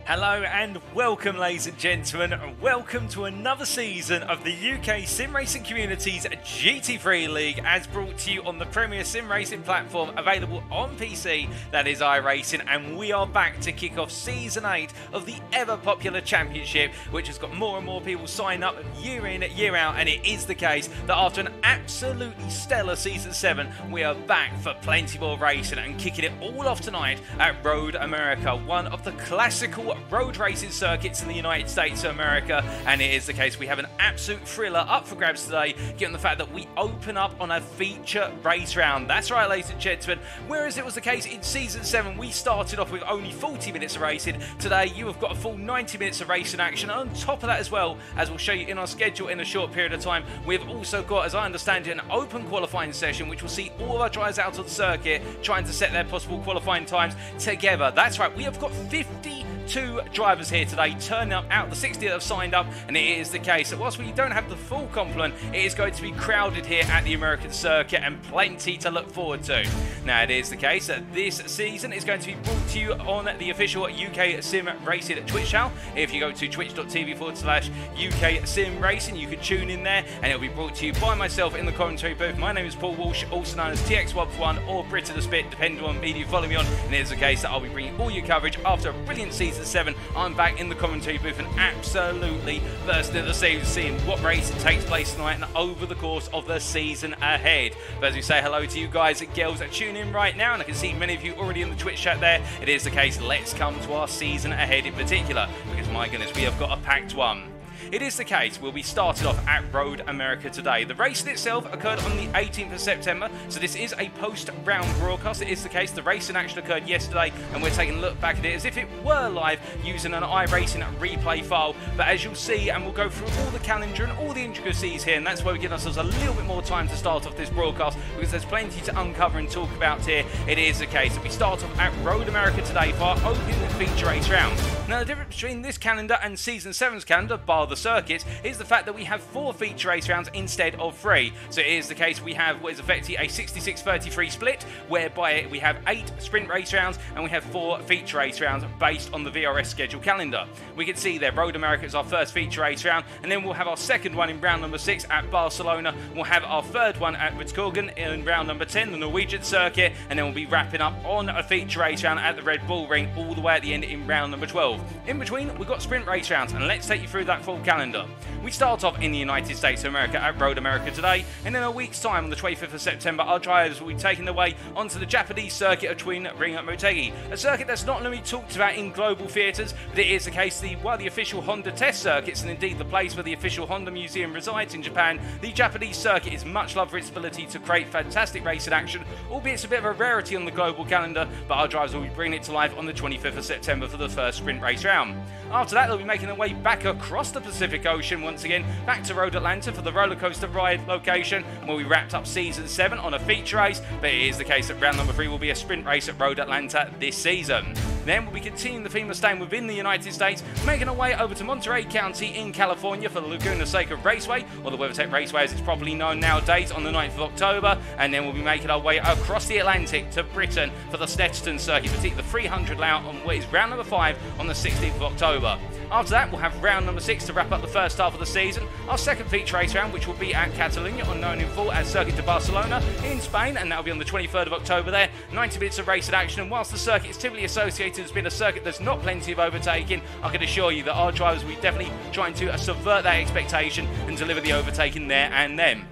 Hello and welcome, ladies and gentlemen, and welcome to another season of the UK Sim Racing Community's GT3 League, as brought to you on the premier sim racing platform available on PC, that is iRacing, and we are back to kick off Season 8 of the ever-popular Championship, which has got more and more people sign up year in, year out, and it is the case that after an absolutely stellar Season 7, we are back for plenty more racing and kicking it all off tonight at Road America, one of the classical road racing circuits in the United States of America, and it is the case we have an absolute thriller up for grabs today, given the fact that we open up on a feature race round. That's right, ladies and gentlemen, whereas it was the case in Season 7 we started off with only 40 minutes of racing, today you have got a full 90 minutes of racing action, and on top of that as well, as we'll show you in our schedule in a short period of time, we've also got, as I understand it, an open qualifying session which will see all of our drivers out on the circuit trying to set their possible qualifying times together. That's right, we have got 52 drivers here today, turning up out the 60 that have signed up, and it is the case that whilst we don't have the full complement, it is going to be crowded here at the American circuit and plenty to look forward to. Now, it is the case that this season is going to be brought to you on the official UK Sim Racing Twitch channel. If you go to twitch.tv/UK Sim Racing, you can tune in there, and it'll be brought to you by myself in the commentary booth. My name is Paul Walsh, also known as TX1 or Brit of the Spit, depending on media you follow me on, and it is the case that I'll be bringing all your coverage after a brilliant Season 7. I'm back in the commentary booth and absolutely bursting at the seams, seeing what racing takes place tonight and over the course of the season ahead. But as we say hello to you guys and girls that tune in right now, and I can see many of you already in the Twitch chat there, it is the case, let's come to our season ahead in particular, because my goodness, we have got a packed one. It is the case we'll be started off at Road America today. The race itself occurred on the 18th of September, so this is a post-round broadcast. It is the case the racing action occurred yesterday, and we're taking a look back at it as if it were live using an iRacing replay file. But as you'll see, and we'll go through all the calendar and all the intricacies here, and that's why we give ourselves a little bit more time to start off this broadcast, because there's plenty to uncover and talk about here. It is the case that we start off at Road America today for our opening feature race round. Now, the difference between this calendar and Season 7's calendar, bar the circuits, is the fact that we have 4 feature race rounds instead of 3. So it is the case we have what is effectively a 66-33 split, whereby we have 8 sprint race rounds and we have 4 feature race rounds based on the VRS schedule calendar. We can see there Road America is our first feature race round, and then we'll have our second one in round number 6 at Barcelona. We'll have our third one at Ritskogen in round number 10, the Norwegian circuit, and then we'll be wrapping up on a feature race round at the Red Bull Ring all the way at the end in round number 12. In between, we've got sprint race rounds, and let's take you through that full calendar. We start off in the United States of America at Road America today, and in a week's time, on the 25th of September, our drivers will be taking their way onto the Japanese circuit of Twin Ring Motegi, a circuit that's not only talked about in global theatres, but it is the case the official Honda test circuits, and indeed the place where the official Honda Museum resides in Japan. The Japanese circuit is much loved for its ability to create fantastic racing action, albeit it's a bit of a rarity on the global calendar, but our drivers will be bringing it to life on the 25th of September for the first sprint race round. After that, they'll be making their way back across the Pacific Ocean once again, back to Road Atlanta for the roller coaster ride location, where we wrapped up Season 7 on a feature race, but it is the case that round number 3 will be a sprint race at Road Atlanta this season. Then we'll be continuing the theme of staying within the United States, making our way over to Monterey County in California for the Laguna Seca Raceway, or the WeatherTech Raceway as it's properly known nowadays, on the 9th of October, and then we'll be making our way across the Atlantic to Britain for the Snetterton circuit, particularly the 300 layout on what is round number 5 on the 16th of October. After that, we'll have round number 6 to wrap up the first half of the season, our second feature race round, which will be at Catalunya, or known in full as Circuit de Barcelona in Spain, and that'll be on the 23rd of October there. 90 minutes of racing action, and whilst the circuit is typically associated as being a circuit there's not plenty of overtaking, I can assure you that our drivers will be definitely trying to subvert that expectation and deliver the overtaking there and then.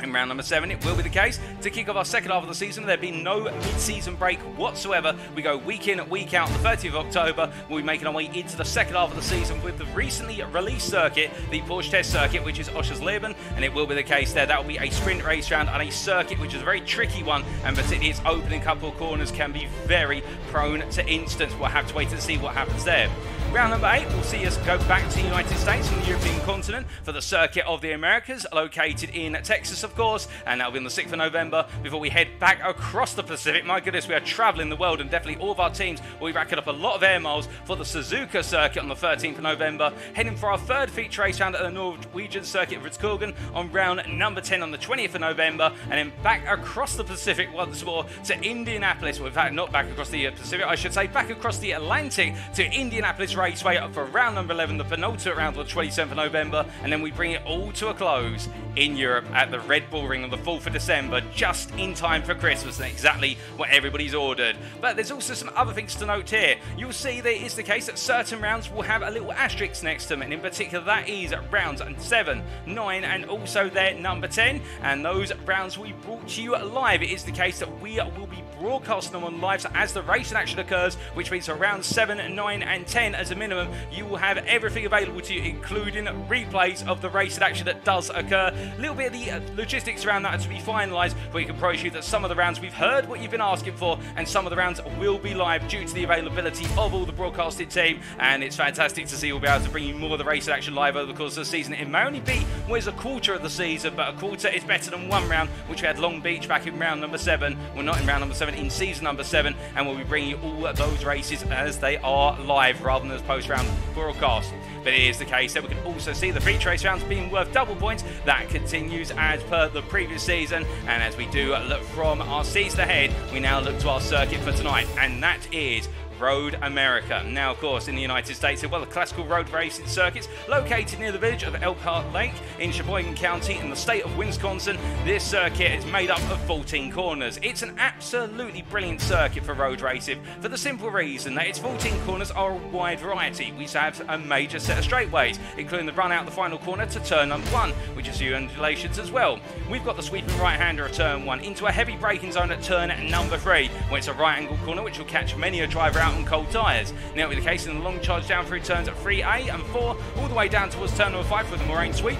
In round number 7, it will be the case to kick off our second half of the season. There'll be no mid-season break whatsoever. We go week in, week out. The 30th of October, we'll be making our way into the second half of the season with the recently released circuit, the Porsche Test Circuit, which is Oschersleben, and it will be the case there. That will be a sprint race round and a circuit which is a very tricky one, and particularly its opening couple of corners can be very prone to instance. We'll have to wait and see what happens there. Round number 8 will see us go back to the United States and the European continent for the Circuit of the Americas, located in Texas, of course, and that'll be on the 6th of November before we head back across the Pacific. My goodness, we are travelling the world, and definitely all of our teams will be racking up a lot of air miles for the Suzuka Circuit on the 13th of November, heading for our third feature race round at the Norwegian Circuit of Ritskogen on round number 10 on the 20th of November, and then back across the Pacific once more to Indianapolis. Well, in fact, not back across the Pacific, I should say back across the Atlantic to Indianapolis Raceway for round number 11, the penultimate round on the 27th of November, and then we bring it all to a close in Europe at the Red Bull Ring on the 4th of December, just in time for Christmas, and exactly what everybody's ordered. But there's also some other things to note here. You'll see that it is the case that certain rounds will have a little asterisk next to them, and in particular that is rounds 7, 9, and also their number 10, and those rounds will be brought to you live. It is the case that we will be broadcasting them on live, so as the racing action occurs, which means around 7, 9, and 10 as a minimum, you will have everything available to you, including replays of the racing action that does occur. A little bit of the logistics around that are to be finalised, but we can promise you that some of the rounds we've heard what you've been asking for, and some of the rounds will be live due to the availability of all the broadcasting team, and it's fantastic to see we'll be able to bring you more of the racing action live over the course of the season. It may only be what is a quarter of the season, but a quarter is better than one round, which we had Long Beach back in round number 7. Well, not in round number 7, in season number 7, and we'll be bringing you all those races as they are live rather than as post-round broadcast. But it is the case that we can also see the feature race rounds being worth double points. That continues as per the previous season, and as we do look from our season ahead, we now look to our circuit for tonight, and that is Road America. Now, of course, in the United States, well, the classical road racing circuits located near the village of Elkhart Lake in Sheboygan County in the state of Wisconsin. This circuit is made up of 14 corners. It's an absolutely brilliant circuit for road racing for the simple reason that its 14 corners are a wide variety. We have a major set of straightaways, including the run out the final corner to turn number 1, which is few undulations as well. We've got the sweeping right-hander at turn 1 into a heavy braking zone at turn number 3, where it's a right-angle corner which will catch many a driver out on cold tyres. Now, it'll be the case in the long charge down through turns at 3A and 4, all the way down towards turn number 5 with the moraine sweep.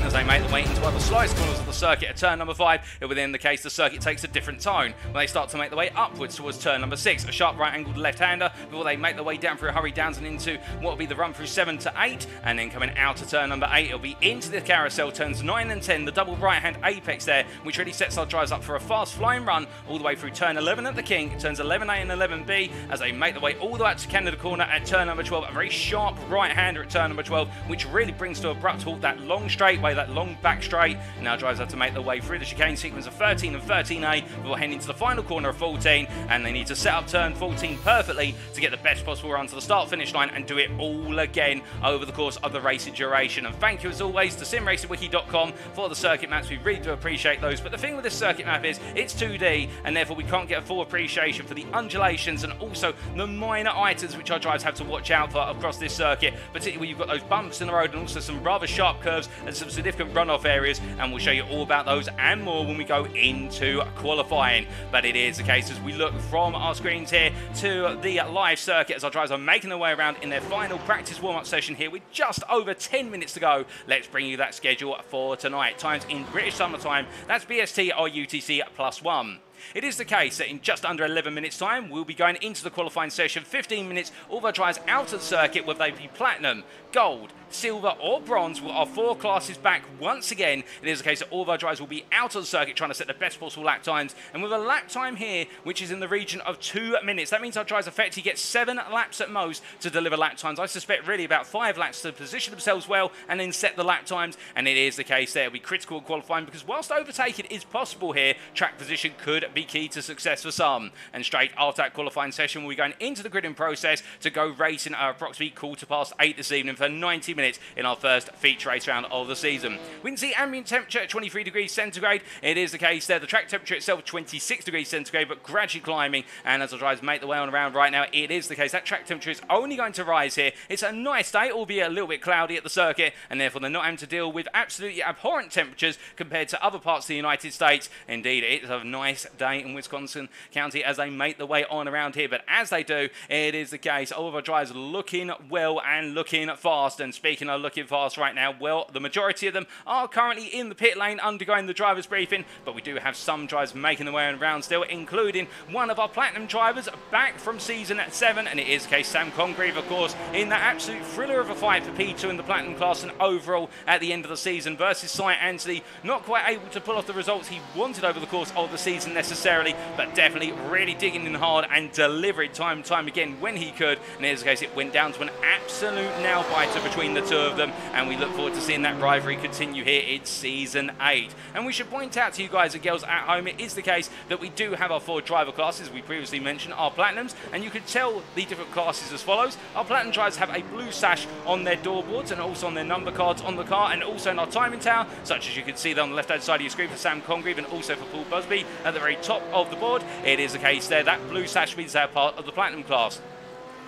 As they make their way into one of the slightest corners of the circuit at turn number 5, it will then the case the circuit takes a different tone when they start to make their way upwards towards turn number 6, a sharp right-angled left-hander, before they make their way down through a hurry downs and into what will be the run through 7 to 8, and then coming out of turn number 8, it'll be into the carousel, turns 9 and 10, the double right-hand apex there, which really sets our drivers up for a fast flying run all the way through turn 11 at the King, turns 11A and 11B, as they make their way all the way up to Canada Corner at turn number 12, a very sharp right-hander at turn number 12, which really brings to abrupt halt that long straightaway, that long back straight. Now drivers have to make their way through the chicane sequence of 13 and 13A before heading to the final corner of 14, and they need to set up turn 14 perfectly to get the best possible run to the start finish line and do it all again over the course of the racing duration. And thank you as always to simracingwiki.com for the circuit maps. We really do appreciate those, but the thing with this circuit map is it's 2D, and therefore we can't get a full appreciation for the undulations and also the minor items which our drivers have to watch out for across this circuit, particularly when you've got those bumps in the road and also some rather sharp curves and some significant runoff areas, and we'll show you all about those and more when we go into qualifying. But it is the case as we look from our screens here to the live circuit as our drivers are making their way around in their final practice warm-up session here with just over 10 minutes to go. Let's bring you that schedule for tonight. Times in British Summer Time, that's BST or UTC +1. It is the case that in just under 11 minutes time, we'll be going into the qualifying session. 15 minutes, all of our drivers out of the circuit, whether they be platinum, gold, silver or bronze, our 4 classes back once again. It is the case that all of our drivers will be out of the circuit trying to set the best possible lap times, and with a lap time here which is in the region of 2 minutes, that means our drivers effectively get 7 laps at most to deliver lap times. I suspect really about 5 laps to position themselves well and then set the lap times, and it is the case there will be critical qualifying, because whilst overtaking is possible here, track position could be key to success for some. And straight after that qualifying session, we'll be going into the gridding process to go racing at approximately 8:15 this evening for 90 minutes in our first feature race round of the season. We can see ambient temperature at 23 degrees centigrade. It is the case there. The track temperature itself 26 degrees centigrade, but gradually climbing, and as the drivers make their way on around right now, it is the case that track temperature is only going to rise here. It's a nice day, albeit a little bit cloudy at the circuit, and therefore they're not having to deal with absolutely abhorrent temperatures compared to other parts of the United States. Indeed, it's a nice day in Wisconsin County as they make their way on around here, but as they do, it is the case all of our drivers looking well and looking fast. And speaking of looking fast right now, well, the majority of them are currently in the pit lane undergoing the driver's briefing, but we do have some drivers making their way around still, including one of our platinum drivers back from season 7, and it is the case Sam Congreve, of course, in that absolute thriller of a fight for P2 in the platinum class and overall at the end of the season versus Cy Anthony, not quite able to pull off the results he wanted over the course of the season necessarily, but definitely really digging in hard and delivering time and time again when he could. And here's the case, it went down to an absolute nail-biter between the two of them, and we look forward to seeing that rivalry continue here in Season 8. And we should point out to you guys and girls at home, it is the case that we do have our 4 driver classes. We previously mentioned our Platinums, and you could tell the different classes as follows. Our Platinum drivers have a blue sash on their doorboards and also on their number cards on the car, and also in our timing tower, such as you can see there on the left-hand side of your screen for Sam Congreve and also for Paul Busby at the very top of the board. It is the case there, that blue sash means they're part of the Platinum class.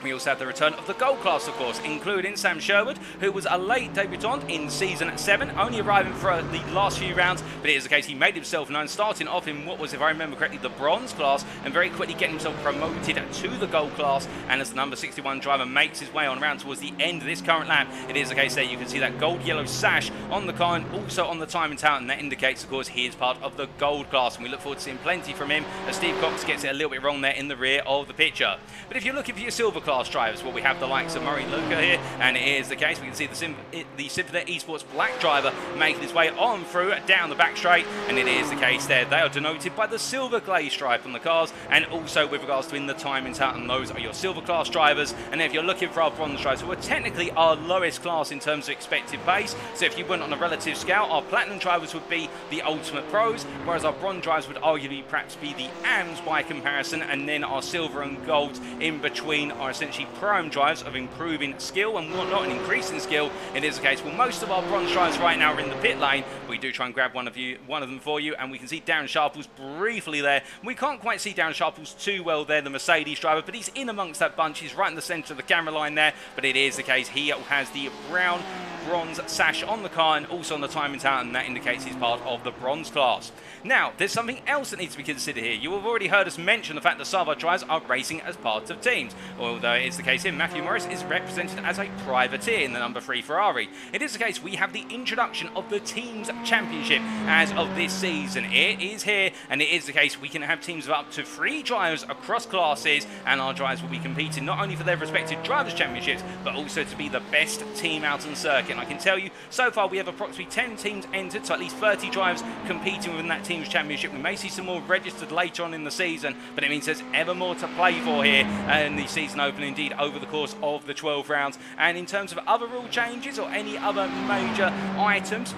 We also have the return of the Gold class, of course, including Sam Sherwood, who was a late debutant in Season 7, only arriving for the last few rounds, but it is the case he made himself known, starting off in what was, if I remember correctly, the Bronze class, and very quickly getting himself promoted to the Gold class. And as the number 61 driver makes his way on around towards the end of this current lap, it is the case there you can see that gold-yellow sash on the car and also on the timing tower, and that indicates, of course, he is part of the Gold class, and we look forward to seeing plenty from him as Steve Cox gets it a little bit wrong there in the rear of the picture. But if you're looking for your Silver class drivers, well, we have the likes of Murray Luca here, and it is the case. We can see the Symphony Esports black driver making his way on through down the back straight, and it is the case there. They are denoted by the silver glaze stripe on the cars, and also with regards to in the timings out, and those are your silver class drivers. And if you're looking for our bronze drivers, who are technically our lowest class in terms of expected pace, so if you went on a relative scale, our platinum drivers would be the ultimate pros, whereas our bronze drivers would arguably perhaps be the AMs by comparison, and then our silver and gold in between are essentially prime drivers of improving skill and whatnot, and increasing skill. It is the case. Well, most of our bronze drivers right now are in the pit lane. We do try and grab one of them for you, and we can see Darren Sharples briefly there. We can't quite see Darren Sharples too well there, the Mercedes driver, but he's in amongst that bunch. He's right in the centre of the camera line there, but it is the case. He has the brown bronze sash on the car and also on the timing tower, and that indicates he's part of the bronze class. Now, there's something else that needs to be considered here. You have already heard us mention the fact that Sava drivers are racing as part of teams, although it's the case here. Matthew Morris is represented as a privateer in the number 3 Ferrari. It is the case we have the introduction of the Teams Championship as of this season. It is here, and it is the case we can have teams of up to 3 drivers across classes, and our drivers will be competing not only for their respective drivers' championships, but also to be the best team out on circuit. And I can tell you, so far we have approximately 10 teams entered, so at least 30 drivers competing within that Teams Championship. We may see some more registered later on in the season, but it means there's ever more to play for here in the season open, indeed, over the course of the 12 rounds. And in terms of other rule changes or any other major items,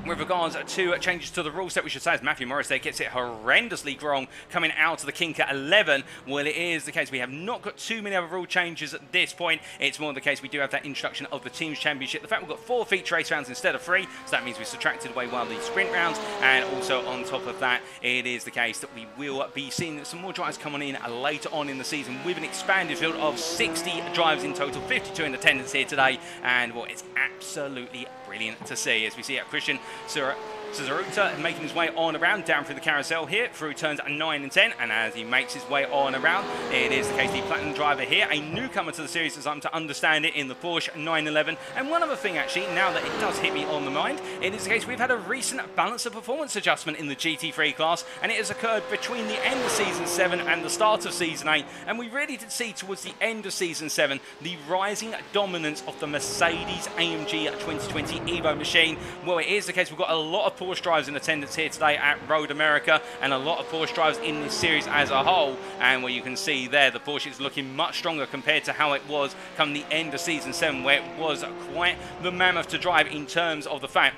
with regards to changes to the rule set, we should say, as Matthew Morris there gets it horrendously wrong coming out of the kink at 11. Well, it is the case we have not got too many other rule changes at this point. It's more the case we do have that introduction of the Teams Championship. The fact we've got 4 feature race rounds instead of 3, so that means we subtracted away one of the sprint rounds. And also on top of that, it is the case that we will be seeing some more drivers coming in later on in the season with an expanded field of 60 drivers in total, 52 in attendance here today. And well, it's absolutely brilliant to see as we see Christian Cesaruta making his way on around down through the carousel here through turns 9 and 10, and as he makes his way on around, it is the case the platinum driver here, a newcomer to the series as I'm to understand it, in the Porsche 911. And one other thing actually, now that it does hit me on the mind, it is the case we've had a recent balance of performance adjustment in the GT3 class, and it has occurred between the end of Season 7 and the start of Season 8, and we really did see towards the end of Season 7 the rising dominance of the Mercedes AMG 2020 Evo machine. Well, it is the case we've got a lot of Porsche drivers in attendance here today at Road America, and a lot of Porsche drivers in this series as a whole. And what you can see there, the Porsche is looking much stronger compared to how it was come the end of Season 7, where it was quite the mammoth to drive in terms of the fact.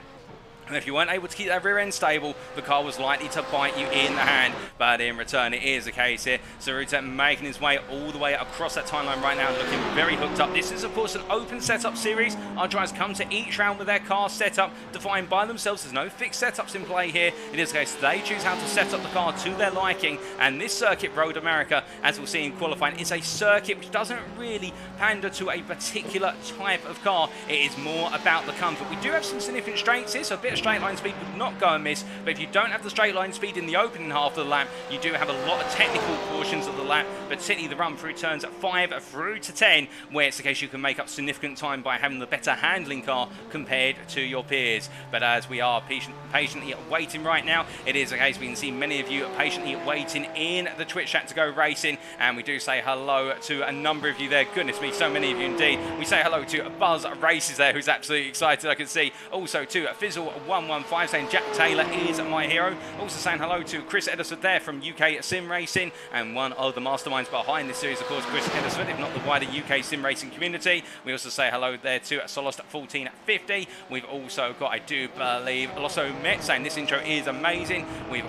And if you weren't able to keep that rear end stable, the car was likely to bite you in the hand. But in return, it is the case here. Cesaruta making his way all the way across that timeline right now, looking very hooked up. This is, of course, an open setup series. Our drivers come to each round with their car set up, defined by themselves. There's no fixed setups in play here. It is the case they choose how to set up the car to their liking. And this circuit, Road America, as we'll see in qualifying, is a circuit which doesn't really pander to a particular type of car. It is more about the comfort. We do have some significant straights here, so a bit of straight line speed would not go amiss, but if you don't have the straight line speed in the opening half of the lap, you do have a lot of technical portions of the lap, particularly the run through turns 5 through to 10, where it's the case you can make up significant time by having the better handling car compared to your peers. But as we are patiently waiting right now, it is the case we can see many of you patiently waiting in the Twitch chat to go racing, and we do say hello to a number of you there. Goodness me, so many of you indeed. We say hello to Buzz Races there, who's absolutely excited, I can see. Also to Fizzle 115 saying Jack Taylor is my hero. Also saying hello to Chris Edisford there from UK Sim Racing, and one of the masterminds behind this series, of course, Chris Edisford, if not the wider UK Sim Racing community. We also say hello there to Solost 1450. We've also got, I do believe, Losso Met saying this intro is amazing. We're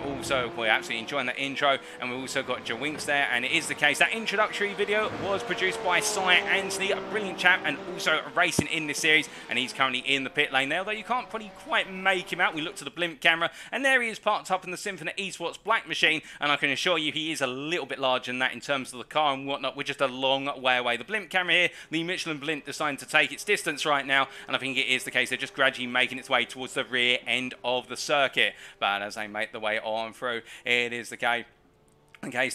absolutely enjoying that intro, and we've also got Jawinks there, and it is the case that introductory video was produced by Cy Ansley, a brilliant chap, and also racing in this series, and he's currently in the pit lane there, although you can't probably quite make him out. We look to the blimp camera, and there he is parked up in the Symphony Esports black machine, and I can assure you he is a little bit larger than that in terms of the car and whatnot. We're just a long way away. The blimp camera here, the Michelin blimp, deciding to take its distance right now, and I think it is the case they're just gradually making its way towards the rear end of the circuit. But as they make the way on through, it is the case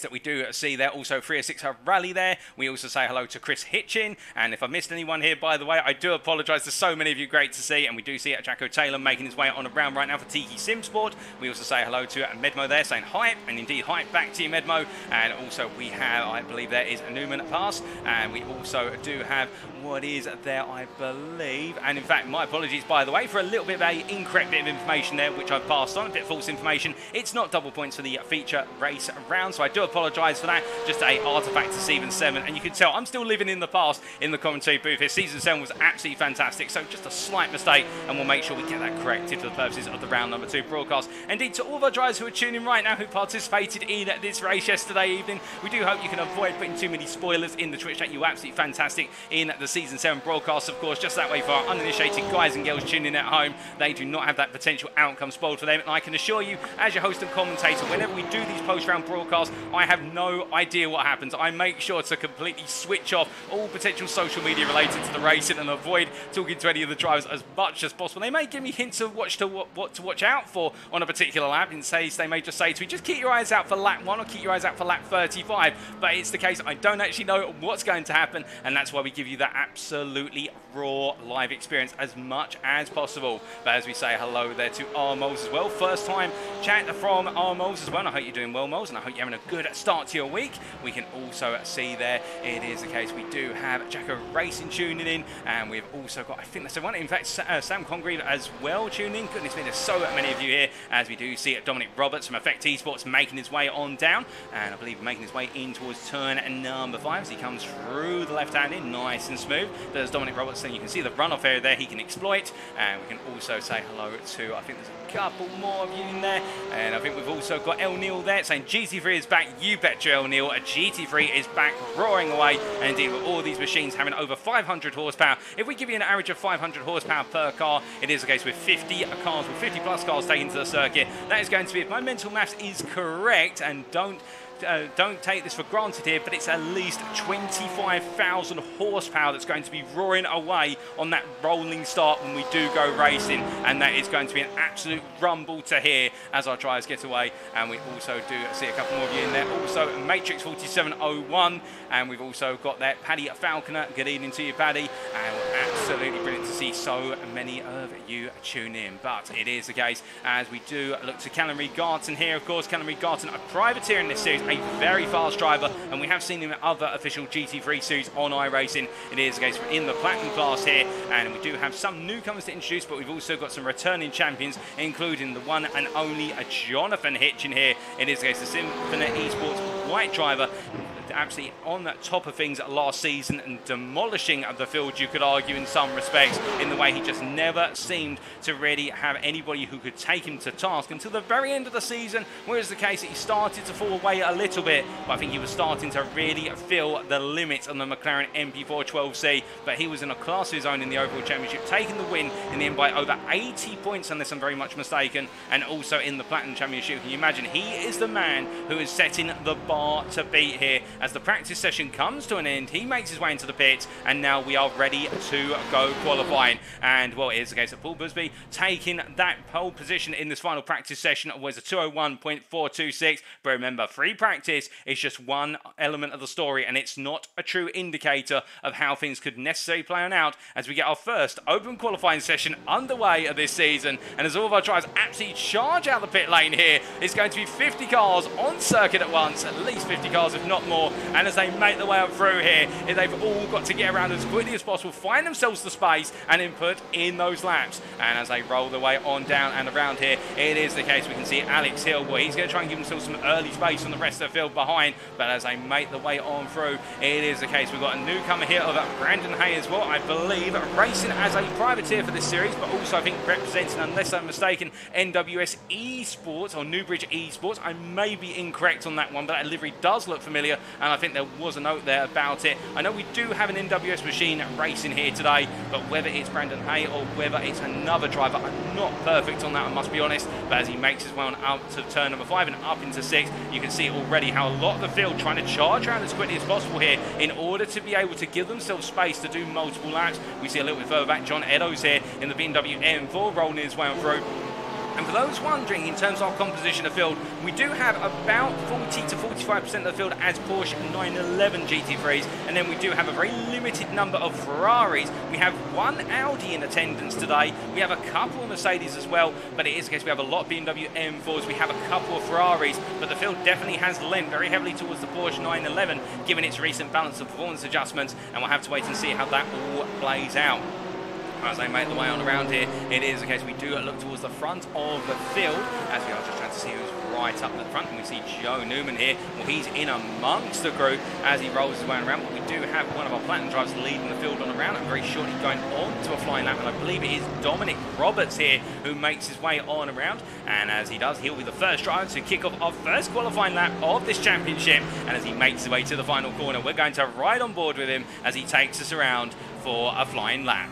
that we do see there. Also 306 Rally there. We also say hello to Chris Hitchin, and if I missed anyone here, by the way, I do apologise. There's so many of you, great to see, and we do see Jacko Taylor making his way on around right now for Tiki Sim Sport. We also say hello to Medmo there saying hype, and indeed hype back to you, Medmo. And also we have, I believe there is Newman Pass, and we also do have what is there, I believe, and in fact my apologies, by the way, for a little bit of a incorrect bit of information there which I've passed on, a bit of false information. It's not double points for the feature race round, so I do apologise for that. Just a artifact to Season 7, and you can tell I'm still living in the past in the commentary booth here. Season 7 was absolutely fantastic, so just a slight mistake, and we'll make sure we get that corrected for the purposes of the round number 2 broadcast. Indeed, to all of our drivers who are tuning right now who participated in this race yesterday evening, we do hope you can avoid putting too many spoilers in the Twitch chat. You were absolutely fantastic in the Season 7 broadcast, of course, just that way for our uninitiated guys and girls tuning in at home. They do not have that potential outcome spoiled for them, and I can assure you, as your host and commentator, whenever we do these post-round broadcasts, I have no idea what happens. I make sure to completely switch off all potential social media related to the racing and avoid talking to any of the drivers as much as possible. They may give me hints of what to watch out for on a particular lap. In case they may just say to me, just keep your eyes out for lap 1 or keep your eyes out for lap 35. But it's the case I don't actually know what's going to happen, and that's why we give you that absolutely raw live experience as much as possible. But as we say hello there to R Moles as well, first time chat from R Moles as well, and I hope you're doing well, Moles, and I hope you're having a good start to your week. We can also see there, it is the case we do have Jacko Racing tuning in, and we've also got, I think that's the one, in fact, Sam Congreve as well tuning in. Goodness me, there's so many of you here, as we do see Dominic Roberts from Effect Esports making his way on down, and I believe making his way in towards turn number 5 as he comes through the left hand in, nice and smooth. There's Dominic Roberts, and you can see the runoff area there he can exploit, and we can also say hello to, I think there's a couple more of you in there, and I think we've also got El Neil there saying GT3 is back. You betcha, El Neil. GT3 is back roaring away, and indeed with all these machines having over 500 horsepower. If we give you an average of 500 horsepower per car, it is the case with 50 cars, with 50 plus cars taken to the circuit. That is going to be, if my mental maths is correct, and don't take this for granted here, but it's at least 25,000 horsepower that's going to be roaring away on that rolling start when we do go racing, and that is going to be an absolute rumble to hear as our drivers get away. And we also do see a couple more of you in there. Also Matrix 4701, and we've also got that Paddy Falconer. Good evening to you, Paddy, and absolutely brilliant to see so many of you tune in. But it is the case as we do look to Callum Reid Garton here. Of course, Callum Reid Garton, a privateer in this series, a very fast driver, and we have seen him in other official GT3 series on iRacing. It is the case in the Platinum class here, and we do have some newcomers to introduce, but we've also got some returning champions, including the one and only Jonathan Hitchin here. It is the case, the Symphony Esports white driver, absolutely on the top of things last season and demolishing the field, you could argue, in some respects, in the way he just never seemed to really have anybody who could take him to task until the very end of the season, whereas the case that he started to fall away a little bit, but I think he was starting to really feel the limits on the McLaren MP412C. But he was in a class of his own in the overall championship, taking the win in the end by over 80 points unless I'm very much mistaken, and also in the Platinum Championship. Can you imagine? He is the man who is setting the bar to beat here. As the practice session comes to an end, he makes his way into the pits, and now we are ready to go qualifying. And well, it is the case that Paul Busby taking that pole position in this final practice session was a 201.426. But remember, free practice is just one element of the story, and it's not a true indicator of how things could necessarily play on out as we get our first open qualifying session underway of this season. And as all of our drivers absolutely charge out the pit lane here, it's going to be 50 cars on circuit at once, at least 50 cars if not more, well. And as they make their way up through here, they've all got to get around as quickly as possible, find themselves the space and input in those laps. And as they roll their way on down and around here, it is the case we can see Alex Hill. Well, he's going to try and give himself some early space on the rest of the field behind, but as they make their way on through, it is the case we've got a newcomer here of Brandon Hay as well, I believe, racing as a privateer for this series, but also I think representing, unless I'm mistaken, NWS Esports or Newbridge Esports. I may be incorrect on that one, but that livery does look familiar, and I think there was a note there about it. I know we do have an NWS machine racing here today, but whether it's Brandon Hay or whether it's another driver, I'm not perfect on that, I must be honest. But as he makes his way on up to turn number 5 and up into 6, you can see already how a lot of the field trying to charge around as quickly as possible here in order to be able to give themselves space to do multiple laps. We see a little bit further back John Eddowes here in the BMW M4 rolling his way on through. And for those wondering, in terms of our composition of field, we do have about 40 to 45% of the field as Porsche 911 GT3s, and then we do have a very limited number of Ferraris. We have one Audi in attendance today, we have a couple of Mercedes as well, but it is the case we have a lot of BMW M4s, we have a couple of Ferraris, but the field definitely has lent very heavily towards the Porsche 911, given its recent balance of performance adjustments, and we'll have to wait and see how that all plays out. As they make the way on around here, it is the case we do look towards the front of the field, as we are just trying to see who's right up at the front, and we see Joe Newman here. Well, he's in amongst the group as he rolls his way around, but we do have one of our platinum drivers leading the field on around, and very shortly going on to a flying lap, and I believe it is Dominic Roberts here who makes his way on around, and as he does, he'll be the first driver to kick off our first qualifying lap of this championship, and as he makes his way to the final corner, we're going to ride on board with him as he takes us around for a flying lap.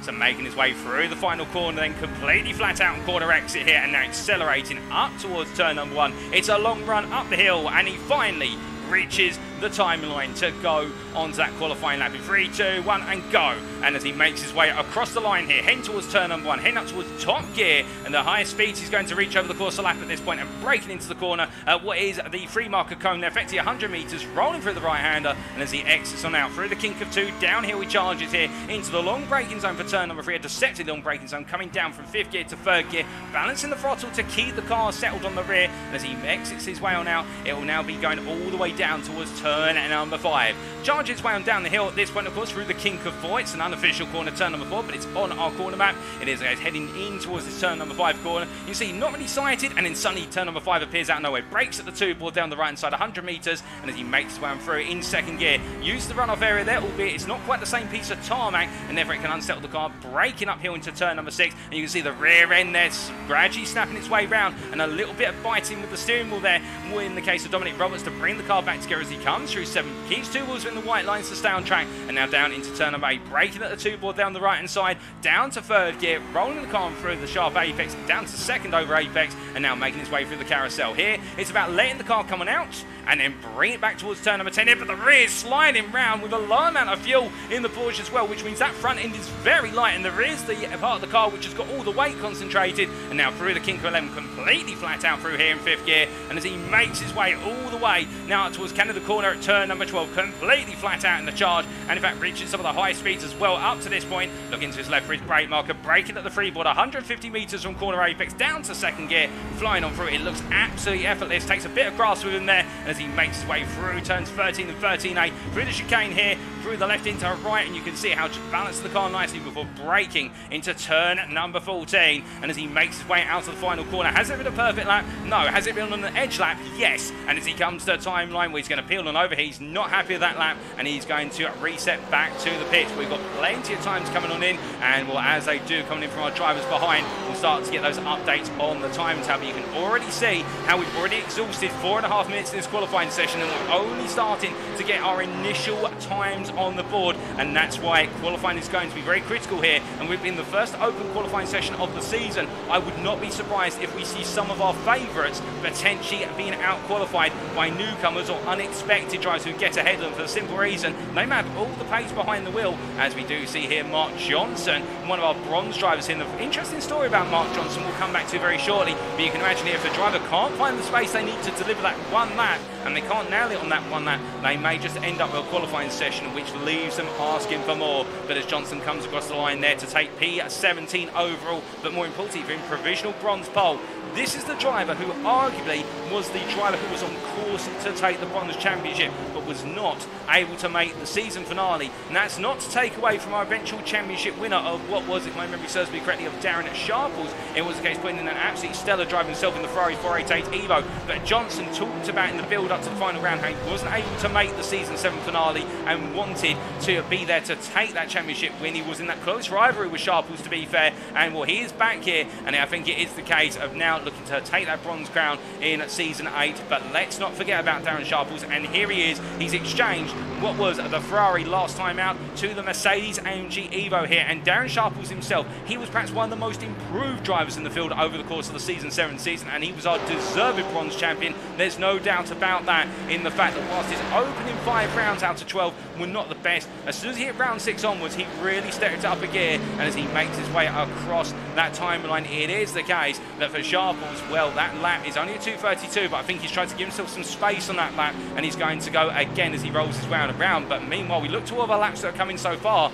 So making his way through the final corner, then completely flat out on corner exit here, and now accelerating up towards turn number 1. It's a long run up the hill, and he finally reaches the timeline to go onto that qualifying lap in 3, 2, 1 and go. And as he makes his way across the line here, heading towards turn number 1, heading up towards top gear, and the highest speeds he's going to reach over the course of the lap at this point, and breaking into the corner at what is the free marker cone there, effectively 100 metres, rolling through the right-hander, and as he exits on out through the kink of 2, downhill he charges here into the long braking zone for turn number 3, a deceptive long braking zone coming down from 5th gear to 3rd gear, balancing the throttle to keep the car settled on the rear, and as he exits his way on out, it will now be going all the way down towards turn number 5. Charges his way on down the hill at this point, of course, through the kink of 4. It's an unofficial corner, turn number 4, but it's on our corner map. It is heading in towards this turn number 5 corner. You can see not really sighted, and then suddenly turn number 5 appears out of nowhere. Brakes at the 2 board down the right hand side, 100 metres, and as he makes his way on through in 2nd gear, use the runoff area there, albeit it's not quite the same piece of tarmac, and therefore it can unsettle the car, braking uphill into turn number 6, and you can see the rear end there gradually snapping its way round, and a little bit of biting with the steering wheel there, in the case of Dominic Roberts, to bring the car back together as he comes through 7, keeps 2 wheels in the white lines to stay on track, and now down into turn number 8, braking at the 2 board down the right hand side, down to 3rd gear, rolling the car through the sharp apex, down to 2nd over apex, and now making his way through the carousel. Here, it's about letting the car come on out, and then bring it back towards turn number 10 here, but the rear is sliding round with a low amount of fuel in the Porsche as well, which means that front end is very light, and the rear is the part of the car which has got all the weight concentrated, and now through the kink of 11, completely flat out through here in 5th gear, and as he makes his way all the way now towards Canada corner at turn number 12, completely flat out in the charge, and in fact reaching some of the high speeds as well up to this point, looking to his left for his brake marker, braking at the freeboard, 150 metres from corner apex down to 2nd gear, flying on through. It looks absolutely effortless, takes a bit of grasp with him there, and as he makes his way through turns 13 and 13A, through the chicane here, through the left into right, and you can see how to balance the car nicely before braking into turn number 14, and as he makes his way out of the final corner, has it been a perfect lap? No. Has it been on an edge lap? Yes. And as he comes to the timeline where he's going to peel on over, he's not happy with that lap, and he's going to reset back to the pits. We've got plenty of times coming on in, and well, as they do coming in from our drivers behind, we'll start to get those updates on the time tab. You can already see how we've already exhausted 4.5 minutes in this qualifying session, and we're only starting to get our initial times on the board, and that's why qualifying is going to be very critical here, and we've been the first open qualifying session of the season. I would not be surprised if we see some of our favourites potentially being out-qualified by newcomers or unexpected drivers who get ahead of them, for the simple reason they may have all the pace behind the wheel, as we do see here Mark Johnson, one of our bronze drivers here. The interesting story about Mark Johnson we'll come back to very shortly, but you can imagine here, if a driver can't find the space they need to deliver that one lap, and they can't nail it on that one lap, they may just end up with a qualifying session which leaves them asking for more. But as Johnson comes across the line there to take P17 overall, but more importantly for him, provisional bronze pole, this is the driver who arguably was the driver who was on course to take the Bronze Championship, but was not able to make the season finale. And that's not to take away from our eventual championship winner of what was, if my memory serves me correctly, of Darren Sharples. It was the case putting in an absolutely stellar drive himself in the Ferrari 488 Evo. But Johnson talked about in the build-up to the final round how he wasn't able to make the season 7 finale and wanted to be there to take that championship win. He was in that close rivalry with Sharples, to be fair, and well, he is back here, and I think it is the case of now looking to take that bronze crown in season 8. But let's not forget about Darren Sharples, and here he is. He's exchanged what was the Ferrari last time out to the Mercedes AMG Evo here, and Darren Sharples himself, he was perhaps one of the most improved drivers in the field over the course of the season 7 season, and he was our deserved bronze champion. There's no doubt about that, in the fact that whilst his opening 5 rounds out of 12 were not the best, as soon as he hit round 6 onwards, he really stepped it up a gear, and as he makes his way across that timeline, it is the case that for Sharples, well, that lap is only a 2:32, but I think he's trying to give himself some space on that lap, and he's going to go again as he rolls his way around. But meanwhile, we look to all the laps that are coming so far,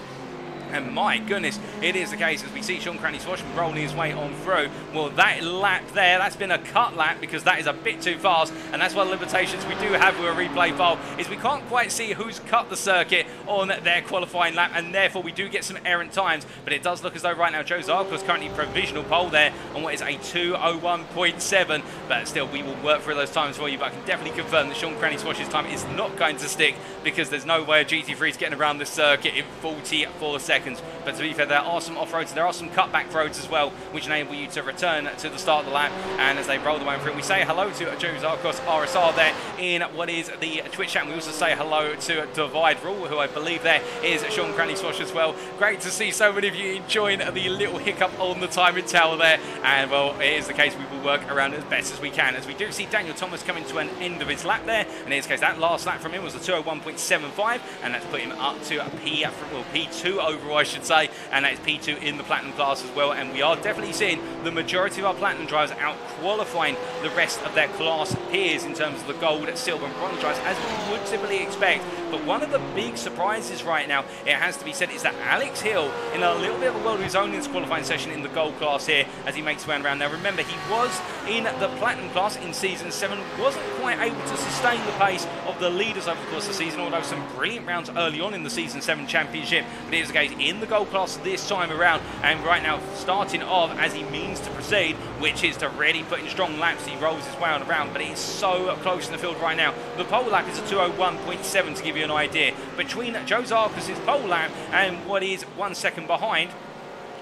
and my goodness, it is the case as we see Sean Cranley-Swash rolling his way on through. Well, that lap there, that's been a cut lap because that is a bit too fast, and that's one of the limitations we do have with a replay file, is we can't quite see who's cut the circuit on their qualifying lap, and therefore we do get some errant times. But it does look as though right now Joe Zarco's currently provisional pole there on what is a 2:01.7, but still we will work through those times for you. But I can definitely confirm that Sean Cranley-Swash's time is not going to stick, because there's no way a GT3 is getting around this circuit in 44 seconds. But to be fair, there are some off-roads, there are some cutback roads as well, which enable you to return to the start of the lap. And as they roll the way through, we say hello to Joe Zarcos RSR there in what is the Twitch chat. We also say hello to Divide Rule, who I believe there is Sean Cranley-Swash as well. Great to see so many of you enjoying the little hiccup on the timing tower there. And well, it is the case we will work around as best as we can, as we do see Daniel Thomas coming to an end of his lap there. And in this case, that last lap from him was a 2:01.75, and that's put him up to a P2 overall, I should say, and that is P2 in the Platinum class as well. And we are definitely seeing the majority of our Platinum drivers out qualifying the rest of their class peers in terms of the gold, silver and bronze drivers, as we would typically expect. But one of the big surprises right now, it has to be said, is that Alex Hill, in a little bit of a world of his own in this qualifying session in the gold class here, as he makes his way around. Now remember, he was in the Platinum class in season 7, wasn't quite able to sustain the pace of the leaders over the course of the season, although some brilliant rounds early on in the season 7 championship. But it is the case in the gold class this time around, and right now starting off as he means to proceed, which is to really put in strong laps. He rolls his way on around, but he's so close in the field right now. The pole lap is a 2:01.7 to give you an idea. Between Joe Zarcos' pole lap and what is 1 second behind,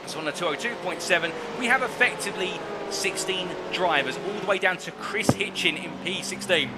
so on a 2:02.7, we have effectively 16 drivers, all the way down to Chris Hitchin in P16.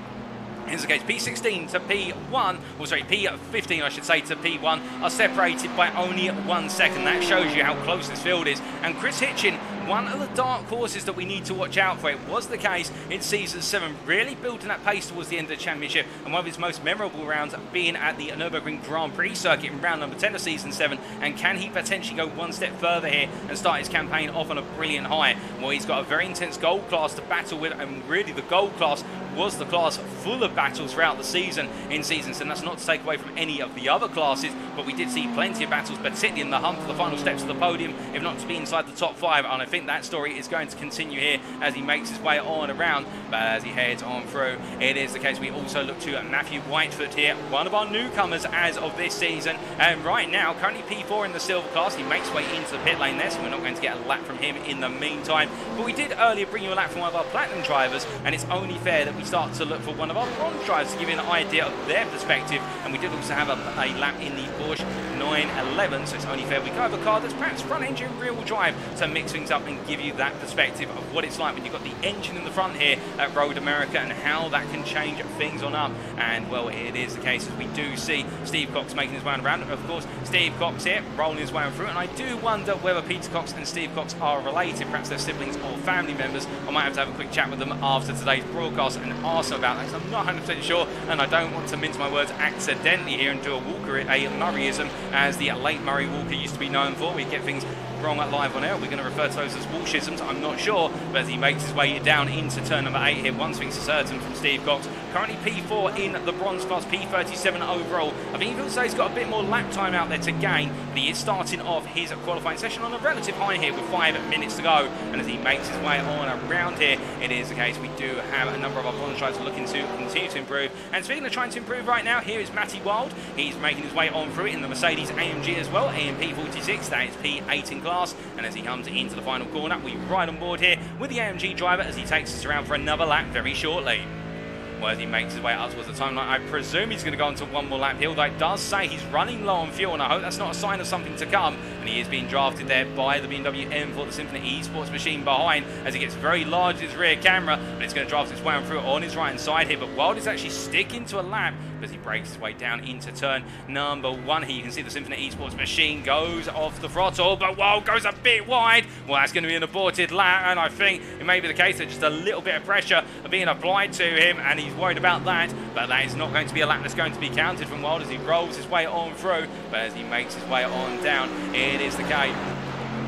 In this case, P16 to P1, or sorry, P15 I should say, to P1 are separated by only 1 second. That shows you how close this field is. And Chris Hitchin, one of the dark horses that we need to watch out for. It was the case in season 7, really building that pace towards the end of the championship, and one of his most memorable rounds being at the Nürburgring Grand Prix circuit in round number 10 of season 7. And can he potentially go one step further here and start his campaign off on a brilliant high? Well, he's got a very intense gold class to battle with, and really the gold class was the class full of battles throughout the season in season 7. That's not to take away from any of the other classes, but we did see plenty of battles, particularly in the hunt for the final steps of the podium, if not to be inside the top 5. And I think that story is going to continue here as he makes his way on around. But as he heads on through, it is the case we also look to Matthew Whitefoot here, one of our newcomers as of this season, and right now currently P4 in the silver class. He makes way into the pit lane there, so we're not going to get a lap from him in the meantime. But we did earlier bring you a lap from one of our platinum drivers, and it's only fair that we start to look for one of our bronze drivers to give you an idea of their perspective. And we did also have a lap in the Porsche 911, so it's only fair we go have a car that's perhaps front engine rear wheel drive to mix things up and give you that perspective of what it's like when you've got the engine in the front here at Road America, and how that can change things on up. And well, it is the case as we do see Steve Cox making his way around. Of course, Steve Cox here rolling his way through, and I do wonder whether Peter Cox and Steve Cox are related, perhaps they're siblings or family members. I might have to have a quick chat with them after today's broadcast and ask them about that, because I'm not 100% sure, and I don't want to mince my words accidentally here and do a Murrayism, as the late Murray Walker used to be known for. We get things wrong at live on air. We're going to refer to those as Walshisms, I'm not sure. But as he makes his way down into turn number 8 here, one thing's certain from Steve Cox, currently P4 in the bronze class, P37 overall. I think he feels he's got a bit more lap time out there to gain, but he is starting off his qualifying session on a relative high here with 5 minutes to go. And as he makes his way on around here, it is the case we do have a number of our bronze drivers looking to continue to improve. And speaking of trying to improve right now, here is Matty Wild. He's making his way on through it in the Mercedes AMG as well, AMP46, that is P8 in class. And as he comes into the final corner, we ride on board here with the AMG driver as he takes us around for another lap very shortly. Well, as he makes his way up towards the timeline, I presume he's going to go into one more lap. Although it does say he's running low on fuel, and I hope that's not a sign of something to come. And he is being drafted there by the BMW M4, the Symphony Esports machine behind, as he gets very large his rear camera, but it's going to draft its way on through on his right hand side here. But Wild is actually sticking to a lap as he breaks his way down into turn number 1 here. You can see the Symphony Esports machine goes off the throttle, but Wild goes a bit wide. Well, that's going to be an aborted lap, and I think it may be the case that just a little bit of pressure being applied to him, and he's worried about that. But that is not going to be a lap that's going to be counted from Wild as he rolls his way on through. But as he makes his way on down, it is the case.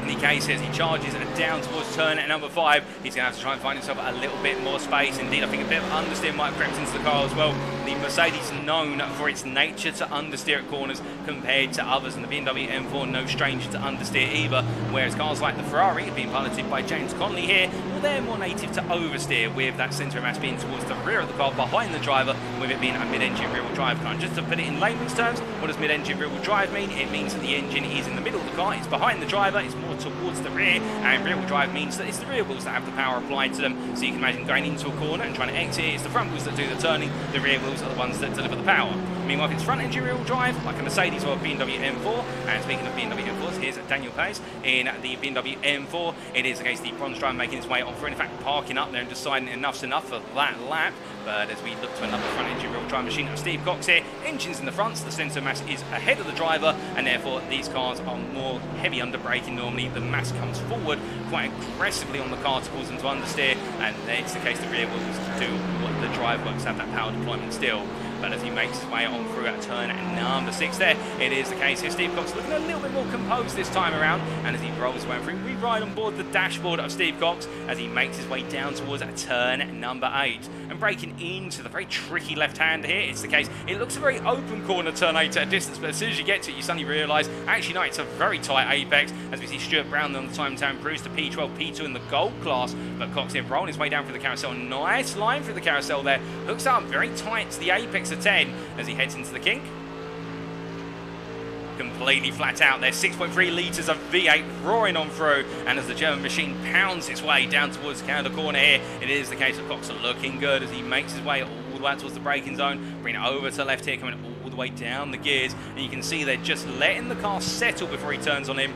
In the case as he charges down towards turn number 5, he's going to have to try and find himself a little bit more space. Indeed, I think a bit of understeer might have crept into the car as well. The Mercedes known for its nature to understeer at corners compared to others, and the BMW M4 no stranger to understeer either, whereas cars like the Ferrari, being piloted by James Connolly here, well, they're more native to oversteer, with that centre of mass being towards the rear of the car behind the driver, with it being a mid-engine rear-wheel drive car. And just to put it in layman's terms, what does mid-engine rear-wheel drive mean? It means that the engine is in the middle of the car, it's behind the driver, it's more towards the rear, and rear-wheel drive means that it's the rear wheels that have the power applied to them. So you can imagine going into a corner and trying to exit, it's the front wheels that do the turning, the rear wheels are the ones that deliver the power. Meanwhile, if it's front engine rear-wheel drive, like a Mercedes or a BMW M4, and speaking of BMW M4s, here's Daniel Pace in the BMW M4. It is the case the bronze driver making his way on through, in fact parking up there and deciding enough's enough for that lap. But as we look to another front engine rear-wheel drive machine of Steve Cox here, engines in the front, so the centre of mass is ahead of the driver, and therefore these cars are more heavy under braking. Normally the mass comes forward quite aggressively on the car to cause them to understeer, and it's the case the rear wheels do what the drive works, have that power deployment still. But as he makes his way on through at turn number 6 there, it is the case here. Steve Cox looking a little bit more composed this time around, and as he rolls his way through, we ride on board the dashboard of Steve Cox as he makes his way down towards turn number 8. And breaking into the very tricky left-hander here, it's the case, it looks a very open corner turn 8 at a distance, but as soon as you get to it, you suddenly realise, actually no, it's a very tight apex, as we see Stuart Brown on the time to improves to P12, P2 in the gold class, but Cox here rolling his way down through the carousel. Nice line through the carousel there, hooks up very tight to the apex of 10 as he heads into the kink. Completely flat out there, 6.3 litres of V8 roaring on through, and as the German machine pounds its way down towards Canada corner here, it is the case of Cox looking good as he makes his way all the way towards the braking zone, bringing it over to the left here, coming all the way down the gears, and you can see they're just letting the car settle before he turns on him,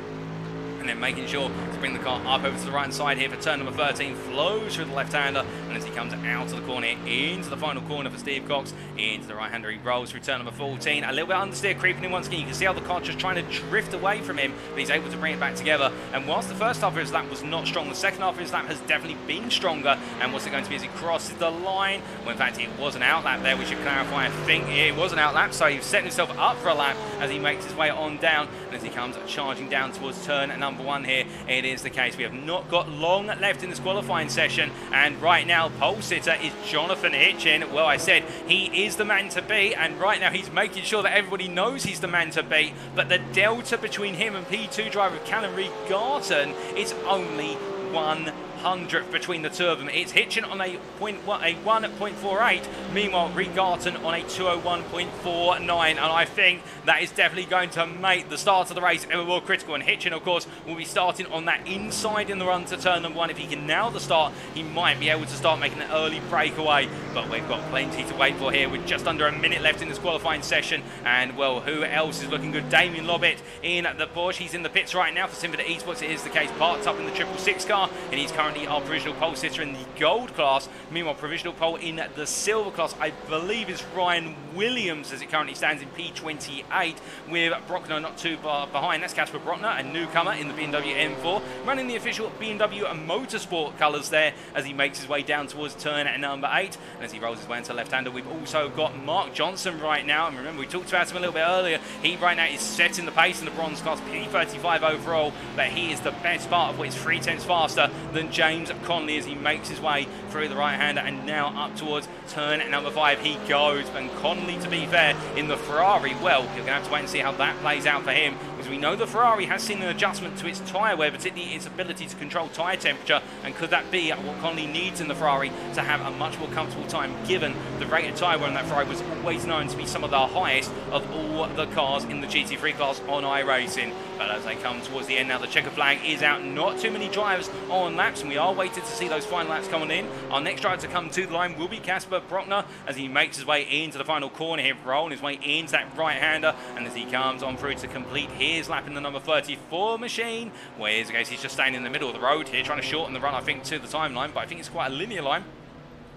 and then making sure to bring the car up over to the right hand side here for turn number 13, flows through the left-hander, and as he comes out of the corner into the final corner for Steve Cox, into the right-hander he rolls through turn number 14, a little bit understeer creeping in once again. You can see how the car just trying to drift away from him, but he's able to bring it back together, and whilst the first half of his lap was not strong, the second half of his lap has definitely been stronger. And what's it going to be as he crosses the line? Well, in fact, it was an outlap there, we should clarify. I think it was an outlap, so he's setting himself up for a lap as he makes his way on down, and as he comes charging down towards turn number 1 here, it is the case we have not got long left in this qualifying session, and right now pole sitter is Jonathan Hitchin. Well, I said he is the man to beat, and right now he's making sure that everybody knows he's the man to beat, but the delta between him and P2 driver Callum Reed-Garton is only 1/100th between the two of them. It's Hitchin on a 1.48, meanwhile Reed-Garton on a 201.49, and I think that is definitely going to make the start of the race ever more critical. And Hitchin, of course, will be starting on that inside in the run to turn number 1. If he can nail the start, he might be able to start making an early breakaway, but we've got plenty to wait for here with just under a minute left in this qualifying session. And well, who else is looking good? Damien Lobbett in the Porsche. He's in the pits right now for Symphony Esports. It is the case, parked up in the 666 car, and he's currently our provisional pole sitter in the gold class. Meanwhile, provisional pole in the silver class, I believe, is Ryan Williams as it currently stands in P28, with Brockner not too far behind. That's Casper Brockner, a newcomer in the BMW M4, running the official BMW Motorsport colours there as he makes his way down towards turn number 8. And as he rolls his way into the left-hander, we've also got Mark Johnson right now. And remember, we talked about him a little bit earlier. He right now is setting the pace in the bronze class, P35 overall, but he is the best part of what is 3/10 faster than James Conley as he makes his way through the right-hander and now up towards turn number 5 he goes. And Conley, to be fair, in the Ferrari, well, you're going to have to wait and see how that plays out for him, because we know the Ferrari has seen an adjustment to its tyre wear, particularly its ability to control tyre temperature. And could that be what Conley needs in the Ferrari to have a much more comfortable time, given the rate of tyre wear on that Ferrari was always known to be some of the highest of all the cars in the GT3 class on iRacing. But as they come towards the end now, the checker flag is out. Not too many drivers on laps, and we are waiting to see those final laps coming in. Our next driver to come to the line will be Casper Brockner as he makes his way into the final corner here, rolling his way into that right-hander, and as he comes on through to complete his lap in the number 34 machine, whereas the case he's just staying in the middle of the road here, trying to shorten the run, I think, to the timeline, but I think it's quite a linear line,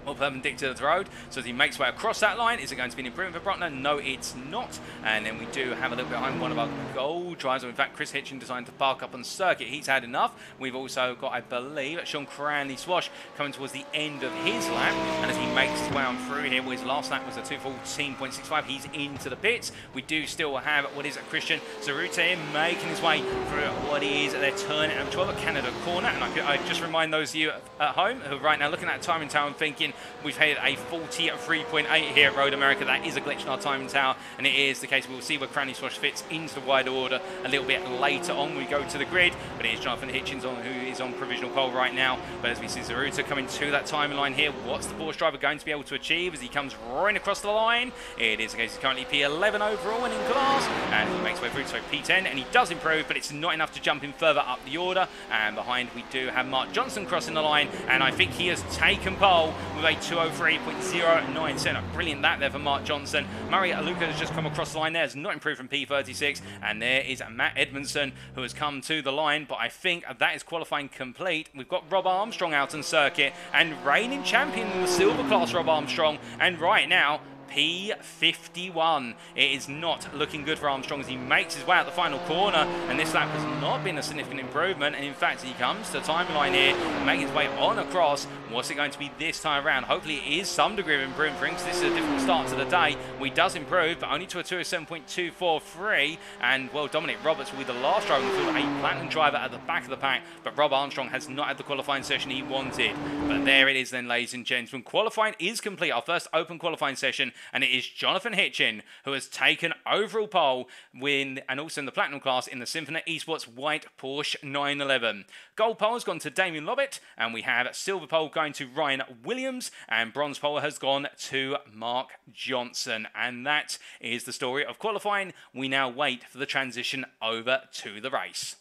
or perpendicular to the road. So as he makes his way across that line, is it going to be an improvement for Brockner? No, it's not. And then we do have a little bit behind one of our gold drivers. In fact, Chris Hitchin decided to park up on the circuit. He's had enough. We've also got, I believe, Sean Cranley Swash coming towards the end of his lap. And as he makes his way on through here, well, his last lap was a 2:14.65. He's into the pits. We do still have what is Christian Zaruta here making his way through what is their turn at 12 at Canada corner. And I just remind those of you at home who are right now looking at timing tower and thinking, we've had a 43.8 here at Road America. That is a glitch in our timing tower, and it is the case. We'll see where Cranley Swash fits into the wider order a little bit later on when we go to the grid. But it is Jonathan Hitchens who is on provisional pole right now. But as we see Zaruta coming to that timing line here, what's the Porsche driver going to be able to achieve as he comes roaring across the line? It is the case. He's currently P11 overall and in class, and he makes way through to P10, and he does improve, but it's not enough to jump him further up the order. And behind we do have Mark Johnson crossing the line, and I think he has taken pole with a 2:03.09. Brilliant that there for Mark Johnson. Murray Aluka has just come across the line there, has not improved from P36, and there is Matt Edmondson who has come to the line, but I think that is qualifying complete. We've got Rob Armstrong out on circuit, and reigning champion in the silver class, Rob Armstrong, and right now P51. It is not looking good for Armstrong as he makes his way out the final corner, and this lap has not been a significant improvement, and in fact he comes to the timeline here, making his way on across. What's it going to be this time around? Hopefully it is some degree of improvement for him, because this is a difficult start to the day. We does improve, but only to a 207.243, and well, Dominic Roberts will be the last driver in the field, a platinum driver at the back of the pack, but Rob Armstrong has not had the qualifying session he wanted. But there it is then, ladies and gentlemen. Qualifying is complete, our first open qualifying session, and it is Jonathan Hitchin who has taken overall pole and also in the platinum class in the Symphony Esports white Porsche 911. Gold pole has gone to Damien Lobbett, and we have silver pole going to Ryan Williams, and bronze pole has gone to Mark Johnson. And that is the story of qualifying. We now wait for the transition over to the race.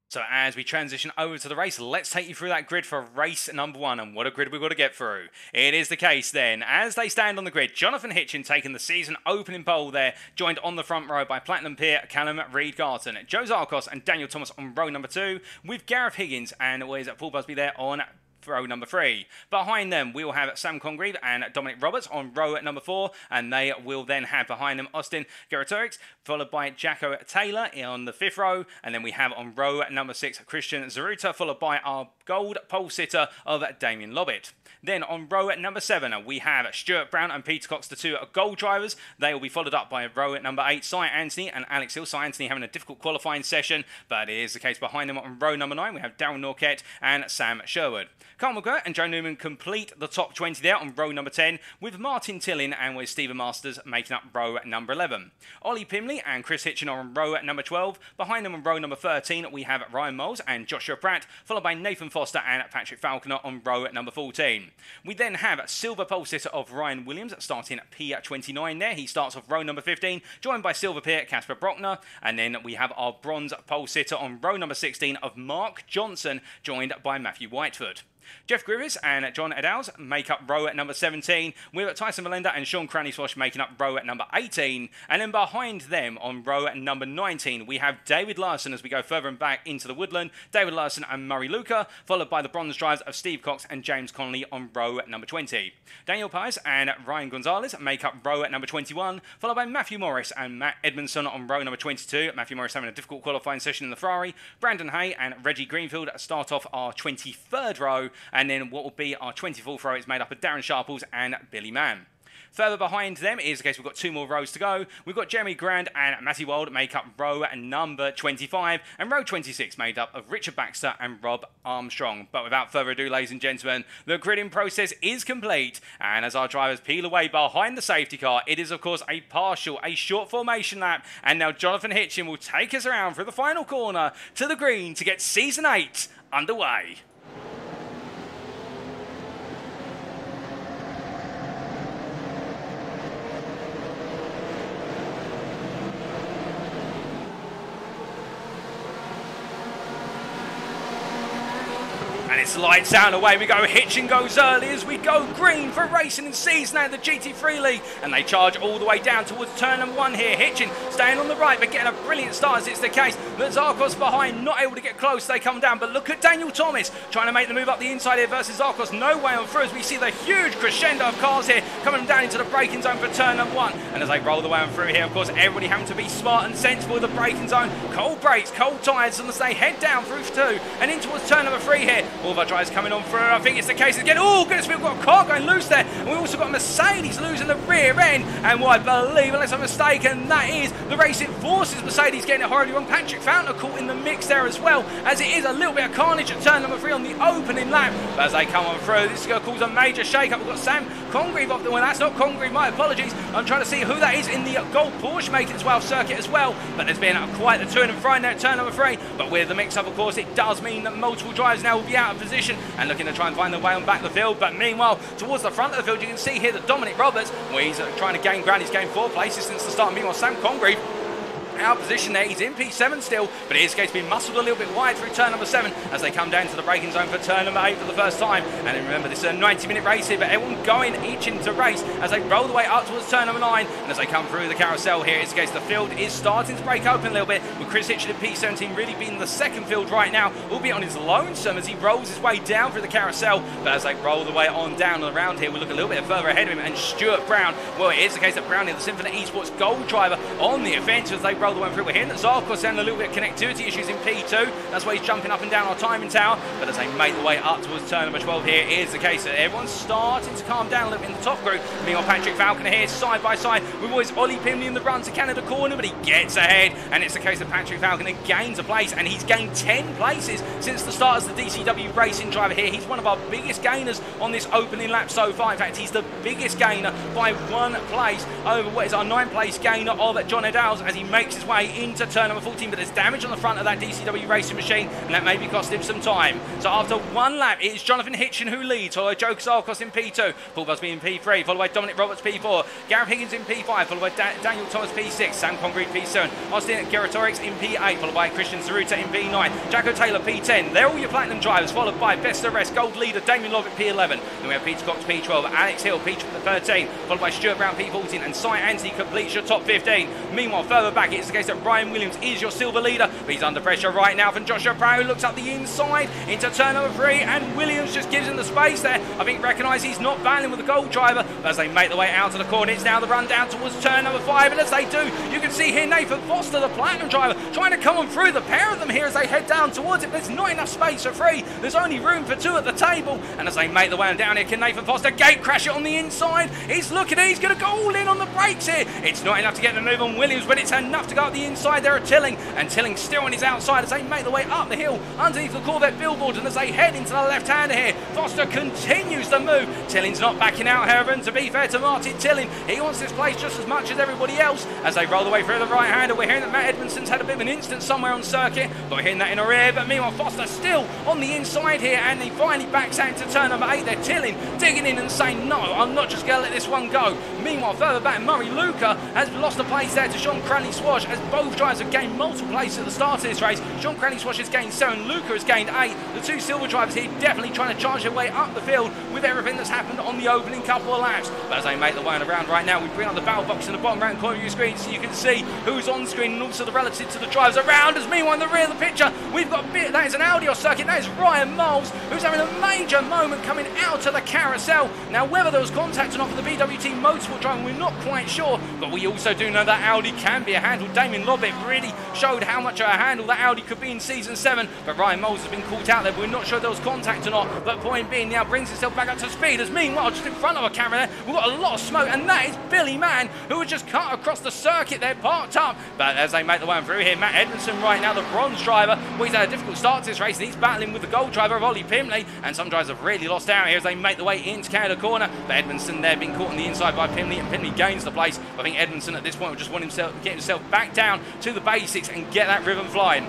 So as we transition over to the race, let's take you through that grid for race number 1. And what a grid we've got to get through. It is the case then, as they stand on the grid, Jonathan Hitchin taking the season opening pole there, joined on the front row by Platinum peer Callum Reed-Garton. Joe Zarkos and Daniel Thomas on row number 2, with Gareth Higgins and where's Paul Busby there on row number 3. Behind them, we will have Sam Congreve and Dominic Roberts on row number 4, and they will then have behind them Austin Geratorix, followed by Jacko Taylor on the 5th row, and then we have on row number 6 Christian Zaruta, followed by our gold pole sitter of Damien Lobbett. Then on row number 7, we have Stuart Brown and Peter Cox, the 2 gold drivers. They will be followed up by row number 8, Cy Anthony and Alex Hill. Cy Anthony having a difficult qualifying session, but it is the case behind them on row number 9. We have Darren Norquette and Sam Sherwood. Carl McGirt and Joe Newman complete the top 20 there on row number 10, with Martin Tillin and with Stephen Masters making up row number 11. Ollie Pimley and Chris Hitchin are on row number 12. Behind them on row number 13, we have Ryan Moles and Joshua Pratt, followed by Nathan Foster and Patrick Falconer on row number 14. We then have silver pole sitter of Ryan Williams starting at P29 there. He starts off row number 15, joined by silver peer Casper Brockner. And then we have our bronze pole sitter on row number 16 of Mark Johnson, joined by Matthew Whiteford. Jeff Grievous and John Edals make up row at number 17, with Tyson Melinda and Sean Cranny-Swash making up row at number 18. And then behind them on row at number 19, we have David Larson as we go further and back into the woodland. David Larson and Murray Luca, followed by the bronze drives of Steve Cox and James Connolly on row at number 20. Daniel Pies and Ryan Gonzalez make up row at number 21, followed by Matthew Morris and Matt Edmondson on row number 22. Matthew Morris having a difficult qualifying session in the Ferrari. Brandon Hay and Reggie Greenfield start off our 23rd row, and then what will be our 24th row is made up of Darren Sharples and Billy Mann. Further behind them is the case we've got 2 more rows to go. We've got Jeremy Grand and Matty Wild make up row number 25, and row 26 made up of Richard Baxter and Rob Armstrong. But without further ado, ladies and gentlemen, the gridding process is complete, and as our drivers peel away behind the safety car, it is of course a short formation lap, and now Jonathan Hitchin will take us around through the final corner to the green to get Season 8 underway. And it's lights out and away we go. Hitchin goes early as we go green for racing in Season 8 of the GT3 League. And they charge all the way down towards turn number 1 here. Hitchin staying on the right but getting a brilliant start as it's the case. But Zarkos behind, not able to get close. They come down. But look at Daniel Thomas trying to make the move up the inside here versus Zarkos. No way on through as we see the huge crescendo of cars here coming down into the braking zone for turn number 1. And as they roll the way on through here, of course, everybody having to be smart and sensible with the braking zone. Cold brakes, cold tyres, and as they head down through 2 and in towards turn number 3 here. All of our drivers coming on through. I think it's the case again. Oh, goodness, we've got a car going loose there. And we've also got a Mercedes losing the rear end. And what I believe, unless I'm mistaken, that is the Racing Forces Mercedes getting it horribly wrong. Patrick Fountain caught in the mix there as well, as it is a little bit of carnage at turn number 3 on the opening lap. But as they come on through, this is going to cause a major shake-up. We've got Sam Congreve off the well, that's not Congreve, my apologies. I'm trying to see who that is in the gold Porsche making its way off circuit as well. But there's been quite the to and fro there at turn number 3. But with the mix-up, of course, it does mean that multiple drivers now will be out of position and looking to try and find their way on back of the field. But meanwhile, towards the front of the field, you can see here that Dominic Roberts, well, he's trying to gain ground. He's gained 4 places since the start. Meanwhile, Sam Congreve out of position there. He's in P7 still, but it is going to be muscled a little bit wide through turn number 7 as they come down to the braking zone for turn number 8 for the first time. And then remember, this is a 90-minute race here, but everyone going each into race as they roll the way up towards turn number 9. And as they come through the carousel here, it's the case the field is starting to break open a little bit, with Chris Hitchin in P17 really being the second field right now, albeit on his lonesome as he rolls his way down through the carousel. But as they roll the way on down and around here, we look a little bit further ahead of him, and Stuart Brown, well, it is the case that Brown is the Symphony Esports gold driver on the offensive as they roll the way through. We're hearing that Zarkos having a little bit of connectivity issues in P2. That's why he's jumping up and down our timing tower. But as they make the way up towards turn number 12 here, it is the case that everyone's starting to calm down a little bit in the top group. Meanwhile, Patrick Falconer here side by side with always Ollie Pimley in the run to Canada corner, but he gets ahead. And it's the case that Patrick Falconer gains a place, and he's gained 10 places since the start as the DCW racing driver here. He's one of our biggest gainers on this opening lap so far. In fact, he's the biggest gainer by 1 place over what is our 9th place gainer of John Edals as he makes his way into turn number 14. But there's damage on the front of that DCW racing machine, and that may be costing him some time. So after 1 lap, it's Jonathan Hitchin who leads, followed by Joe Zarkos in P2, Paul Busby in P3, followed by Dominic Roberts P4, Gareth Higgins in P5, followed by Daniel Thomas P6, Sam Congreve P7, Austin Geratorix in P8, followed by Christian Zaruta in P9, Jacko Taylor P10. They're all your platinum drivers, followed by Best of Rest Gold leader Damien Love at P11. Then we have Peter Cox P12, Alex Hill P13, followed by Stuart Brown P14, and Cy Anthony completes your top 15. Meanwhile, further back, it's the case that Ryan Williams is your silver leader, but he's under pressure right now from Joshua Brown, who looks up the inside into turn number 3, and Williams just gives him the space there. I think recognise he's not battling with the gold driver. But as they make the way out of the corner, it's now the run down towards turn number 5, and as they do, you can see here Nathan Foster, the platinum driver, trying to come on through. The pair of them here as they head down towards it, but there's not enough space for 3. There's only room for 2 at the table, and as they make the way on down here, can Nathan Foster gate crash it on the inside? He's looking, he's going to go all in on the brakes here. It's not enough to get the move on Williams, but it's enough to go up the inside there at Tilling, and Tilling still on his outside as they make the way up the hill underneath the Corvette billboard. And as they head into the left-hander here, Foster continues the move. Tilling's not backing out, however, and to be fair to Martin Tilling, he wants this place just as much as everybody else. As they roll the way through the right-hander, we're hearing that Matt Edmondson's had a bit of an incident somewhere on circuit, but we're hearing that in our ear. But meanwhile, Foster still on the inside here, and he finally backs out to turn number 8 there. Tilling digging in and saying, no, I'm not just going to let this one go. Meanwhile, further back, Murray Luca has lost the place there to Sean Cranley Swash, as both drivers have gained multiple places at the start of this race. Sean Cranley Swash has gained 7, Luca has gained 8. The two silver drivers here definitely trying to charge their way up the field with everything that's happened on the opening couple of laps. But as they make the way around right now, we bring up the battle box in the bottom right corner of your screen so you can see who's on screen and also the relative to the drivers around us. Meanwhile, in the rear of the picture, we've got a bit, that is an Audi off circuit, that is Ryan Moles, who's having a major moment coming out of the carousel. Now, whether there was contact or not for the BWT Motorsport driver, we're not quite sure, but we also do know that Audi can be a handle. Damien Lobbit really showed how much of a handle that Audi could be in Season 7, but Ryan Moles has been caught out there, but we're not sure there was contact or not. But point being, now brings himself back up to speed, as meanwhile, just in front of our camera there, we've got a lot of smoke, and that is Billy Mann, who had just cut across the circuit there, parked up. But as they make the way through here, Matt Edmondson right now, the bronze driver, well, he's had a difficult start to this race, and he's battling with the gold driver of Ollie Pimley, and some drivers have really lost out here as they make the way into Canada corner. But Edmondson there being caught on the inside by Pimley, and Pimley gains the place. I think Edmondson at this point will just want himself get himself back down to the basics and get that rhythm flying.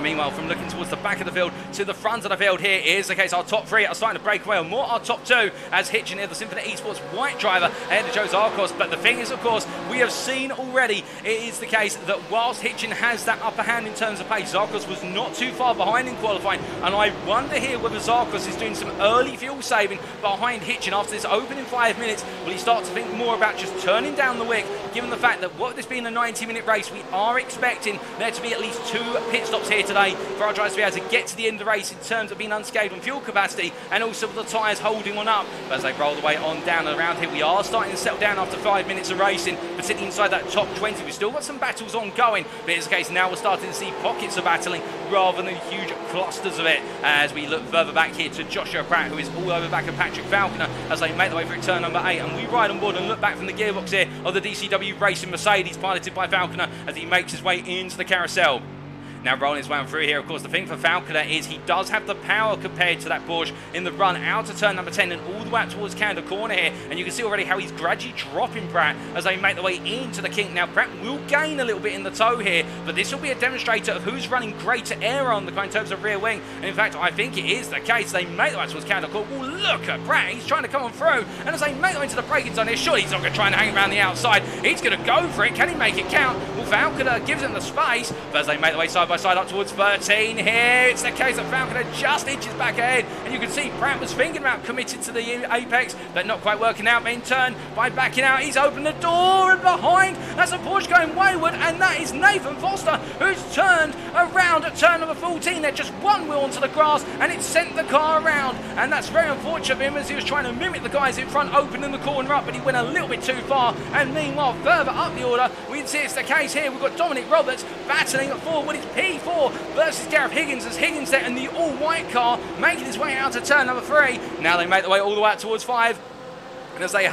Meanwhile, from looking towards the back of the field to the front of the field here is the case. Our top 3 are starting to break away, or more our top 2, as Hitchin here, the Symphony Esports white driver, ahead of Joe Zarkos. But the thing is, of course, we have seen already, it is the case that whilst Hitchin has that upper hand in terms of pace, Zarkos was not too far behind in qualifying. And I wonder here whether Zarkos is doing some early fuel saving behind Hitchin after this opening 5 minutes. Will he start to think more about just turning down the wick, given the fact that what this being a 90-minute race, we are expecting there to be at least 2 pit stops here today for our drivers to be able to get to the end of the race in terms of being unscathed on fuel capacity, and also with the tyres holding one up. But as they roll the way on down and around here, we are starting to settle down after 5 minutes of racing, but sitting inside that top 20. We've still got some battles ongoing, but it's the case now we're starting to see pockets of battling rather than huge clusters of it, as we look further back here to Joshua Pratt, who is all over back of Patrick Falconer as they make their way through turn number 8, and we ride on board and look back from the gearbox here of the DCW Racing Mercedes piloted by Falconer as he makes his way into the carousel. Now rolling his way on through here, of course, the thing for Falconer is he does have the power compared to that Porsche in the run out to turn number 10 and all the way up towards Canada corner here. And you can see already how he's gradually dropping Pratt as they make their way into the kink. Now, Pratt will gain a little bit in the toe here, but this will be a demonstrator of who's running greater air on the car in terms of rear wing. And in fact, I think it is the case. They make their way towards Canada corner. Oh, look at Pratt. He's trying to come on through. And as they make their way into the braking zone here, surely he's not going to try and hang around the outside. He's going to go for it. Can he make it count? Well, Falconer gives him the space, but as they make their way side by side up towards 13 here, it's the case that Falconer just inches back ahead, and you can see Pratt was thinking about committing to the apex, but not quite working out. In turn, by backing out, he's opened the door, and behind, that's a Porsche going wayward, and that is Nathan Foster, who's turned around at turn number 14. They're just one wheel onto the grass, and it sent the car around, and that's very unfortunate for him as he was trying to mimic the guys in front, opening the corner up, but he went a little bit too far. And meanwhile, further up the order, we can see it's the case here. We've got Dominic Roberts battling for what is P4 versus Gareth Higgins, as Higgins there in the all-white car making his way out to turn number 3. Now they make their way all the way out towards 5. And as they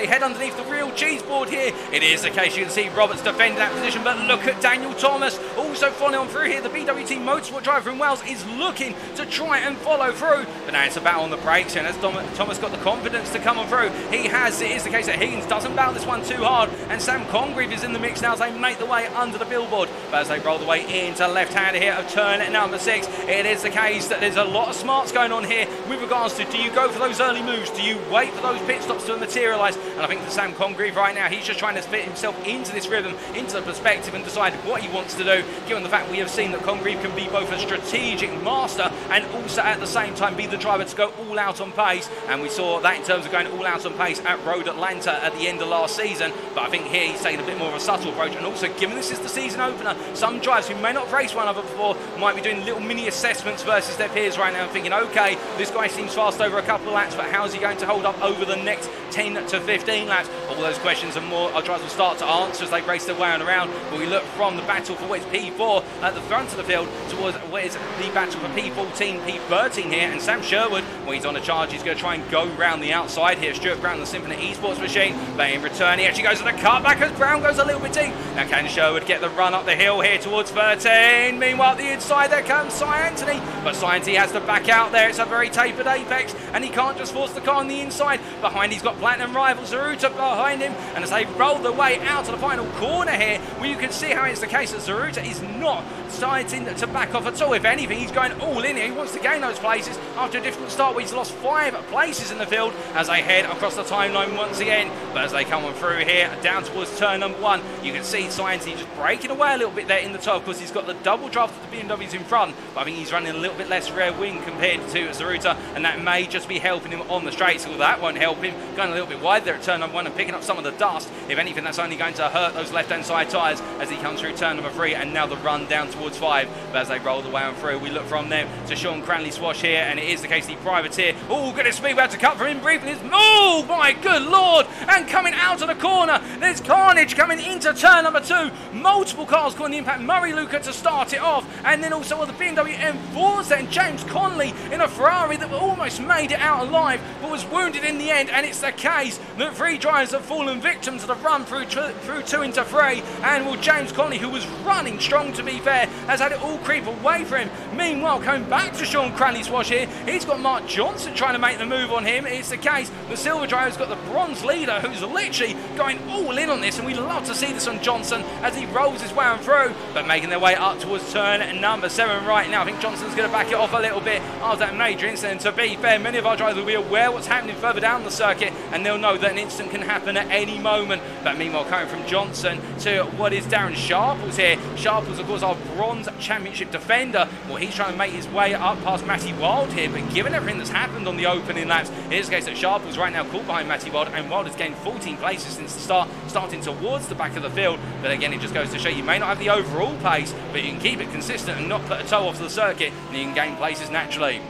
head underneath the real cheese board here, it is the case. You can see Roberts defending that position, but look at Daniel Thomas also following on through here. The BWT Motorsport driver from Wales is looking to try and follow through, but now it's a battle on the brakes, and as Thomas got the confidence to come on through, he has. It is the case that Higgins doesn't battle this one too hard, and Sam Congreve is in the mix now as they make the way under the billboard. But as they roll the way into left-hander here of turn number 6, it is the case that there's a lot of smarts going on here with regards to, do you go for those early moves? Do you wait for those pit stops to materialise? And I think for Sam Congreve right now, he's just trying to fit himself into this rhythm, into the perspective, and decide what he wants to do, given the fact we have seen that Congreve can be both a strategic master and also at the same time be the driver to go all out on pace. And we saw that in terms of going all out on pace at Road Atlanta at the end of last season. But I think here he's taking a bit more of a subtle approach, and also given this is the season opener, some drivers who may not have raced one of it before might be doing little mini assessments versus their peers right now and thinking, okay, this guy seems fast over a couple of laps, but how's he going to hold up over the next 10 to 15 laps? All those questions and more our drivers will start to answer as they race their way on around. But we look from the battle for what is P4 at the front of the field towards what is the battle for P14, P13 here, and Sam Sherwood, well, he's on a charge. He's going to try and go round the outside here. Stuart Brown, the Symphony Esports machine, but in return he actually goes to the cutback as Brown goes a little bit deep. Now can Sherwood get the run up the hill here towards 13? Meanwhile at the inside there comes Cy Anthony, but Cy Anthony has to back out there. It's a very tapered apex, and he can't just force the car on the inside. Behind he's got Platinum rival Zaruta behind him, and as they roll their way out to the final corner here, well, you can see how it's the case that Zaruta is not starting to back off at all. If anything, he's going all in here. He wants to gain those places after a difficult start well, he's lost 5 places in the field as they head across the timeline once again. But as they come on through here, down towards turn number 1, you can see Science just breaking away a little bit there in the top, because he's got the double draft of the BMWs in front, but I think he's running a little bit less rear wing compared to Zaruta, and that may just be helping him on the straights. Well, that won't help him, going a little bit wide there at turn number 1 and picking up some of the dust. If anything, that's only going to hurt those left-hand side tyres as he comes through turn number 3, and now the run down towards 5. But as they roll the way on through, we look from them to Sean Cranley Swash here, and it is the case the privateer. Oh, goodness me, we have to cut for him briefly. Oh, my good lord! And coming out of the corner, there's carnage coming into turn number 2. Multiple cars calling the impact. Murray Luca to start it off, and then also on the BMW M4s then James Conley in a Ferrari that almost made it out alive, but was wounded in the end. And it's the case that 3 drivers have fallen victim to the run through 2 into 3, and well, James Conley, who was running strong to be fair, has had it all creep away for him. Meanwhile, coming back to Sean Cranley Swash here, he's got Mark Johnson trying to make the move on him. It's the case the silver driver's got the bronze leader, who's literally going all in on this, and we love to see this on Johnson as he rolls his way on through, but making their way up towards turn number 7 right now. I think Johnson's going to back it off a little bit after that major incident. To be fair, many of our drivers will be aware what's happening further down the circuit, and they'll know that an incident can happen at any moment. But meanwhile, coming from Johnson to what is Darren Sharples here. Sharples, of course, our bronze championship defender. Well, he's trying to make his way up past Matty Wild here, but given everything that's happened on the opening laps, it is the case that Sharples right now caught behind Matty Wild, and Wild has gained 14 places since the start, starting towards the back of the field. But again, it just goes to show you may not have the overall pace, but you can keep it consistent and not put a toe off the circuit, and you can gain places naturally.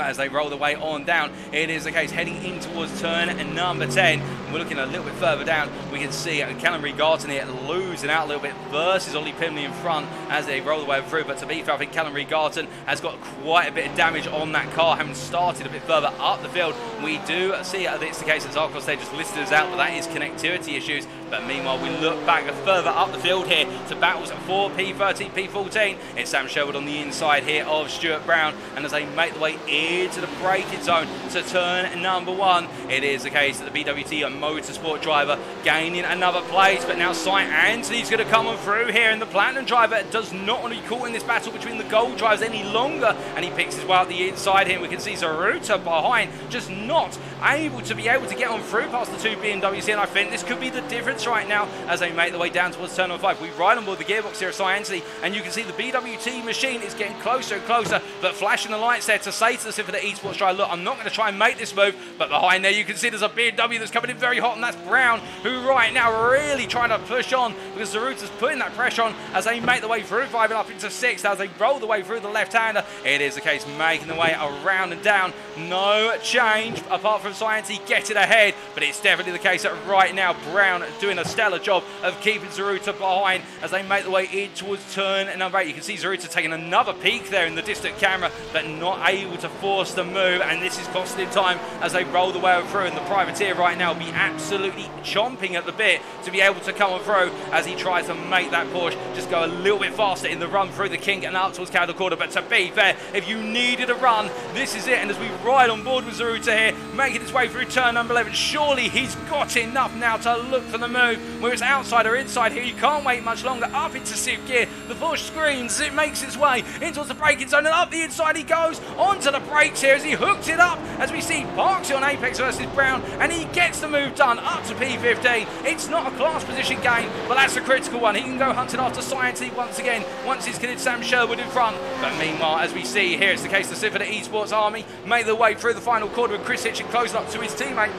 As they roll the way on down, it is the case heading in towards turn number 10. We're looking a little bit further down, we can see Callum Regarton here losing out a little bit versus Ollie Pimley in front as they roll the way through. But to be fair, I think Callum Regarton has got quite a bit of damage on that car, having started a bit further up the field. We do see that it's the case that Zarkos they just listed us out, but that is connectivity issues. But meanwhile, we look back further up the field here to battles for P13, P14. It's Sam Sherwood on the inside here of Stuart Brown, and as they make the way into the braking zone to turn number 1, it is the case that the BWT Motorsport driver gaining another place. But now Cy Anthony's going to come on through here, and the Platinum driver does not want to be caught in this battle between the Gold drivers any longer, and he picks his way out the inside here. We can see Zaruta behind, just not able to get on through past the 2 BMWs here, and I think this could be the difference right now as they make their way down towards turn number 5. We ride on board the gearbox here at Cy Anthony, and you can see the BWT machine is getting closer and closer, but flashing the lights there to say to the Civic Esports driver, look, I'm not going to try and make this move. But behind there you can see there's a BMW that's coming in very hot, and that's Brown, who right now really trying to push on because Zaruta's putting that pressure on as they make the way through, driving up into 6th as they roll the way through the left-hander. It is the case making the way around and down. No change apart from Science getting ahead, but it's definitely the case that right now Brown doing a stellar job of keeping Zaruta behind as they make the way in towards turn number 8. You can see Zaruta taking another peek there in the distant camera, but not able to force the move, and this is costing time as they roll the way through. And the privateer right now will be absolutely chomping at the bit to be able to come on through as he tries to make that Porsche just go a little bit faster in the run through the kink and up towards Cattle Quarter. But to be fair, if you needed a run, this is it. And as we ride on board with Zaruta here, making his way through turn number 11, surely he's got enough now to look for the move. Whether it's outside or inside here, you can't wait much longer. Up into 6th gear, the Porsche screams, it makes its way in towards the braking zone, and up the inside he goes onto the brakes here as he hooks it up, as we see Parksy on Apex versus Brown, and he gets the move done up to P15. It's not a class position gain, but that's a critical one. He can go hunting after Science once again once he's kidded Sam Sherwood in front. But meanwhile, as we see here, it's the case the Civic Esports Army make their way through the final quarter with Chris Hitchin closing up to his teammate.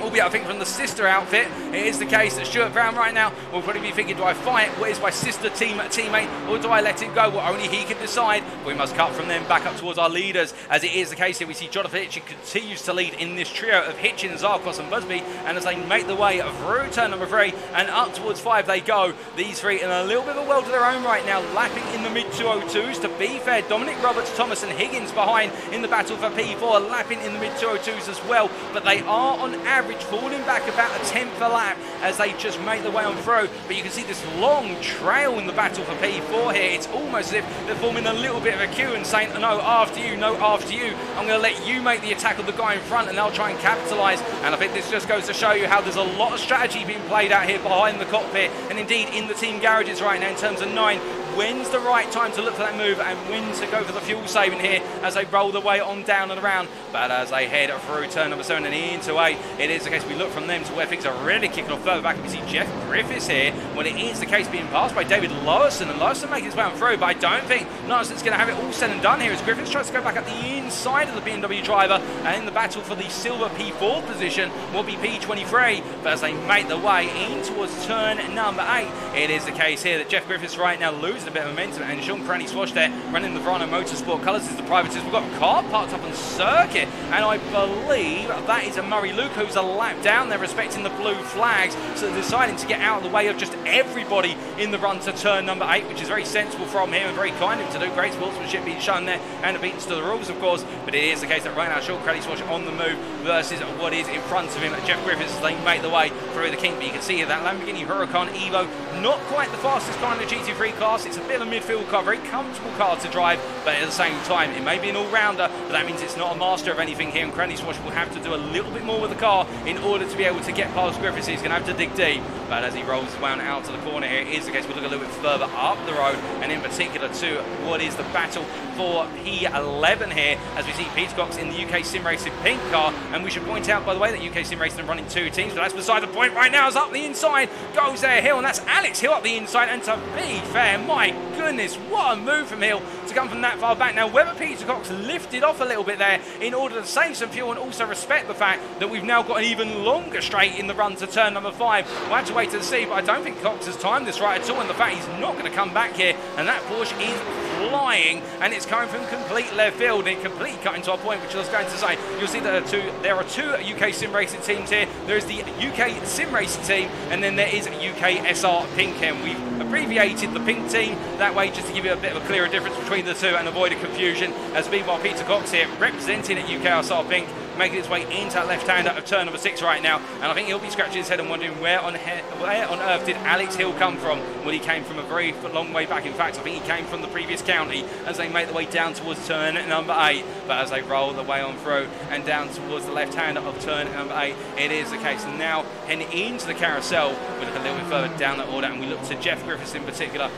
Albeit, I think from the sister outfit, it is the case that Stuart Brown right now will probably be thinking, do I fight? What is my sister teammate, or do I let him go? Well, only he can decide. We must cut from them back up towards our leaders, as it is the case here. We see Jonathan Hitchin continues to lead in this trio of Hitchin, Zarkos and Busby, and as they make the way through turn number 3 and up towards 5 they go. These 3 in a little bit of a world of their own right now, lapping in the mid-202s. To be fair, Dominic Roberts, Thomas and Higgins behind in the battle for P4, lapping in the mid-202s as well, but they are on average falling back about a 10th a lap as they just make their way on through. But you can see this long trail in the battle for P4 here. It's almost as if they're forming a little bit of a queue and saying, no, after you, no, after you. I'm going to let you make the attack of the guy in front, and they'll try and capitalise. And I think this just goes to show you how there's a lot of strategy being played out here behind the cockpit, and indeed in the team garages right now in terms of 9. when's the right time to look for that move and when to go for the fuel saving here as they roll the way on down and around. But as they head through turn number 7 and into 8, it is the case we look from them to where things are really kicking off further back. And we see Jeff Griffiths here when it is the case being passed by David Lowson, and Lowson making his way on through, but I don't think Lowson's going to have it all said and done here as Griffiths tries to go back up the inside of the BMW driver, and in the battle for the silver P4 position will be P23. But as they make the way in towards turn number 8, it is the case here that Jeff Griffiths right now losing a bit of momentum, and Sean Cranny Swash there running the Verano Motorsport colours is the privateers. We've got a car parked up on circuit, and I believe that is a Murray Luke who's a lap down there respecting the blue flags, so deciding to get out of the way of just everybody in the run to turn number 8, which is very sensible from him and very kind of him to do. Great sportsmanship being shown there and obedience to the rules, of course, but it is the case that right now Sean Cranny Swash on the move versus what is in front of him, Jeff Griffiths, as they make the way through the kink. But you can see here that Lamborghini Huracan Evo, not quite the fastest car in the GT3 class. It's a bit of a midfield car, very comfortable car to drive, but at the same time it may be an all-rounder, but that means it's not a master of anything here, and Cranny Swash will have to do a little bit more with the car in order to be able to get past Griffiths. He's going to have to dig deep, but as he rolls down out to the corner here, it is the case we look a little bit further up the road, and in particular to what is the battle for P11 here, as we see Peter Cox in the UK Sim Racing pink car. And we should point out, by the way, that UK Sim Racing are running 2 teams, but that's beside the point right now. As up the inside goes there Hill, and that's Alex Hill up the inside. And to be fair, my goodness, what a move from Hill to come from that far back. Now, whether Peter Cox lifted off a little bit there in order to save some fuel and also respect the fact that we've now got an even longer straight in the run to turn number 5, we'll have to wait to see. But I don't think Cox has timed this right at all, and the fact he's not going to come back here, and that Porsche is flying, and it's coming from complete left field, and it completely cut into our point, which I was going to say. You'll see that there are two UK Sim Racing teams here. There is the UK Sim Racing team, and then there is UK SR Pink, and we've abbreviated the pink team that way just to give you a bit of a clearer difference between the two and avoid a confusion. As meanwhile Peter Cox here representing at UK SR Pink, making his way into that left-hander of turn number 6 right now, and I think he'll be scratching his head and wondering where on earth did Alex Hill come from? Well, he came from a very long way back. In fact, I think he came from the previous county as they make the way down towards turn number 8. But as they roll the way on through and down towards the left-hander of turn number 8, it is the case now heading into the carousel. We look a little bit further down the order, and we look to Jeff Griffiths in particular,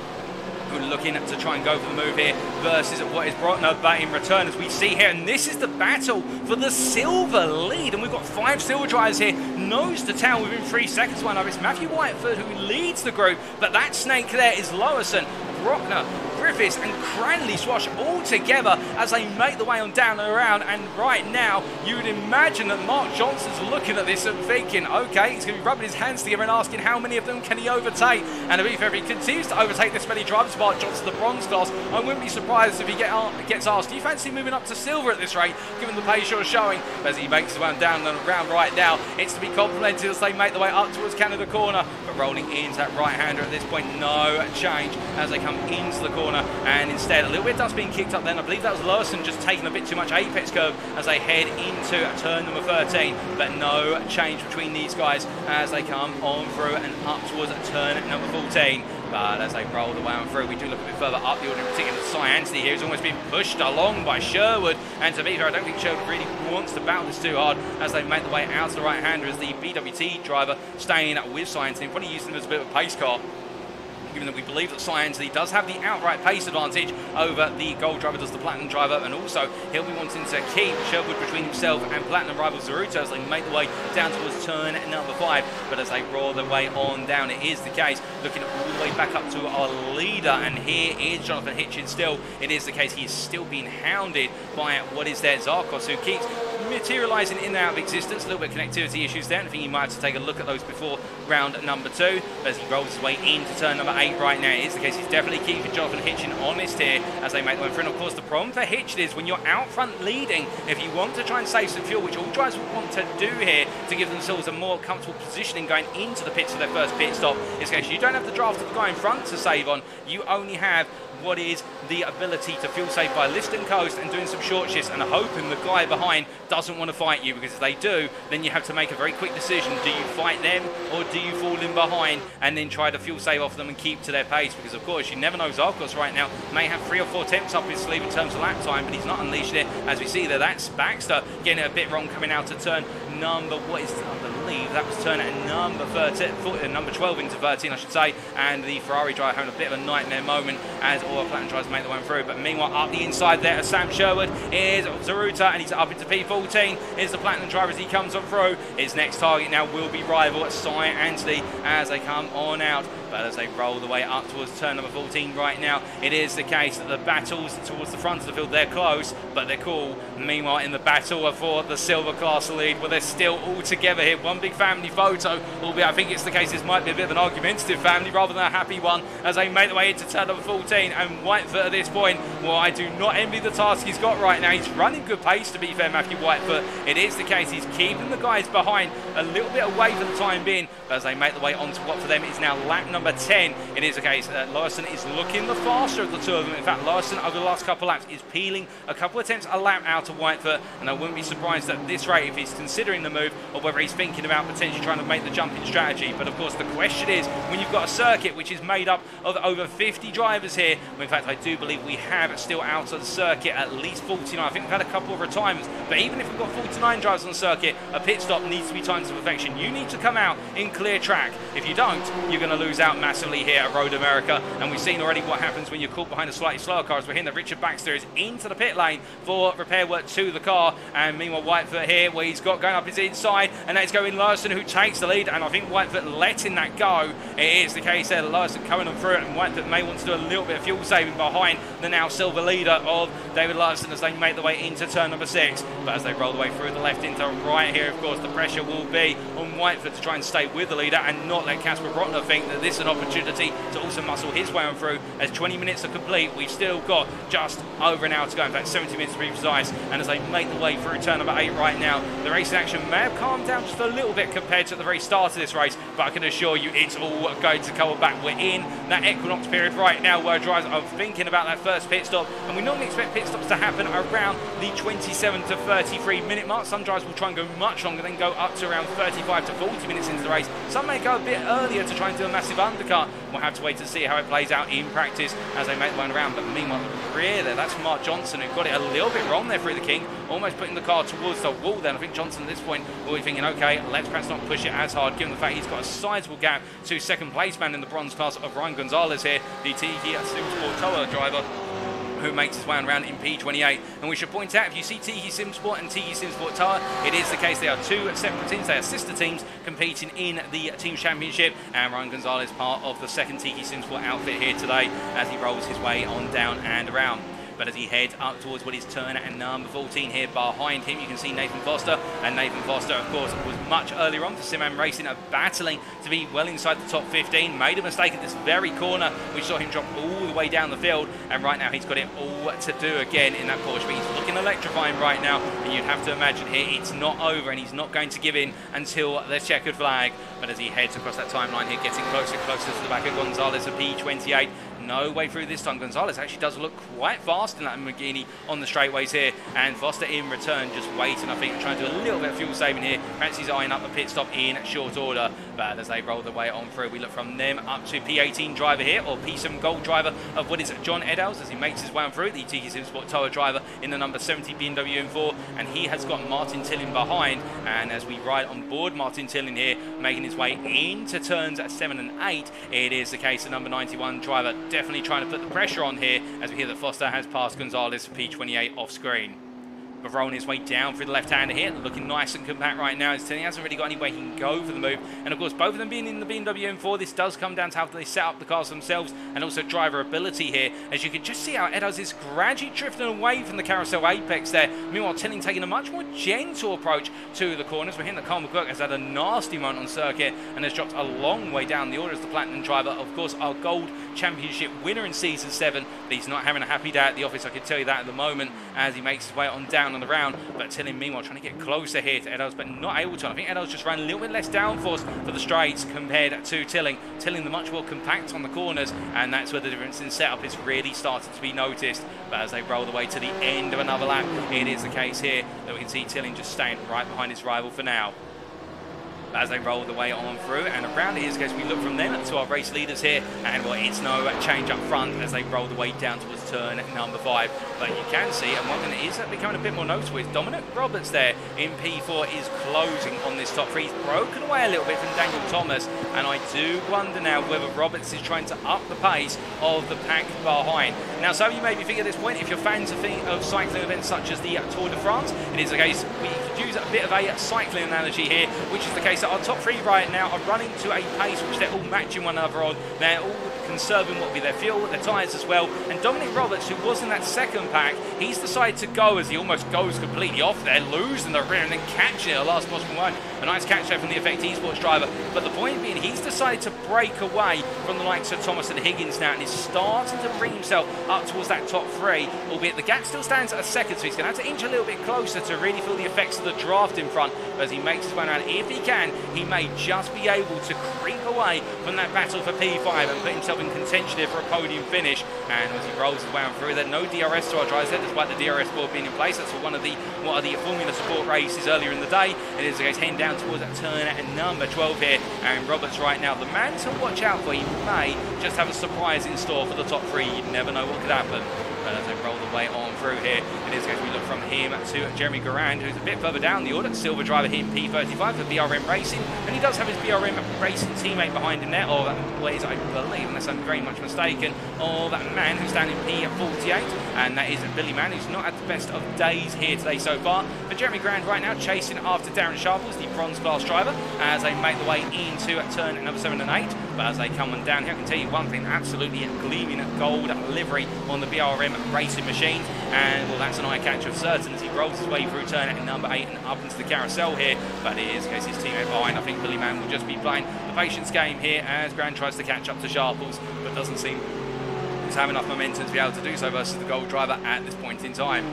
looking to try and go for the move here versus what is Brotner in return, as we see here. And this is the battle for the silver lead, and we've got 5 silver drivers here nose to tail within 3 seconds. One of it's Matthew Whiteford who leads the group, but that snake there is Lowson, Brockner, Griffiths and Cranley Swash all together as they make the way on down and around. And right now you would imagine that Mark Johnson's looking at this and thinking, okay, he's going to be rubbing his hands together and asking how many of them can he overtake. And to be fair, if he continues to overtake this many drivers, Mark Johnson, the bronze class, I wouldn't be surprised if he gets asked, do you fancy moving up to silver at this rate, given the pace you're showing? As he makes his way down and around right now, it's to be complimented as they make the way up towards Canada corner, but rolling into that right-hander at this point, no change as they come into the corner, and instead a little bit of dust being kicked up then. I believe that was Lawson just taking a bit too much apex curve as they head into turn number 13, but no change between these guys as they come on through and up towards turn number 14. But as they roll the way on through, we do look a bit further up the order, in particular to Cy Anthony here, who's almost been pushed along by Sherwood. And to be fair, I don't think Sherwood really wants to battle this too hard as they make the way out to the right-hander, as the BWT driver staying with Cy Anthony, probably using him as a bit of a pace car, given that we believe that Cy Anthony does have the outright pace advantage over the gold driver, does the platinum driver, and also he'll be wanting to keep Sherwood between himself and platinum rival Zaruto as they make the way down towards turn number 5. But as they roar their way on down, it is the case, looking all the way back up to our leader, and here is Jonathan Hitchens still. It is the case, he is still being hounded by what is there, Zarkos, who keeps materialising in and out of existence. A little bit of connectivity issues there, and I think you might have to take a look at those before round number 2. But as he rolls his way into turn number 8 right now, it is the case he's definitely keeping Jonathan Hitchin honest here as they make the way through. And of course the problem for Hitchin is when you're out front leading, if you want to try and save some fuel, which all drivers will want to do here to give themselves a more comfortable positioning going into the pits for their first pit stop, is the case you don't have the draft of the guy in front to save on, you only have what is the ability to fuel save by lift and coast and doing some short shifts and hoping the guy behind doesn't want to fight you, because if they do, then you have to make a very quick decision. Do you fight them or do you fall in behind and then try to fuel save off them and keep to their pace? Because of course you never know, Zarkos right now may have 3 or 4 attempts up his sleeve in terms of lap time, but he's not unleashed it. As we see there, that's Baxter getting it a bit wrong coming out of turn number, I believe that was turn at number 13, number 12 into 13, I should say, and the Ferrari driver having a bit of a nightmare moment as all our Platinum drivers make their way through. But meanwhile, up the inside there, Sam Sherwood is Zaruta, and he's up into P14. Here's the Platinum driver as he comes on through. His next target now will be rival Cy Anthony as they come on out. But as they roll the way up towards turn number 14 right now, it is the case that the battles towards the front of the field, they're close, but they're cool. Meanwhile, in the battle for the silver class lead, well, they're still all together here. One big family photo, albeit I think it's the case this might be a bit of an argumentative family rather than a happy one, as they make their way into turn number 14. And Whitefoot at this point, well, I do not envy the task he's got right now. He's running good pace, to be fair, Matthew Whitefoot. It is the case he's keeping the guys behind a little bit away for the time being, but as they make their way onto what for them is now lap number 10, it is the case that Larson is looking the faster of the two of them. In fact, Larson over the last couple of laps is peeling a couple of attempts a lap out of Whitefoot, and I wouldn't be surprised at this rate if he's considering the move or whether he's thinking about potentially trying to make the jump in strategy. But of course the question is, when you've got a circuit which is made up of over 50 drivers here, well, in fact I do believe we have still out of the circuit at least 49. I think we've had a couple of retirements, but even if we've got 49 drivers on the circuit, a pit stop needs to be timed to perfection. You need to come out in clear track. If you don't, you're going to lose out massively here at Road America, and we've seen already what happens when you're caught behind a slightly slower car. As we're hearing that Richard Baxter is into the pit lane for repair work to the car, and meanwhile Whitefoot here, where he's got going up his inside, and that's going Larson, who takes the lead, and I think Whitefoot letting that go. It is the case there, Larson coming on through it, and Whitefoot may want to do a little bit of fuel saving behind the now silver leader of David Larson as they make their way into turn number 6. But as they roll the way through the left into right here, of course the pressure will be on Whitefoot to try and stay with the leader and not let Casper Brotner think that this is an opportunity to also muscle his way on through. As 20 minutes are complete, we've still got just over an hour to go, in fact 70 minutes to be precise, and as they make the way through turn number 8 right now, the racing action may have calmed down just a little bit compared to the very start of this race, but I can assure you it's all going to come back. We're in that equinox period right now where drivers are thinking about that first pit stop, and we normally expect pit stops to happen around the 27 to 33 minute mark. Some drivers will try and go much longer, then go up to around 35 to 40 minutes into the race. Some may go a bit earlier to try and do a massive undercut. We'll have to wait to see how it plays out in practice as they make one around. But meanwhile, the rear there, that's Mark Johnson, who got it a little bit wrong there through the King, almost putting the car towards the wall then. I think Johnson at this point will be thinking, okay, let's perhaps not push it as hard, given the fact he's got a sizable gap to second place man in the bronze class of Ryan Gonzalez here, the Tiki Simsport Toa driver, who makes his way around in P28. And we should point out, if you see Tiki Simsport and Tiki Simsport Tower, it is the case they are two separate teams. They are sister teams competing in the team championship, and Ryan Gonzalez part of the second Tiki Simsport outfit here today as he rolls his way on down and around. But as he heads up towards what is turn at number 14 here, behind him you can see Nathan Foster, and Nathan Foster of course was much earlier on for Simam Racing, battling to be well inside the top 15, made a mistake at this very corner which saw him drop all the way down the field, and right now he's got it all to do again in that Porsche, but he's looking electrifying right now, and you'd have to imagine here it's not over and he's not going to give in until the checkered flag. But as he heads across that timeline here, getting closer and closer to the back of Gonzalez at P28, no way through this time. Gonzalez actually does look quite fast in that Lamborghini on the straightaways here, and Foster in return just waiting, I think, trying to do a little bit of fuel saving here. Perhaps he's eyeing up a pit stop in short order. But as they roll their way on through, we look from them up to P18 driver here, or P7 Gold driver of what is John Eddowes, as he makes his way on through, the Tiki Simsport Toa driver in the number 70 BMW M4, and he has got Martin Tillin behind. And as we ride on board Martin Tillin here, making his way into turns at 7 and 8, it is the case the number 91 driver definitely trying to put the pressure on here, as we hear that Foster has passed Gonzalez for P28 off screen. But rolling his way down through the left-hander here, looking nice and compact right now. He hasn't really got any way he can go for the move. And of course, both of them being in the BMW M4, this does come down to how they set up the cars themselves and also driver ability here. As you can just see how Eddowes is gradually drifting away from the carousel apex there. Meanwhile, Tilling taking a much more gentle approach to the corners. We're hearing that Carl McGurk has had a nasty moment on circuit and has dropped a long way down the order as the Platinum driver. Of course, our Gold Championship winner in Season 7. But he's not having a happy day at the office, I can tell you that at the moment, as he makes his way on down on the round. But Tilling meanwhile trying to get closer here to Eddowes, but not able to. I think Eddowes just ran a little bit less downforce for the straights compared to Tilling. Tilling the much more compact on the corners, and that's where the difference in setup is really started to be noticed. But as they roll the way to the end of another lap, it is the case here that we can see Tilling just staying right behind his rival for now. as they roll the way on through. And around here, as we look from them to our race leaders here, and well, it's no change up front as they roll the way down towards turn number 5. But you can see, and one thing that is becoming a bit more noticeable is Dominic Roberts there in P4 is closing on this top 3. He's broken away a little bit from Daniel Thomas, and I do wonder now whether Roberts is trying to up the pace of the pack behind. Now, some of you may be thinking at this point, if you're fans of cycling events such as the Tour de France, it is the case we could use a bit of a cycling analogy here, which is the case that our top 3 right now are running to a pace which they're all matching one another on. They're all conserving what will be their fuel, their tyres as well. And Dominic Roberts, who was in that second pack, he's decided to go as he almost goes completely off there, losing the rear and then catching it at the last possible one. A nice catch there from the Effect Esports driver. But the point being, he's decided to break away from the likes of Thomas and Higgins now, and he's starting to bring himself up towards that top 3, albeit the gap still stands at a second, so he's going to have to inch a little bit closer to really feel the effects of the draft in front. But as he makes his way around, if he can, he may just be able to creep away from that battle for P5 and put himself in contention here for a podium finish. And as he rolls his way on through, there's no DRS to our drivers there, despite the DRS board being in place. That's one of the Formula Sport races earlier in the day. It is the case heading down towards that turn at number 12 here. And Roberts right now, the man to watch out for. He may just have a surprise in store for the top 3. You never know what could happen. But as they roll the way on through here, it is going to be look from him to Jeremy Garand, who's a bit further down the order. Silver driver here in P35 for BRM Racing, and he does have his BRM Racing teammate behind him there, or that was, I believe, unless I'm very much mistaken, or that man who's down in P48, and that is Billy Mann, who's not had the best of days here today so far. But Jeremy Garand right now chasing after Darren Sharples, the bronze class driver, as they make the way into turn number 7 and 8. But as they come on down here, I can tell you one thing, absolutely gleaming gold livery on the BRM Racing machines, and well, that's an eye catch of certain as he rolls his way through turn at number 8 and up into the carousel here. But it is in case his teammate behind. I think Billy Mann will just be playing the patience game here as Grant tries to catch up to Sharples, but doesn't seem to have enough momentum to be able to do so versus the gold driver at this point in time.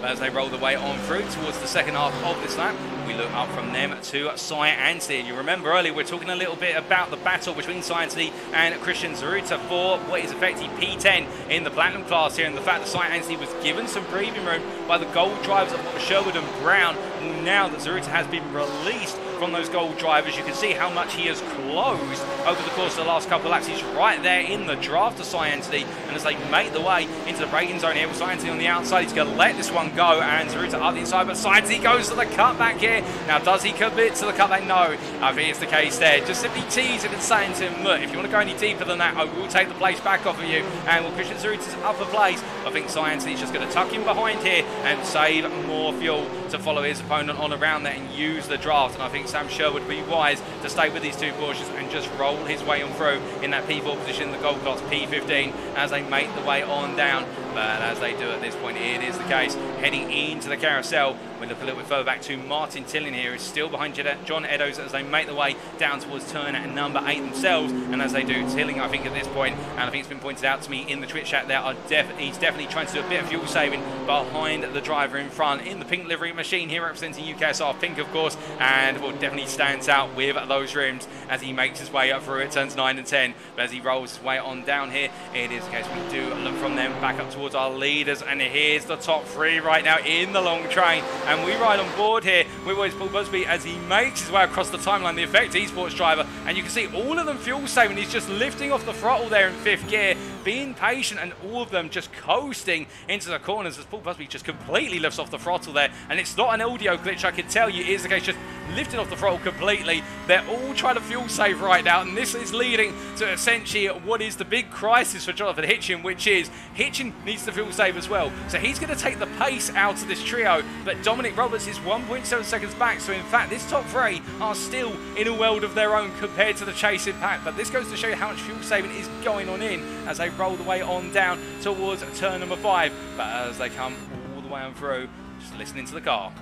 But as they roll the way on through towards the second half of this lap, we look up from them to Cy Anstey. You remember earlier we're talking a little bit about the battle between Cy Anstey and Christian Zaruta for what is effectively P10 in the Platinum class here, and the fact that Cy Anstey was given some breathing room by the gold drivers of Sherwood and Brown. Now that Zaruta has been released from those gold drivers, you can see how much he has closed over the course of the last couple of laps. He's right there in the draft of Cy Anstey, and as they make the way into the braking zone here with Cy Anstey on the outside, he's going to let this one go, and Zaruta up the inside, but Cy Anstey goes to the cutback here. Now, does he commit to the cutback? No, I think it's the case there. Just simply teasing and saying to him, look, if you want to go any deeper than that, I will take the place back off of you. And with Christian Zaruta's upper place, I think Cy Anstey's just going to tuck him behind here and save more fuel to follow his opponent on around there and use the draft. And I think Sam Sherwood would be wise to stay with these two Porsches and just roll his way on through in that P4 position, the gold class P15, as they make the way on down. But as they do at this point, it is the case. Heading into the carousel, we look a little bit further back to Martin Tilling here, who's still behind John Eddowes as they make the way down towards turn at number 8 themselves. And as they do, Tilling, I think at this point, and I think it's been pointed out to me in the Twitch chat there, he's definitely trying to do a bit of fuel saving behind the driver in front in the pink livery machine here, representing UKSR pink, of course, and will definitely stands out with those rims as he makes his way up through it, turns 9 and 10. But as he rolls his way on down here, it is the case we do look from them back up towards our leaders, and here's the top 3 right now in the long train, and we ride on board here with Paul Busby as he makes his way across the timeline, the Effect Esports driver, and you can see all of them fuel saving. He's just lifting off the throttle there in 5th gear, being patient, and all of them just coasting into the corners as Paul Busby just completely lifts off the throttle there. And it's not an audio glitch, I can tell you, it is the case, just lifting off the throttle completely. They're all trying to fuel save right now, and this is leading to essentially what is the big crisis for Jonathan Hitchin, which is Hitchin needs to fuel save as well. So he's going to take the pace out of this trio, but Dominic Roberts is 1.7 seconds back. So in fact, this top 3 are still in a world of their own compared to the chasing pack. But this goes to show you how much fuel saving is going on in as they roll the way on down towards turn number 5. But as they come all the way on through, just listening to the car.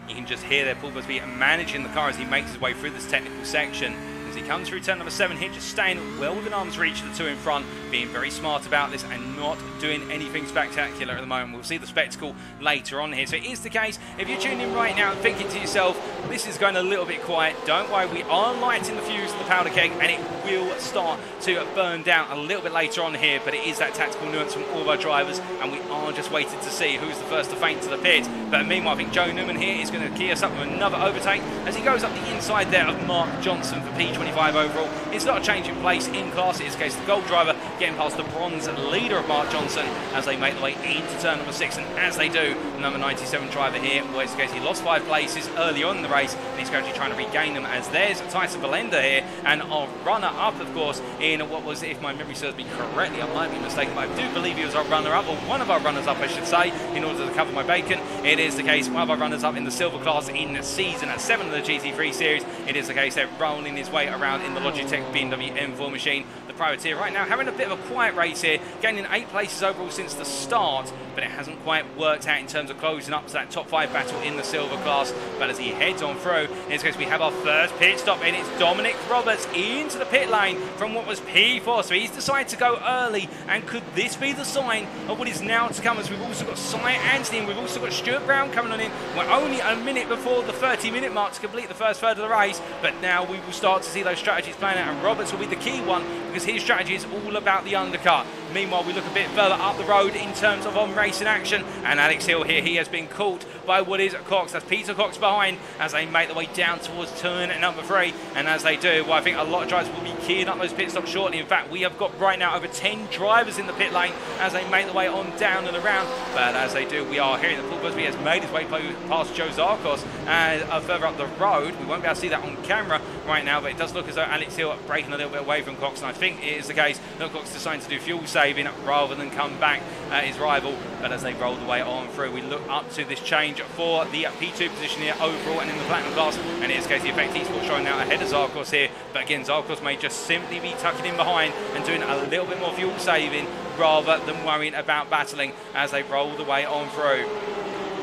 You can just hear there Paul Busby managing the car as he makes his way through this technical section. As he comes through turn number 7 here, just staying well within arm's reach of the two in front, being very smart about this and not doing anything spectacular at the moment. We'll see the spectacle later on here. So it is the case, if you're tuning in right now and thinking to yourself, this is going a little bit quiet, don't worry, we are lighting the fuse of the powder keg and it will start to burn down a little bit later on here, but it is that tactical nuance from all of our drivers and we are just waiting to see who's the first to faint to the pit. But meanwhile, I think Joe Newman here is going to key us up with another overtake as he goes up the inside there of Mark Johnson for P25 overall. It's not a change in place in class, it is the case the gold driver getting past the bronze leader of Mark Johnson as they make their way into turn number 6, and as they do, the number 97 driver here, well, it's the case he lost 5 places early on in the race and he's going to be trying to regain them as there's Tyson Valenda here and our runner-up, of course, in what was, if my memory serves me correctly, I might be mistaken, but I do believe he was our runner-up, or one of our runners-up I should say, in order to cover my bacon. It is the case, one of our runners-up in the silver class in season 7 of the GT3 series. It is the case they're rolling his way around in the Logitech BMW M4 machine. The privateer right now having a bit of a quiet race here, gaining 8 places overall since the start, but it hasn't quite worked out in terms of closing up to that top 5 battle in the silver class. But as he heads on through, in this case we have our first pit stop, and it's Dominic Roberts into the pit lane from what was P4. So he's decided to go early, and could this be the sign of what is now to come, as we've also got Cy Anthony and we've also got Stuart Brown coming on in. We're only a minute before the 30-minute mark to complete the first third of the race, but now we will start to see those strategies playing out, and Roberts will be the key one because his strategy is all about the undercut. Meanwhile, we look a bit further up the road in terms of on-racing action, and Alex Hill here, he has been caught by what is Cox. That's Peter Cox behind as they make their way down towards turn number 3, and as they do, well, I think a lot of drivers will be keying up those pit stops shortly. In fact, we have got right now over 10 drivers in the pit lane as they make their way on down and around, but as they do, we are hearing that Paul Busby has made his way past Joe Zarkos and further up the road. We won't be able to see that on camera right now, but it does look as though Alex Hill breaking a little bit away from Cox, and I think it is the case that Cox deciding to do fuel saving rather than come back at his rival. But as they roll the way on through, we look up to this change for the P2 position here overall and in the platinum class, and it is the case the Effect Esports showing now ahead of Zarkos here, but again Zarkos may just simply be tucking in behind and doing a little bit more fuel saving rather than worrying about battling as they roll the way on through.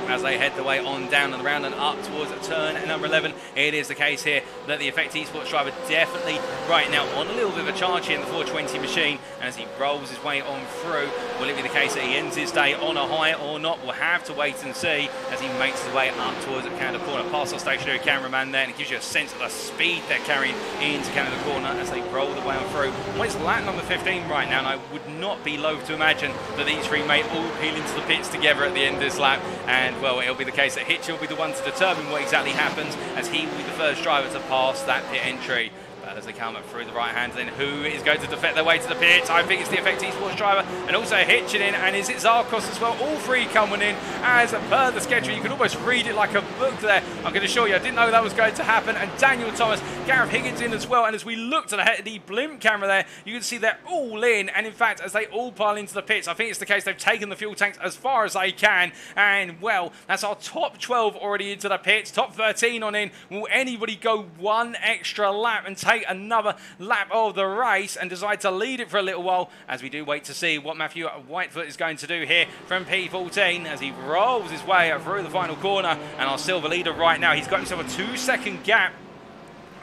As they head the way on down and around and up towards turn number 11, it is the case here that the Effect Esports driver definitely right now on a little bit of a charge here in the 420 machine, and as he rolls his way on through, will it be the case that he ends his day on a high or not? We'll have to wait and see as he makes his way up towards the Canada corner, past our stationary cameraman there, and it gives you a sense of the speed they're carrying into Canada corner as they roll the way on through. Well, it's lap number 15 right now, and I would not be loath to imagine that these three may all peel into the pits together at the end of this lap, and well, it'll be the case that Hitch will be the one to determine what exactly happens, as he will be the first driver to pass that pit entry. As they come up through the right hand, then who is going to defect their way to the pits? I think it's the Effect Esports driver, and also hitching in, and is it Zarkos as well? All three coming in as per the schedule. You can almost read it like a book there. I'm going to show you, I didn't know that was going to happen. And Daniel Thomas, Gareth Higgins in as well. And as we look to the blimp camera there, you can see they're all in. And in fact, as they all pile into the pits, I think it's the case they've taken the fuel tanks as far as they can. And well, that's our top 12 already into the pits. Top 13 on in. Will anybody go one extra lap and take another lap of the race and decide to lead it for a little while, as we do wait to see what Matthew Whitefoot is going to do here from P14 as he rolls his way through the final corner. And our silver leader right now, he's got himself a 2-second gap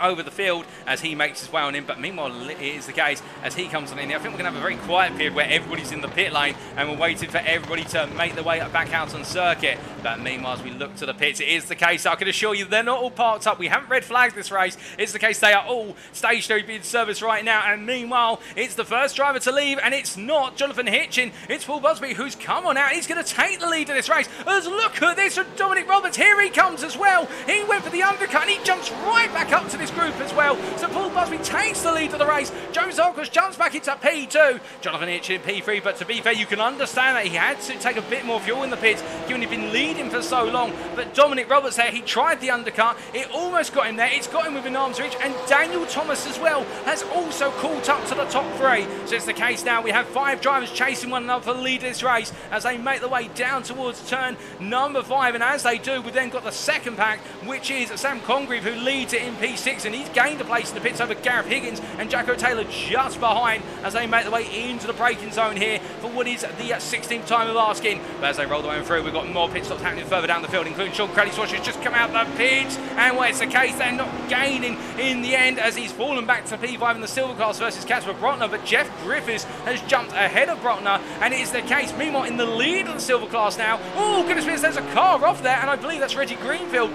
over the field as he makes his way on in, but meanwhile it is the case as he comes on in. I think we're going to have a very quiet period where everybody's in the pit lane and we're waiting for everybody to make their way back out on circuit. But meanwhile, as we look to the pits, it is the case, I can assure you, they're not all parked up. We haven't red flagged this race. It's the case they are all stationary being serviced right now, and meanwhile it's the first driver to leave, and it's not Jonathan Hitchin, it's Paul Busby who's come on out. He's going to take the lead of this race. As look at this from Dominic Roberts, here he comes as well. He went for the undercut and he jumps right back up to this group as well. So Paul Busby takes the lead of the race. Joe Zarkos jumps back into P2. Jonathan Hitchin in P3, but to be fair, you can understand that he had to take a bit more fuel in the pits given he'd been leading for so long. But Dominic Roberts there, he tried the undercut. It almost got him there. It's got him within arm's reach, and Daniel Thomas as well has also caught up to the top 3. So it's the case now we have 5 drivers chasing one another for the lead of this race as they make their way down towards turn number 5, and as they do, we've then got the second pack, which is Sam Congreve, who leads it in P6 6, and he's gained a place in the pits over Gareth Higgins and Jacko Taylor just behind as they make their way into the braking zone here for what is the 16th time of asking. But as they roll the way through, we've got more pit stops happening further down the field, including Sean Crowley Swash has just come out the pits, and well, it's the case they're not gaining in the end as he's fallen back to P5 in the silver class versus Casper Brotner, but Jeff Griffiths has jumped ahead of Brotner, and it is the case. Meanwhile, in the lead of the silver class now, oh goodness me, there's a car off there, and I believe that's Reggie Greenfield,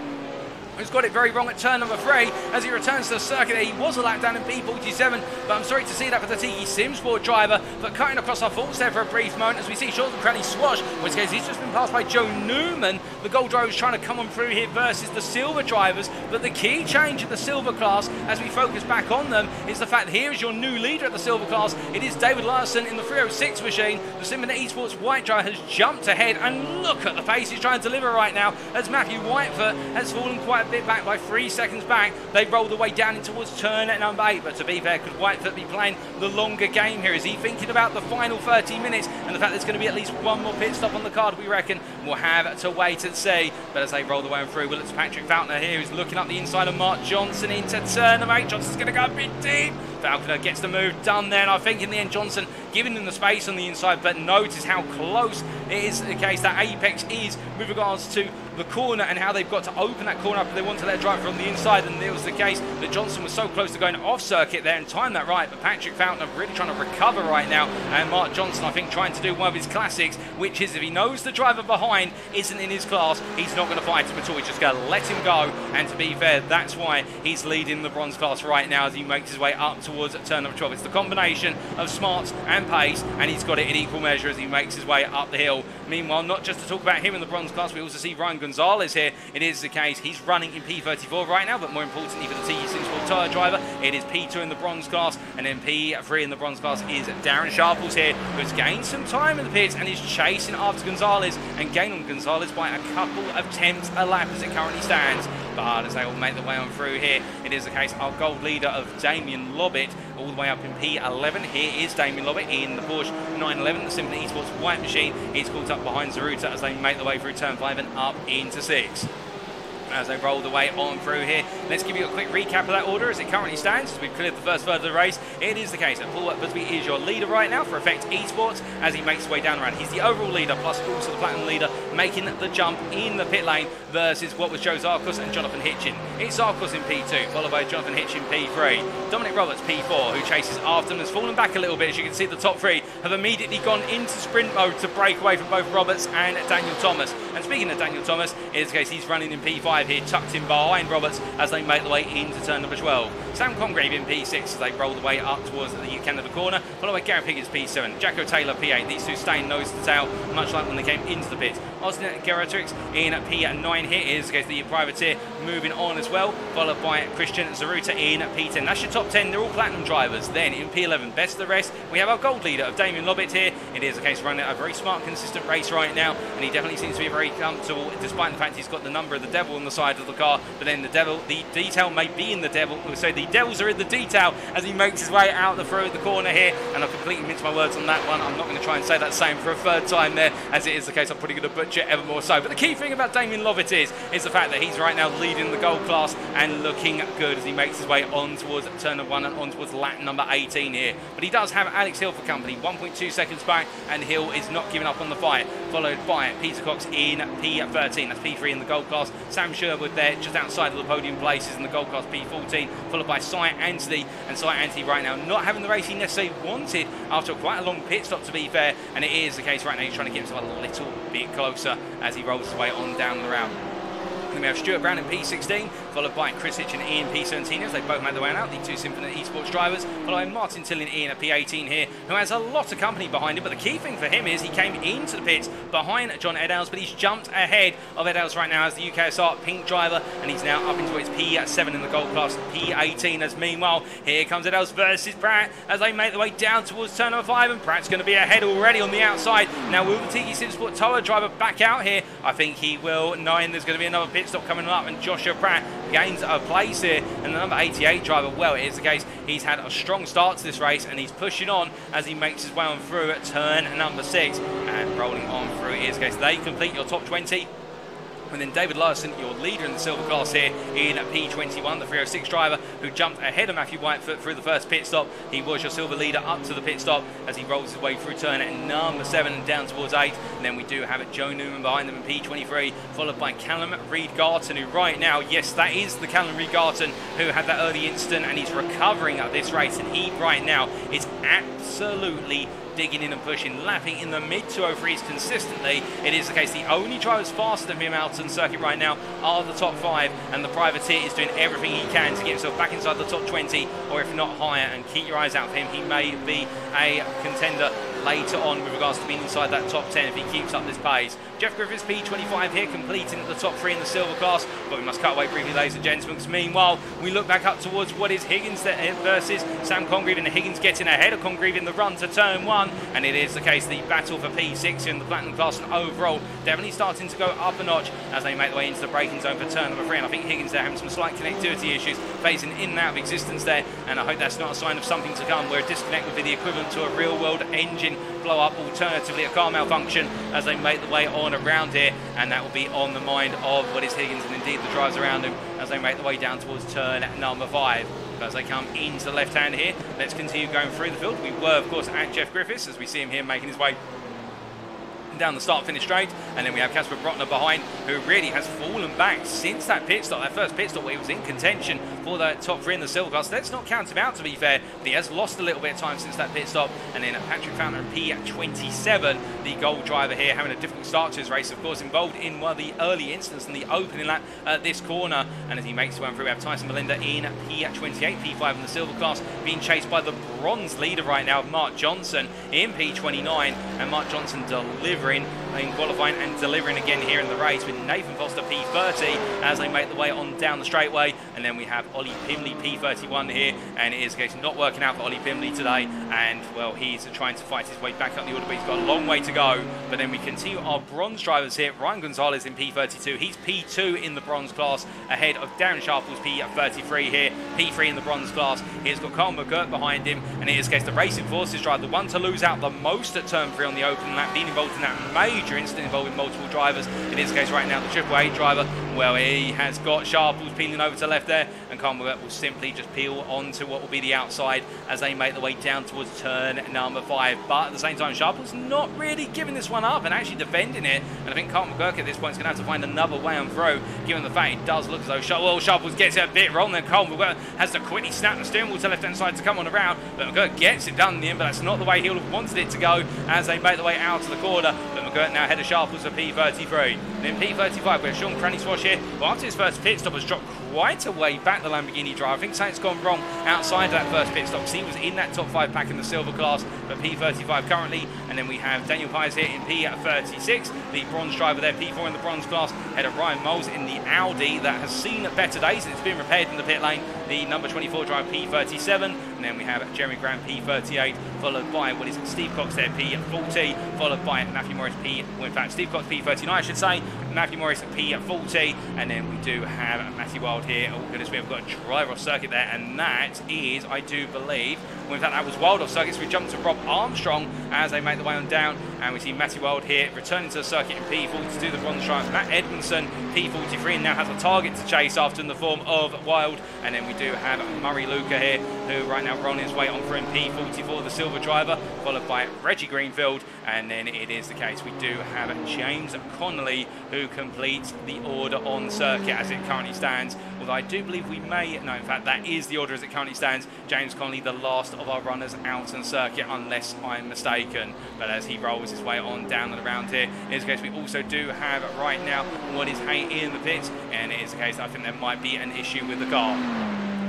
who's got it very wrong at turn number 3 as he returns to the circuit. He was a lap down in P47, but I'm sorry to see that for the Tiki Simsport driver, but cutting across our faults there for a brief moment as we see Sean Crowley Swash, in which case he's just been passed by Joe Newman. The gold driver is trying to come on through here versus the silver drivers, but the key change in the silver class as we focus back on them is the fact that here is your new leader at the silver class. It is David Larson in the 306 machine. The Simon Esports white driver has jumped ahead, and look at the pace he's trying to deliver right now as Matthew Whitefoot has fallen quite a bit back by 3 seconds back. They roll the way down in towards turn number 8, but to be fair, could Whitefoot be playing the longer game here? Is he thinking about the final 30 minutes and the fact there's going to be at least one more pit stop on the card? We reckon we'll have to wait and see. But as they roll the way through, well, it's Patrick Falconer here who's looking up the inside of Mark Johnson into turn number 8. Johnson's going to go a bit deep. Falconer gets the move done there, and I think in the end Johnson giving them the space on the inside, but notice how close it is the case that Apex is with regards to the corner and how they've got to open that corner up if they want to let a driver from the inside, and it was the case that Johnson was so close to going off circuit there and timed that right, but Patrick Falconer really trying to recover right now, and Mark Johnson I think trying to do one of his classics, which is if he knows the driver behind isn't in his class, he's not going to fight him at all, he's just going to let him go, and to be fair, that's why he's leading the bronze class right now as he makes his way up towards turn number 12. It's the combination of smarts and pace, and he's got it in equal measure as he makes his way up the hill. Meanwhile, not just to talk about him in the bronze class, we also see Ryan Gonzalez here. It is the case he's running in P34 right now, but more importantly for the TE Simsport tyre driver, it is P2 in the bronze class, and then P3 in the bronze class is Darren Sharples here, who's gained some time in the pits and is chasing after Gonzalez and gained on Gonzalez by a couple of tenths a lap as it currently stands. But as they all make their way on through here, it is the case our gold leader of Damien Lobbit all the way up in P11. Here is Damien Lobbit in the Porsche 911, the Simon Esports white machine. He's caught up behind Zaruta as they make their way through turn 5 and up into 6. As they roll the way on through here, let's give you a quick recap of that order as it currently stands. As we've cleared the first third of the race, it is the case that Paul Busby is your leader right now for Effect Esports as he makes his way down around. He's the overall leader plus also the platinum leader, making the jump in the pit lane versus what was Joe Zarkos and Jonathan Hitchin. It's Zarkos in P2, followed by Jonathan Hitchin P3. Dominic Roberts P4, who chases after him, has fallen back a little bit. As you can see, the top 3 have immediately gone into sprint mode to break away from both Roberts and Daniel Thomas. And speaking of Daniel Thomas, it is the case he's running in P5 here, tucked in behind Roberts as they make the way into turn number 12. Sam Congreve in P6 as they roll the way up towards the Canada corner, followed by Gareth Higgins P7, Jacko Taylor P8. These two staying nose to tail, much like when they came into the pit. Austin Geratrix in P9 here is the case the privateer moving on as well, followed by Christian Zaruta in P10. That's your top 10, they're all platinum drivers. Then in P11, best of the rest, we have our gold leader of Damien Lobbit here. It is a case of running a very smart, consistent race right now, and he definitely seems to be very comfortable, despite the fact he's got the number of the devil on the side of the car. But then the detail may be in the devil, so the devils are in the detail as he makes his way out through the corner here. And I've completely minced my words on that one. I'm not going to try and say that same for a third time there, as it is the case I'm probably going to butcher ever more so. But the key thing about Damien Lobbit is the fact that he's right now leading the gold class and looking good as he makes his way on towards turn number 1 and on towards lap number 18 here. But he does have Alex Hill for company, 1.2 seconds back, and Hill is not giving up on the fight, followed by Peter Cox in P13. That's P3 in the gold class. Sam Sherwood there just outside of the podium places in the gold class P14, followed by Cy Anthony, and Cy Anthony right now not having the race he necessarily wanted after quite a long pit stop, to be fair, and it is the case right now he's trying to get himself a little bit closer as he rolls his way on down the route. Then we have Stuart Brown in P16, followed by Chris Hitchin in P17 as they both made their way out, the two Symphony Esports drivers, following Martin Tillin in at P18 here, who has a lot of company behind him, but the key thing for him is he came into the pits behind John Eddowes, but he's jumped ahead of Eddowes right now as the UKSR pink driver, and he's now up into his P7 in the gold class, P18, as meanwhile, here comes Eddowes versus Pratt as they make their way down towards turn number 5, and Pratt's going to be ahead already on the outside. Now, will the Tiki Simsport Tower driver back out here? I think he will. 9, there's going to be another pit stop coming up, and Joshua Pratt gains a place here, and the number 88 driver, well, it is the case he's had a strong start to this race and he's pushing on as he makes his way on through at turn number 6, and rolling on through is the case they complete your top 20 And then David Larson, your leader in the silver class here in P21, the 306 driver who jumped ahead of Matthew Whitefoot through the first pit stop. He was your silver leader up to the pit stop as he rolls his way through turn at number 7 and down towards 8. And then we do have it Joe Newman behind them in P23, followed by Callum Reed-Garton, who right now, yes, that is the Callum Reed-Garton who had that early incident, and he's recovering at this race, and he right now is absolutely digging in and pushing, lapping in the mid 203s consistently. It is the case the only drivers faster than him out on the circuit right now are the top 5, and the privateer is doing everything he can to get himself back inside the top 20, or if not higher, and keep your eyes out for him. He may be a contender later on with regards to being inside that top 10 if he keeps up this pace. Jeff Griffiths, P25 here, completing the top 3 in the silver class, but we must cut away briefly, ladies and gentlemen, because meanwhile we look back up towards what is Higgins versus Sam Congreve, and Higgins getting ahead of Congreve in the run to turn 1, and it is the case the battle for P6 in the platinum class and overall definitely starting to go up a notch as they make their way into the braking zone for turn number 3, and I think Higgins there having some slight connectivity issues, phasing in and out of existence there, and I hope that's not a sign of something to come where a disconnect would be the equivalent to a real world engine blow up, alternatively a car malfunction as they make the way on around here, and that will be on the mind of what is Higgins and indeed the drivers around him as they make the way down towards turn number 5. As they come into the left hand here, let's continue going through the field. We were of course at Jeff Griffiths as we see him here making his way down the start finish straight, and then we have Casper Brotner behind, who really has fallen back since that pit stop, that first pit stop where he was in contention for that top 3 in the silver class. Let's not count him out, to be fair, but he has lost a little bit of time since that pit stop. And then Patrick Fountain P27, the gold driver here, having a difficult start to his race, of course involved in one of the early incidents in the opening lap at this corner, and as he makes his way through, we have Tyson Melinda in P28, P5 in the silver class, being chased by the bronze leader right now, Mark Johnson in P29, and Mark Johnson delivering in qualifying and delivering again here in the race with Nathan Foster P30 as they make the way on down the straightaway. And then we have Ollie Pimley P31 here, and it is a case not working out for Ollie Pimley today, and well, he's trying to fight his way back up the order, but he's got a long way to go. But then we continue our bronze drivers here. Ryan Gonzalez in P32, he's P2 in the bronze class, ahead of Darren Sharples P33 here, P3 in the bronze class. He's got Carl McGirt behind him, and it is a case the Racing Forces driver, the one to lose out the most at turn 3 on the open lap, being involved in that major incident involving multiple drivers. In this case right now, the Triple Eight driver, well, he has got Sharples peeling over to left there, and Carl McGirt will simply just peel onto what will be the outside as they make their way down towards turn number 5. But at the same time, Sharples not really giving this one up and actually defending it, and I think Carl McGirt at this point is going to have to find another way on through, given the fact it does look as though Sharples gets it a bit wrong, then Carl McGirt has to quickly snap the steering wheel to the left hand side to come on around, but McGirt gets it done in the end, but that's not the way he would have wanted it to go as they make their way out of the corner. But McGirt now ahead of Sharples for P33. Then P35, we have Sean Cranny-Swash here, who after his first pit stop has dropped quite a way back, the Lamborghini driver. I think something's gone wrong outside of that first pit stop, because he was in that top 5 pack in the silver class, but P35 currently. And then we have Daniel Pies here in P36, the bronze driver there, P4 in the bronze class, ahead of Ryan Moles in the Audi that has seen better days and it's been repaired in the pit lane, the number 24 driver P37. And then we have Jeremy Graham P38, followed by what is Steve Cox there P40, followed by Matthew Morris Steve Cox P39 I should say, Matthew Morris P40, and then we do have Matthew Wild here. Oh goodness, we've got a driver off circuit there, and that is, I do believe, well, in fact that was Wild off circuit, so we jump to Rob Armstrong as they make the way on down, and we see Matthew Wild here returning to the circuit in P42, the bronze driver Matt Edmondson P43, and now has a target to chase after in the form of Wild. And then we do have Murray Luca here, who right now rolling his way on for P44, the silver driver, followed by Reggie Greenfield. And then it is the case we do have James Connolly, who completes the order on circuit as it currently stands. Although I do believe we may, no, in fact that is the order as it currently stands. James Connolly, the last of our runners out on circuit, unless I'm mistaken. But as he rolls his way on down and around here, in this case we also do have right now what is Hay in the pits, and it is the case I think there might be an issue with the car.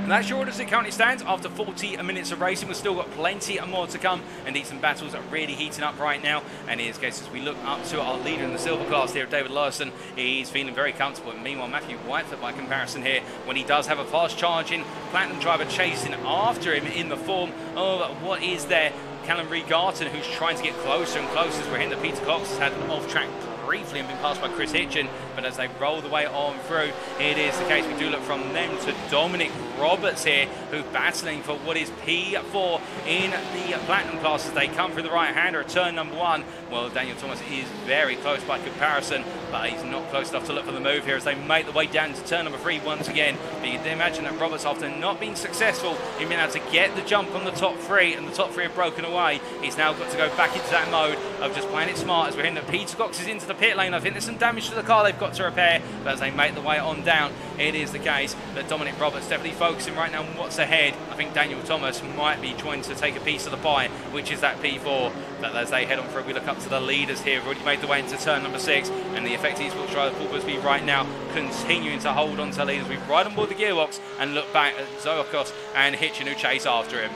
And that's your order as it currently stands. After 40 minutes of racing, we've still got plenty more to come. Indeed, some battles are really heating up right now. And in this case, as we look up to our leader in the silver class here, David Larson, he's feeling very comfortable. And meanwhile, Matthew Whitefoot, by comparison here, when he does have a fast charging platinum driver chasing after him in the form of what is there, Callum Reed-Garton, who's trying to get closer and closer, as we're hitting that Peter Cox has had an off-track briefly and been passed by Chris Hitchin, but as they roll the way on through, it is the case we do look from them to Dominic Roberts here, who's battling for what is P4 in the platinum class as they come through the right hander at turn number 1. Well, Daniel Thomas is very close by comparison, but he's not close enough to look for the move here as they make the way down to turn number 3 once again. But you can imagine that Roberts, after not being successful in being able to get the jump on the top 3, and the top 3 have broken away, he's now got to go back into that mode of just playing it smart as we're hearing that Peter Cox is into the pit lane. I think there's some damage to the car they've got to repair, but as they make the way on down, it is the case that Dominic Roberts definitely focusing right now on what's ahead. I think Daniel Thomas might be trying to take a piece of the pie, which is that P4. But as they head on through, we look up to the leaders here. We've already made the way into turn number 6, and the effective esports driver Paul Busby right now continuing to hold on to leaders. We ride on board the gearbox and look back at Zoakos and Hitchin, who chase after him.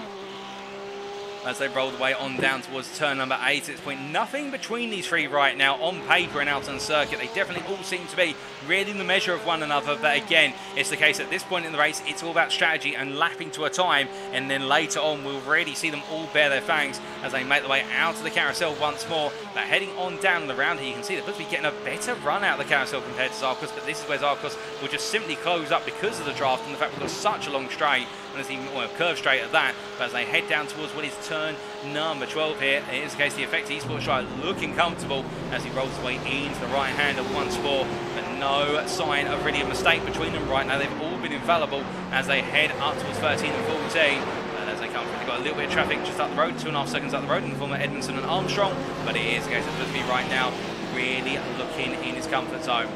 As they roll the way on down towards turn number 8, at this point, nothing between these 3 right now on paper and out on circuit. They definitely all seem to be really the measure of one another, but again, it's the case at this point in the race, it's all about strategy and lapping to a time, and then later on we'll really see them all bear their fangs as they make the way out of the carousel once more. But heading on down the round here, you can see that Busby getting a better run out of the carousel compared to Zarkos, but this is where Zarkos will just simply close up because of the draft and the fact we've got such a long straight, and there's even more curve straight at that. But as they head down towards what is turn number 12 here, it is the case the effect esports driver looking comfortable as he rolls his way into the right hand of once more, but no sign of really a mistake between them right now. They've all been infallible as they head up towards 13 and 14. And as they come through, they've got a little bit of traffic just up the road, 2.5 seconds up the road in the form of Edmondson and Armstrong, but it is the case of Busby right now really looking in his comfort zone.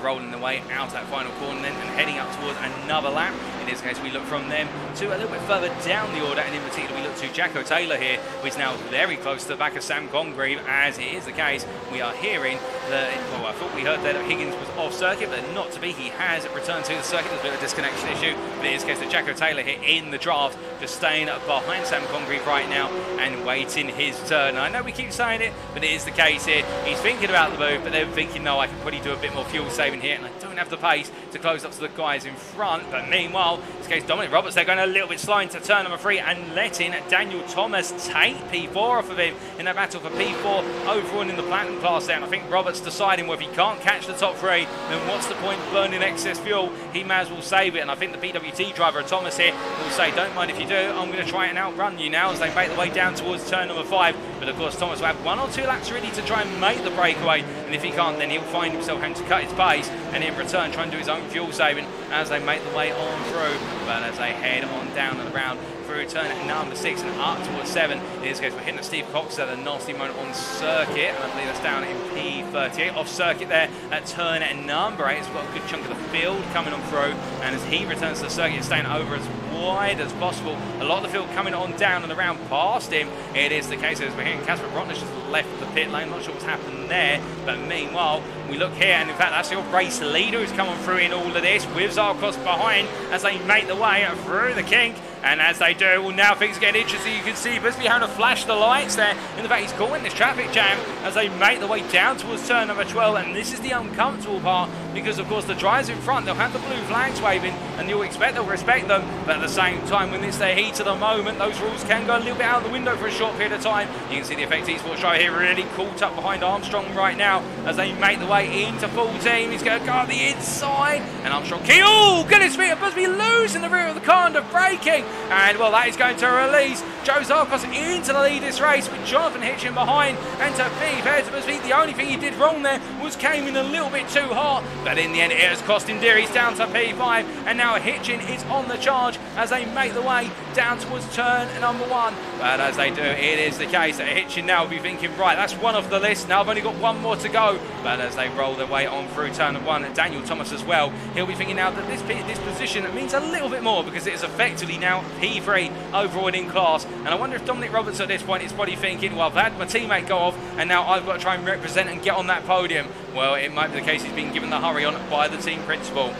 Rolling the way out that final corner then and heading up towards another lap. In this case, we look from them to a little bit further down the order, and in particular we look to Jacko Taylor here, who is now very close to the back of Sam Congreve. As it is the case, we are hearing that, well, I thought we heard that Higgins was off circuit, but not to be. He has returned to the circuit. There's a bit of a disconnection issue, but it is the case that Jacko Taylor here in the draft, just staying behind Sam Congreve right now and waiting his turn. I know we keep saying it, but it is the case here. He's thinking about the move, but they're thinking, no, I can probably do a bit more fuel saving here, and I don't have the pace to close up to the guys in front. But meanwhile, in this case, Dominic Roberts, they're going a little bit slow into turn number 3 and letting Daniel Thomas take P4 off of him in a battle for P4 overall in the Platinum class there. And I think Roberts deciding, well, if he can't catch the top 3, then what's the point of burning excess fuel? He may as well save it. And I think the PWT driver, Thomas here, will say, don't mind if you do, I'm going to try and outrun you now, as they make the way down towards turn number 5. But of course, Thomas will have 1 or 2 laps really to try and make the breakaway, and if he can't, then he'll find himself having to cut his pace and in return try and do his own fuel saving as they make the way on through. But as they head on down and around through turn number 6 and up towards 7, in this case we're hitting at Steve Cox at a nasty moment on circuit, and I believe that's down in P38 off circuit there at turn number 8. He's got a good chunk of the field coming on through, and as he returns to the circuit, staying over as wide as possible. A lot of the field coming on down and around past him. It is the case as we're hearing Casper Brotnish just left the pit lane. Not sure what's happened there, but meanwhile we look here, and in fact that's your race leader who's coming through in all of this with Zarkos behind as they make the way through the kink. And as they do, well, now things get interesting. You can see Busby having to flash the lights there. In fact, he's caught in this traffic jam as they make the way down towards turn number 12. And this is the uncomfortable part, because of course the drivers in front, they'll have the blue flags waving and you'll expect they'll respect them. But at the same time, when it's their heat of the moment, those rules can go a little bit out the window for a short period of time. You can see the effect esports driver here really caught up behind Armstrong right now as they make the way into 14. He's going to go up the inside, and Armstrong key. Oh, goodness me, Busby losing the rear of the car under braking. And well, that is going to release Joe Zarkos into the lead this race with Jonathan Hitchin behind. And to be fair to Busby, the only thing he did wrong there was came in a little bit too hot. But in the end, it has cost him dear. He's down to P5, and now Hitchin is on the charge as they make the way down towards turn number 1. But as they do, it is the case that Hitchin now will be thinking, right, that's one off the list. Now I've only got 1 more to go. But as they roll their way on through turn number 1, and Daniel Thomas as well, he'll be thinking now that this position means a little bit more, because it is effectively now P3 overall in class. And I wonder if Dominic Roberts at this point is probably thinking, well, I've had my teammate go off and now I've got to try and represent and get on that podium. Well, it might be the case he's been given the hurry on by the team principal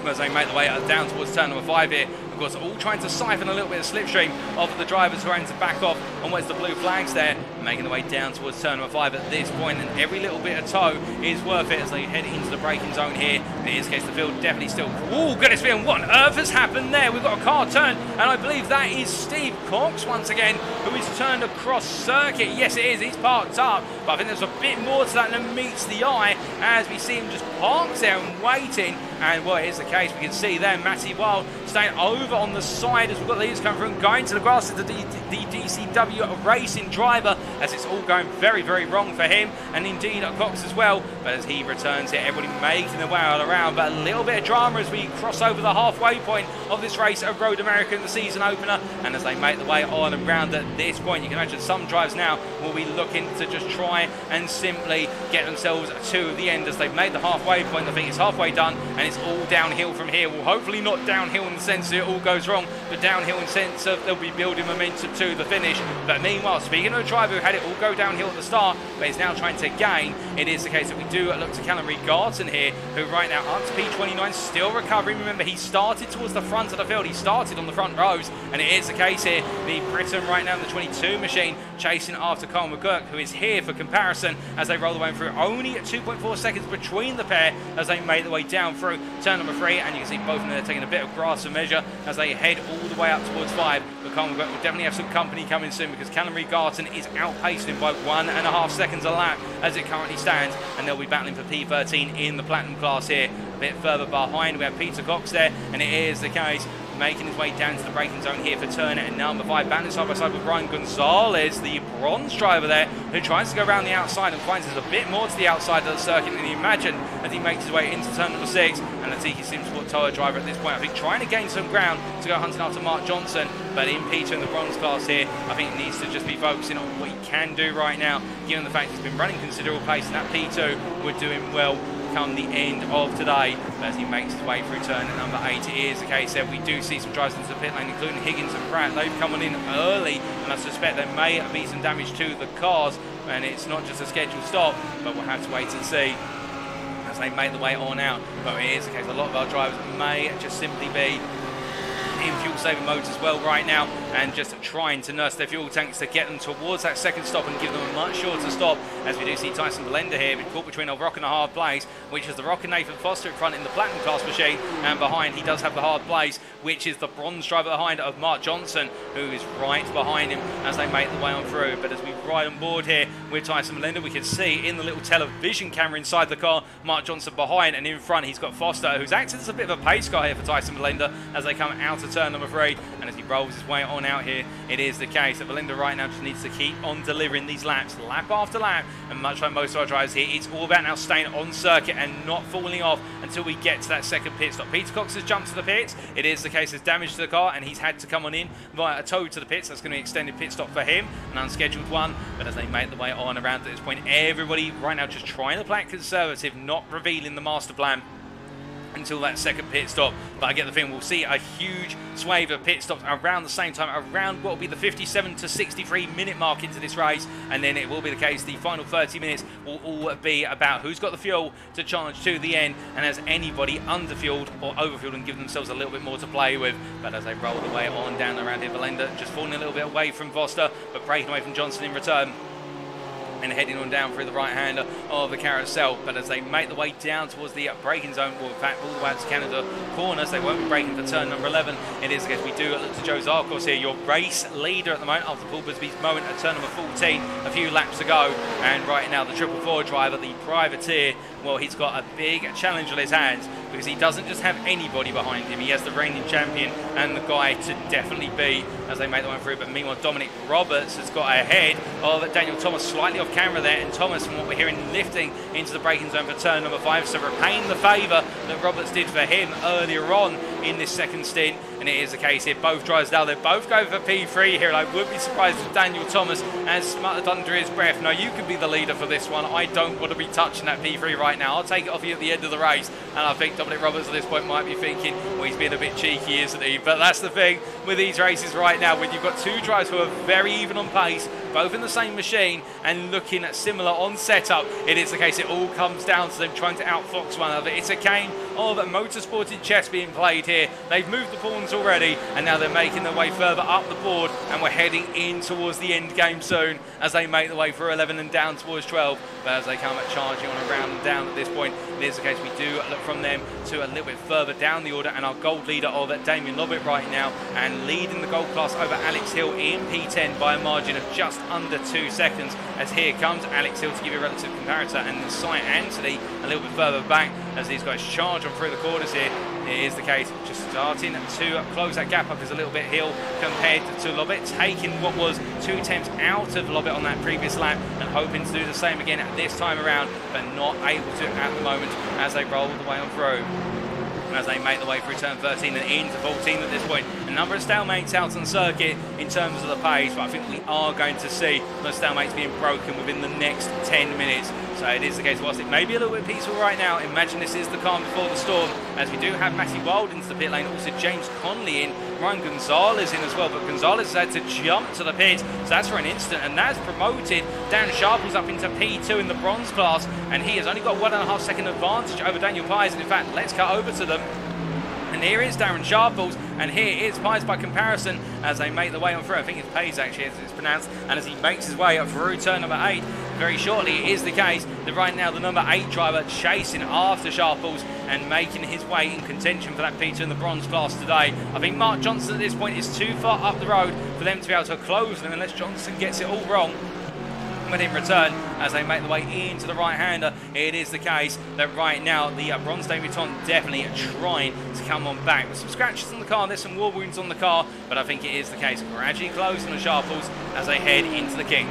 as they make the way down towards turn number 5 here. Of course, all trying to siphon a little bit of slipstream off the drivers who are having to back off on what's the blue flags there, making the way down towards turn number 5 at this point, and every little bit of tow is worth it as they head into the braking zone here. In this case, the field definitely still... Oh, goodness me, and what on earth has happened there? We've got a car turn, and I believe that is Steve Cox once again, who is turned across circuit. Yes, it is, he's parked up, but I think there's a bit more to that than meets the eye as we see him just parked there and waiting. And well, here's the case. We can see there Matty Wild staying over on the side as we've got leaders coming through and going to the grass of the DCW racing driver, as it's all going very, very wrong for him, and indeed Cox as well. But as he returns here, everybody making their way all around, but a little bit of drama as we cross over the halfway point of this race of Road America in the season opener. And as they make the way on and round at this point, you can imagine some drivers now will be looking to just try and simply get themselves to the end as they've made the halfway point. I think it's halfway done, and it's all downhill from here. Well, hopefully not downhill in the sense that it all goes wrong, but downhill in the sense of they'll be building momentum to the finish. But meanwhile, speaking of a driver who had it all go downhill at the start, but is now trying to gain, it is the case that we do look to Callum Garton here, who right now up to P29, still recovering. Remember, he started towards the front of the field. He started on the front rows, and it is the case here. The Britain right now in the 22 machine chasing after Carl McGurk, who is here for comparison as they roll the way through. Only 2.4 seconds between the pair as they make the way down through turn number 3, and you can see both of them taking a bit of grass for measure as they head all the way up towards 5. But Carl McGurk will definitely have some company coming soon, because Callum Garton is outpacing him by 1.5 seconds a lap as it currently stands, and they'll be battling for P13 in the Platinum class here. A bit further behind, we have Peter Cox there, and it is the case making his way down to the braking zone here for turn and number 5, battling side by side with Ryan Gonzalez, the bronze driver there, who tries to go around the outside and finds there's a bit more to the outside of the circuit than he imagined as he makes his way into turn number 6. And the Tiki Simsport Tower driver at this point, I think, trying to gain some ground to go hunting after Mark Johnson, but in Peter in the bronze class here, I think he needs to just be focusing on what he can do right now, given the fact he's been running considerable pace, and that P2 would do him well come the end of today. But as he makes his way through turn at number 8, it is the case that we do see some drivers into the pit lane, including Higgins and Pratt. They've come on in early, and I suspect there may be some damage to the cars, and it's not just a scheduled stop, but we'll have to wait and see as they make the way on out. But it is the case a lot of our drivers may just simply be in fuel-saving modes as well right now, and just trying to nurse their fuel tanks to get them towards that second stop and give them a much shorter stop, as we do see Tyson Belender here caught between a rock and a hard place, which is the rock and Nathan Foster in front in the Platinum class machine, and behind he does have the hard place, which is the bronze driver behind of Mark Johnson, who is right behind him as they make the way on through. But as we ride on board here with Tyson Belender, we can see in the little television camera inside the car Mark Johnson behind, and in front he's got Foster, who's acted as a bit of a pace car here for Tyson Belender as they come out of turn number 3. And as he rolls his way on out here, it is the case that Belender right now just needs to keep on delivering these laps, lap after lap, and much like most of our drivers here, it's all about now staying on circuit and not falling off until we get to that second pit stop. Peter Cox has jumped to the pits. It is the case there's damage to the car, and he's had to come on in via a tow to the pits. That's going to be an extended pit stop for him, an unscheduled one. But as they make the way on around at this point, everybody right now just trying to play it conservative, not revealing the master plan until that second pit stop. But I get the feeling we'll see a huge swathe of pit stops around the same time, around what will be the 57 to 63 minute mark into this race, and then it will be the case the final 30 minutes will all be about who's got the fuel to charge to the end, and has anybody underfueled or overfueled and give themselves a little bit more to play with. But as they roll the way on down around here, Belender just falling a little bit away from Foster, but breaking away from Johnson in return, and heading on down through the right-hander of the carousel. But as they make the way down towards the braking zone, well, in fact, all the way out to Canada corners, they won't be braking for turn number 11. It is, I guess, we do look to Joe Zarkos here, your race leader at the moment, after Paul Busby's moment at turn number 14 a few laps ago. And right now, the 444 driver, the privateer, well, he's got a big challenge on his hands, because he doesn't just have anybody behind him. He has the reigning champion and the guy to definitely beat as they make the one through. But meanwhile, Dominic Roberts has got ahead of Daniel Thomas, slightly off camera there, and Thomas, from what we're hearing, lifting into the braking zone for turn number 5, so repaying the favour that Roberts did for him earlier on in this second stint. And it is the case here, both drivers now, they're both going for P3 here, and I would be surprised if Daniel Thomas has smuttered under his breath. No, you can be the leader for this one. I don't want to be touching that P3 right now. I'll take it off you at the end of the race. And I think Dominic Roberts at this point might be thinking, well, he's being a bit cheeky, isn't he? But that's the thing with these races right now, when you've got two drivers who are very even on pace, both in the same machine and looking at similar on setup. It is the case it all comes down to them trying to outfox one another. It's a game of motorsported chess being played here. They've moved the pawns already, and now they're making their way further up the board, and we're heading in towards the end game soon as they make the way through 11 and down towards 12. But as they come charging on around and down at this point, it is the case we do look from them to a little bit further down the order, and our gold leader of Damien Lobbett right now, and leading the gold class over Alex Hill in P10 by a margin of just under 2 seconds. As here comes Alex Hill to give you a relative comparator, and Cy Anthony a little bit further back as these guys charge on through the corners here. It is the case, just starting to close that gap up is a little bit Hill compared to Lobbit, taking what was 2 attempts out of Lobbit on that previous lap and hoping to do the same again at this time around, but not able to at the moment as they roll the way on through. As they make the way through turn 13 and into 14 at this point. A number of stalemates out on circuit in terms of the pace, but I think we are going to see those stalemates being broken within the next 10 minutes. So it is the case, whilst it may be a little bit peaceful right now, imagine this is the calm before the storm, as we do have Matty Wild into the pit lane, also James Conley in, Ryan Gonzalez in as well, but Gonzalez has had to jump to the pit, so that's for an instant, and that's promoted Dan Sharples up into P2 in the bronze class, and he has only got 1.5 second advantage over Daniel Pies, and in fact, let's cut over to them. And here is Darren Sharples, and here is Pies by comparison as they make the way on through. I think it's Pays actually as it's pronounced, and as he makes his way up through turn number 8, very shortly it is the case that right now the number 8 driver chasing after Sharples and making his way in contention for that P2 in the bronze class today. I think Mark Johnson at this point is too far up the road for them to be able to close them unless Johnson gets it all wrong. But in return, as they make the way into the right-hander, it is the case that right now the bronze debutant definitely trying to come on back. With some scratches on the car, there's some war wounds on the car, but I think it is the case gradually closing the Sharples as they head into the kink.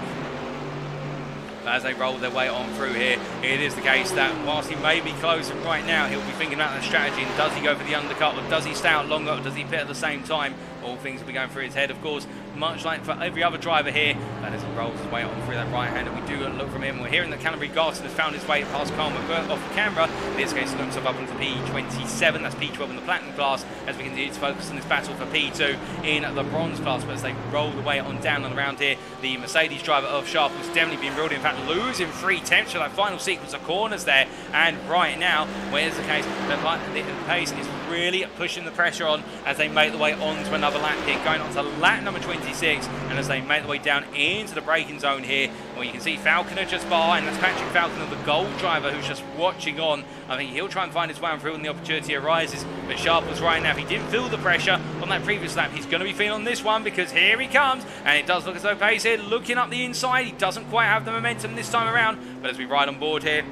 As they roll their way on through here, it is the case that whilst he may be closing right now, he'll be thinking about the strategy, and does he go for the undercut, or does he stay out longer, or does he pit at the same time? All things will be going through his head, of course, much like for every other driver here. That as he rolls his way on through that right-hander, we do look from him. We're hearing that Canterbury Garson has found his way past Carl McBurt off the camera. In this case, he looks up into P27, that's P12 in the platinum class, as we continue to focus on this battle for P2 in the bronze class. But as they roll the way on down and around here, the Mercedes driver of Sharples definitely been ruled, in fact, losing 3 tenths for that final sequence of corners there. And right now, where's the case that the pace is really pushing the pressure on as they make the way on to another lap here, going on to lap number 26, and as they make the way down into the braking zone here, well, you can see Falconer just behind. That's Patrick Falconer, the gold driver, who's just watching on. I think he'll try and find his way on through when the opportunity arises, but Sharples right now, if he didn't feel the pressure on that previous lap, he's going to be feeling on this one, because here he comes, and it does look as though Pace here looking up the inside. He doesn't quite have the momentum this time around, but as we ride on board here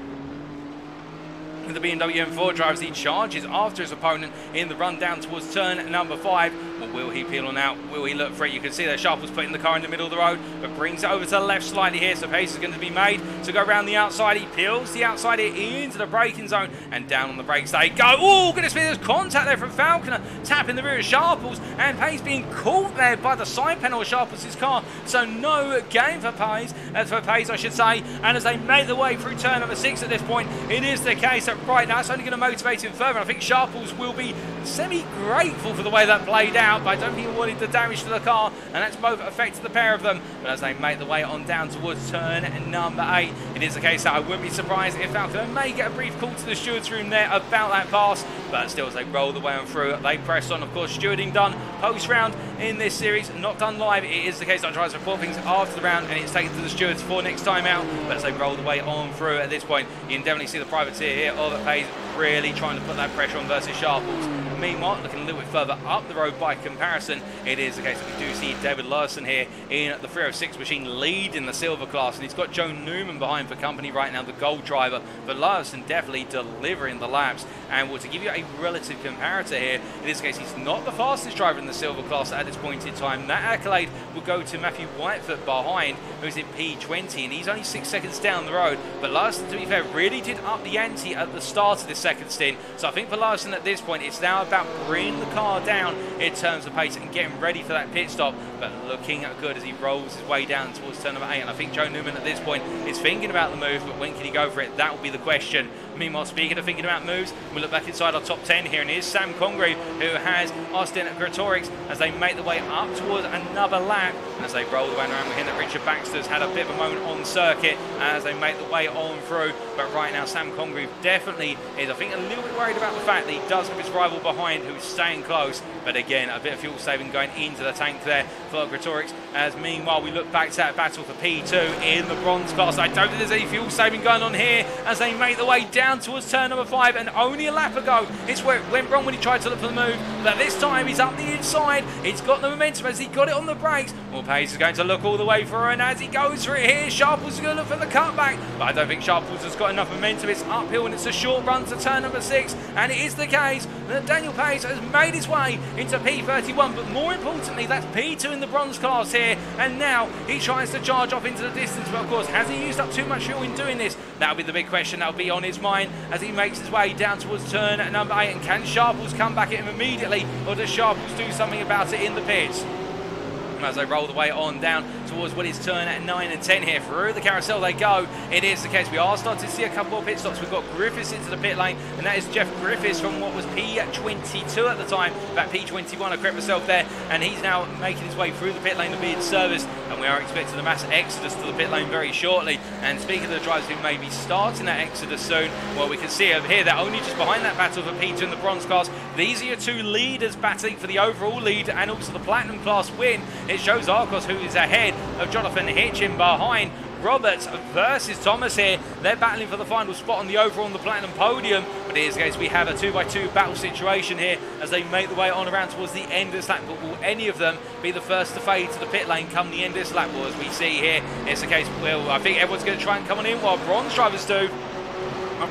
with the BMW M4 drivers, he charges after his opponent in the run down towards turn number 5. Well, will he peel on out? Will he look for it? You can see that Sharples putting the car in the middle of the road, but brings it over to the left slightly here, so pace is going to be made to go around the outside. He peels the outside here into the braking zone, and down on the brakes they go. Oh, goodness me, there's contact there from Falconer, tapping the rear of Sharples, and Pace being caught there by the side panel of Sharples' car, so no gain for Pace, I should say. And as they make the way through turn number 6 at this point, it is the case that right now it's only going to motivate him further. I think Sharples will be semi-grateful for the way that played out, but I don't think he wanted the damage to the car, and that's both affected the pair of them. But as they make the way on down towards turn number 8, it is the case that I wouldn't be surprised if Falconer may get a brief call to the steward's room there about that pass, but still as they roll the way on through, they press on. Of course, stewarding done post-round in this series, not done live. It is the case that I try to report things after the round, and it's taken to the stewards for next time out. But as they roll the way on through at this point, you can definitely see the privateer here of Pace really trying to put that pressure on versus Sharples. Meanwhile, looking a little bit further up the road by comparison, it is the case that we do see David Larson here in the 306 machine leading the silver class, and he's got Joe Newman behind for company right now, the gold driver. But Larson definitely delivering the laps, and well, to give you a relative comparator here, in this case he's not the fastest driver in the silver class at this point in time. That accolade will go to Matthew Whitefoot behind, who's in P20, and he's only 6 seconds down the road. But Larson, to be fair, really did up the ante at the start of this second stint, so I think for Larson at this point it's now about bringing the car down in terms of pace and getting ready for that pit stop, but looking good as he rolls his way down towards turn number 8. And I think Joe Newman at this point is thinking about the move, but when can he go for it? That will be the question. Meanwhile, speaking of thinking about moves, we look back inside our top 10 here, and here's Sam Congreve, who has Austin Gretorix as they make the way up towards another lap. And as they roll the way around, we're hearing that Richard Baxter's had a bit of a moment on circuit as they make the way on through. But right now, Sam Congreve definitely is, I think, a little bit worried about the fact that he does have his rival behind who's staying close. But again, a bit of fuel saving going into the tank there for Gretorix. As meanwhile, we look back to that battle for P2 in the bronze class. I don't think there's any fuel saving going on here as they make the way down down towards turn number 5, and only a lap ago it's where it went wrong when he tried to look for the move. But this time he's up the inside. He's got the momentum as he got it on the brakes. Well, Pace is going to look all the way for her, and as he goes through it here, Sharples is going to look for the cutback. But I don't think Sharples has got enough momentum. It's uphill and it's a short run to turn number 6, and it is the case that Daniel Pace has made his way into P31, but more importantly, that's P2 in the bronze class here, and now he tries to charge off into the distance. But of course, has he used up too much fuel in doing this? That'll be the big question that'll be on his mind as he makes his way down towards turn number 8. And can Sharples come back at him immediately, or does Sharples do something about it in the pits? As they roll the way on down towards what is turn at 9 and 10 here. Through the carousel they go. It is the case. We are starting to see a couple more pit stops. We've got Griffiths into the pit lane, and that is Jeff Griffiths from what was P22 at the time. That P21, I correct myself there, and he's now making his way through the pit lane to be in service, and we are expecting a mass exodus to the pit lane very shortly. And speaking of the drivers who may be starting that exodus soon, well, we can see over here they're only just behind that battle for P2 in the bronze class. These are your two leaders battling for the overall lead and also the platinum class win. It shows Arcos who is ahead of Jonathan Hitchin behind Roberts versus Thomas here. They're battling for the final spot on the overall and the platinum podium. But it is the case we have a 2x2 battle situation here as they make the way on around towards the end of this lap. But will any of them be the first to fade to the pit lane come the end of this lap? Well, as we see here, it's the case, well, I think everyone's going to try and come on in while bronze drivers do.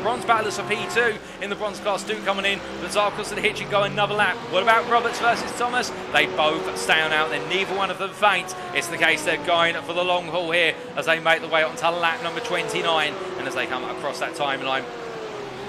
Bronze battlers for P2 in the bronze class do coming in, but Zarkos and Hitchin go another lap. What about Roberts versus Thomas? They both stay on out, then neither one of them faints. It's the case they're going for the long haul here as they make the way onto lap number 29, and as they come across that timeline,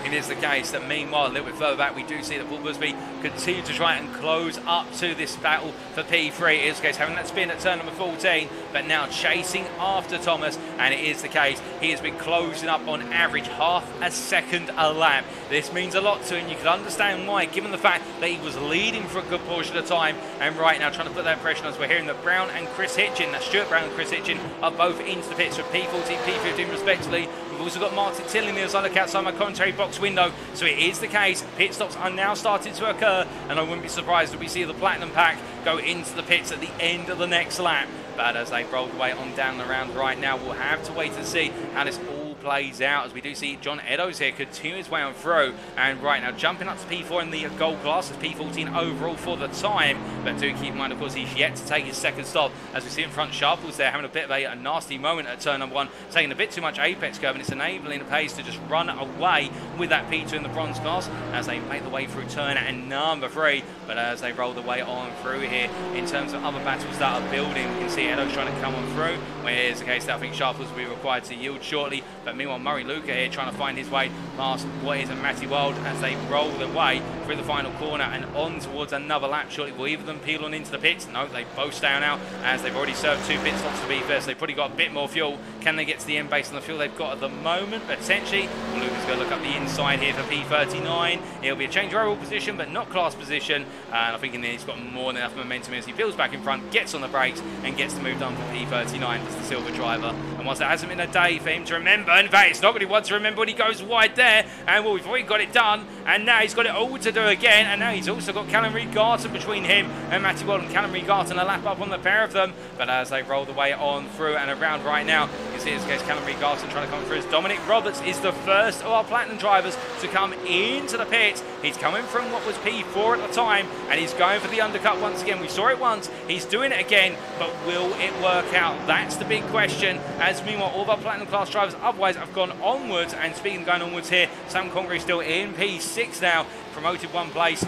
it is the case that meanwhile, a little bit further back, we do see that Paul Busby continue to try and close up to this battle for P3. It is the case having that spin at turn number 14, but now chasing after Thomas, and it is the case he has been closing up on average half a second a lap. This means a lot to him. You can understand why, given the fact that he was leading for a good portion of the time, and right now trying to put that pressure on us. We're hearing that Brown and Chris Hitchin, that Stuart Brown and Chris Hitchin, are both into the pits for P14, P15 respectively. We've also got Martin Tilling as I look outside my commentary box window. So it is the case, pit stops are now starting to occur, and I wouldn't be surprised if we see the platinum pack go into the pits at the end of the next lap. But as they roll away on down the round right now, we'll have to wait and see how this all plays out, as we do see John Eddowes here continue his way on through, and right now jumping up to P4 in the gold class, as P14 overall for the time. But do keep in mind, of course, he's yet to take his second stop, as we see in front Sharples there having a bit of a nasty moment at turn number 1, taking a bit too much apex curve, and it's enabling the Pace to just run away with that P2 in the bronze class as they make the way through turn and number 3. But as they roll the way on through here, in terms of other battles that are building, we can see Eddowes trying to come on through, where it is the case that I think Sharples will be required to yield shortly. But meanwhile, Murray Luca here trying to find his way past what is a Matty Wild as they roll their way through the final corner and on towards another lap. Shortly, will either of them peel on into the pits? No, they both stay on out as they've already served 2 pit stops to be fair, so they've probably got a bit more fuel. Can they get to the end based on the fuel they've got at the moment? Potentially. Well, Luca's going to look up the inside here for P39. It'll be a change of overall position, but not class position. And I think he's got more than enough momentum as he peels back in front, gets on the brakes, and gets the move done for P39 as the silver driver. And whilst it hasn't been a day for him to remember, in fact, it's not really one to remember when he goes wide there. And well, we've already got it done, and now he's got it all to do again. And now he's also got Callum Reed-Garton between him and Matty Wild, and Callum Reed-Garton a lap up on the pair of them. But as they roll the way on through and around right now, you see this case Callum Reed-Garton trying to come through as Dominic Roberts is the first of our platinum drivers to come into the pit. He's coming from what was P4 at the time, and he's going for the undercut once again. We saw it once, he's doing it again, but will it work out? That's the big question, as meanwhile all of our platinum class drivers otherwise have gone onwards. And speaking of going onwards here, Sam Congreve still in P6 now, promoted 1 place,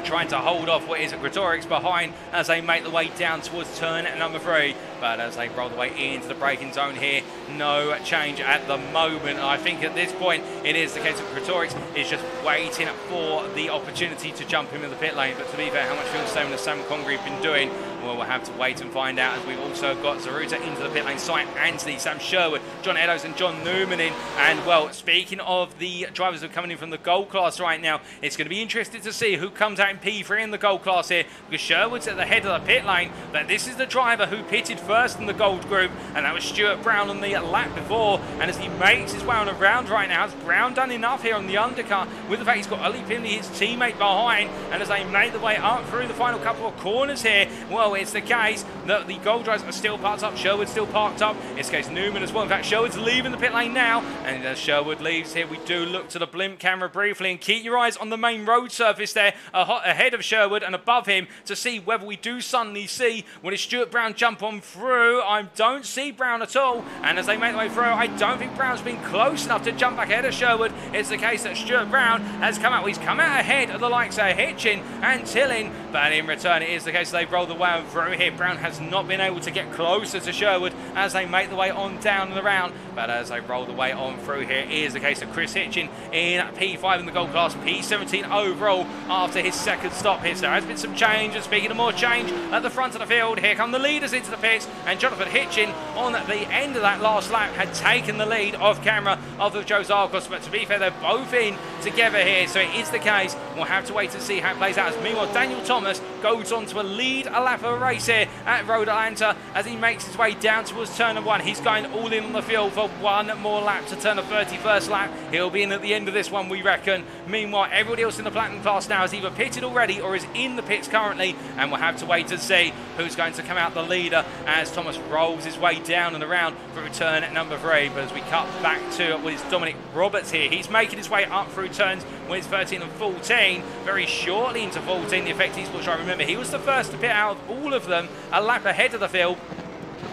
trying to hold off what is Gretorix behind as they make the way down towards turn number 3. But as they roll the way into the braking zone here, no change at the moment. I think at this point it is the case that Gretorix is just waiting for the opportunity to jump him in the pit lane. But to be fair, how much fuel saving has Sam Congreve been doing? Well, we'll have to wait and find out, as we've also got Zaruta into the pit lane, Simon Anthony, Sam Sherwood, John Eddowes and John Newman in. And well, speaking of the drivers who are coming in from the gold class right now, it's going to be interesting to see who comes out in P3 in the gold class here, because Sherwood's at the head of the pit lane, but this is the driver who pitted first in the gold group, and that was Stuart Brown on the lap before. And as he makes his way on around right now, has Brown done enough here on the undercut with the fact he's got Ali Pimley, his teammate, behind? And as they make the way up through the final couple of corners here, well, well. It's the case that the gold drivers are still parked up. Sherwood's still parked up. It's the case Newman as well. In fact, Sherwood's leaving the pit lane now. And as Sherwood leaves here, we do look to the blimp camera briefly and keep your eyes on the main road surface there ahead of Sherwood and above him to see whether we do suddenly see when it's Stuart Brown jump on through. I don't see Brown at all. And as they make their way through, I don't think Brown's been close enough to jump back ahead of Sherwood. It's the case that Stuart Brown has come out. He's come out ahead of the likes of Hitchin and Tillin. But in return, it is the case they've rolled the way on through here. Brown has not been able to get closer to Sherwood as they make the way on down the round. But as they roll the way on through here, it is the case of Chris Hitchin in P5 in the gold class, P17 overall after his second stop here. So there has been some change, and speaking of more change at the front of the field, here come the leaders into the pits, and Jonathan Hitchin on the end of that last lap had taken the lead off camera of Joe Zarkos. But to be fair, they're both in together here, so it is the case. We'll have to wait to see how it plays out. As meanwhile, Daniel Thomas goes on to a lead a lap of a race here at Road Atlanta as he makes his way down towards turn number 1. He's going all in on the field for one more lap to turn the 31st lap. He'll be in at the end of this one, we reckon. Meanwhile, everybody else in the platinum class now is either pitted already or is in the pits currently, and we'll have to wait to see who's going to come out the leader as Thomas rolls his way down and around for return at number 3. But as we cut back to it's Dominic Roberts here, he's making his way up through turns when it's 13 and 14, very shortly into 14. The Effect Esports driver, remember, he was the first to pit out of all of them, a lap ahead of the field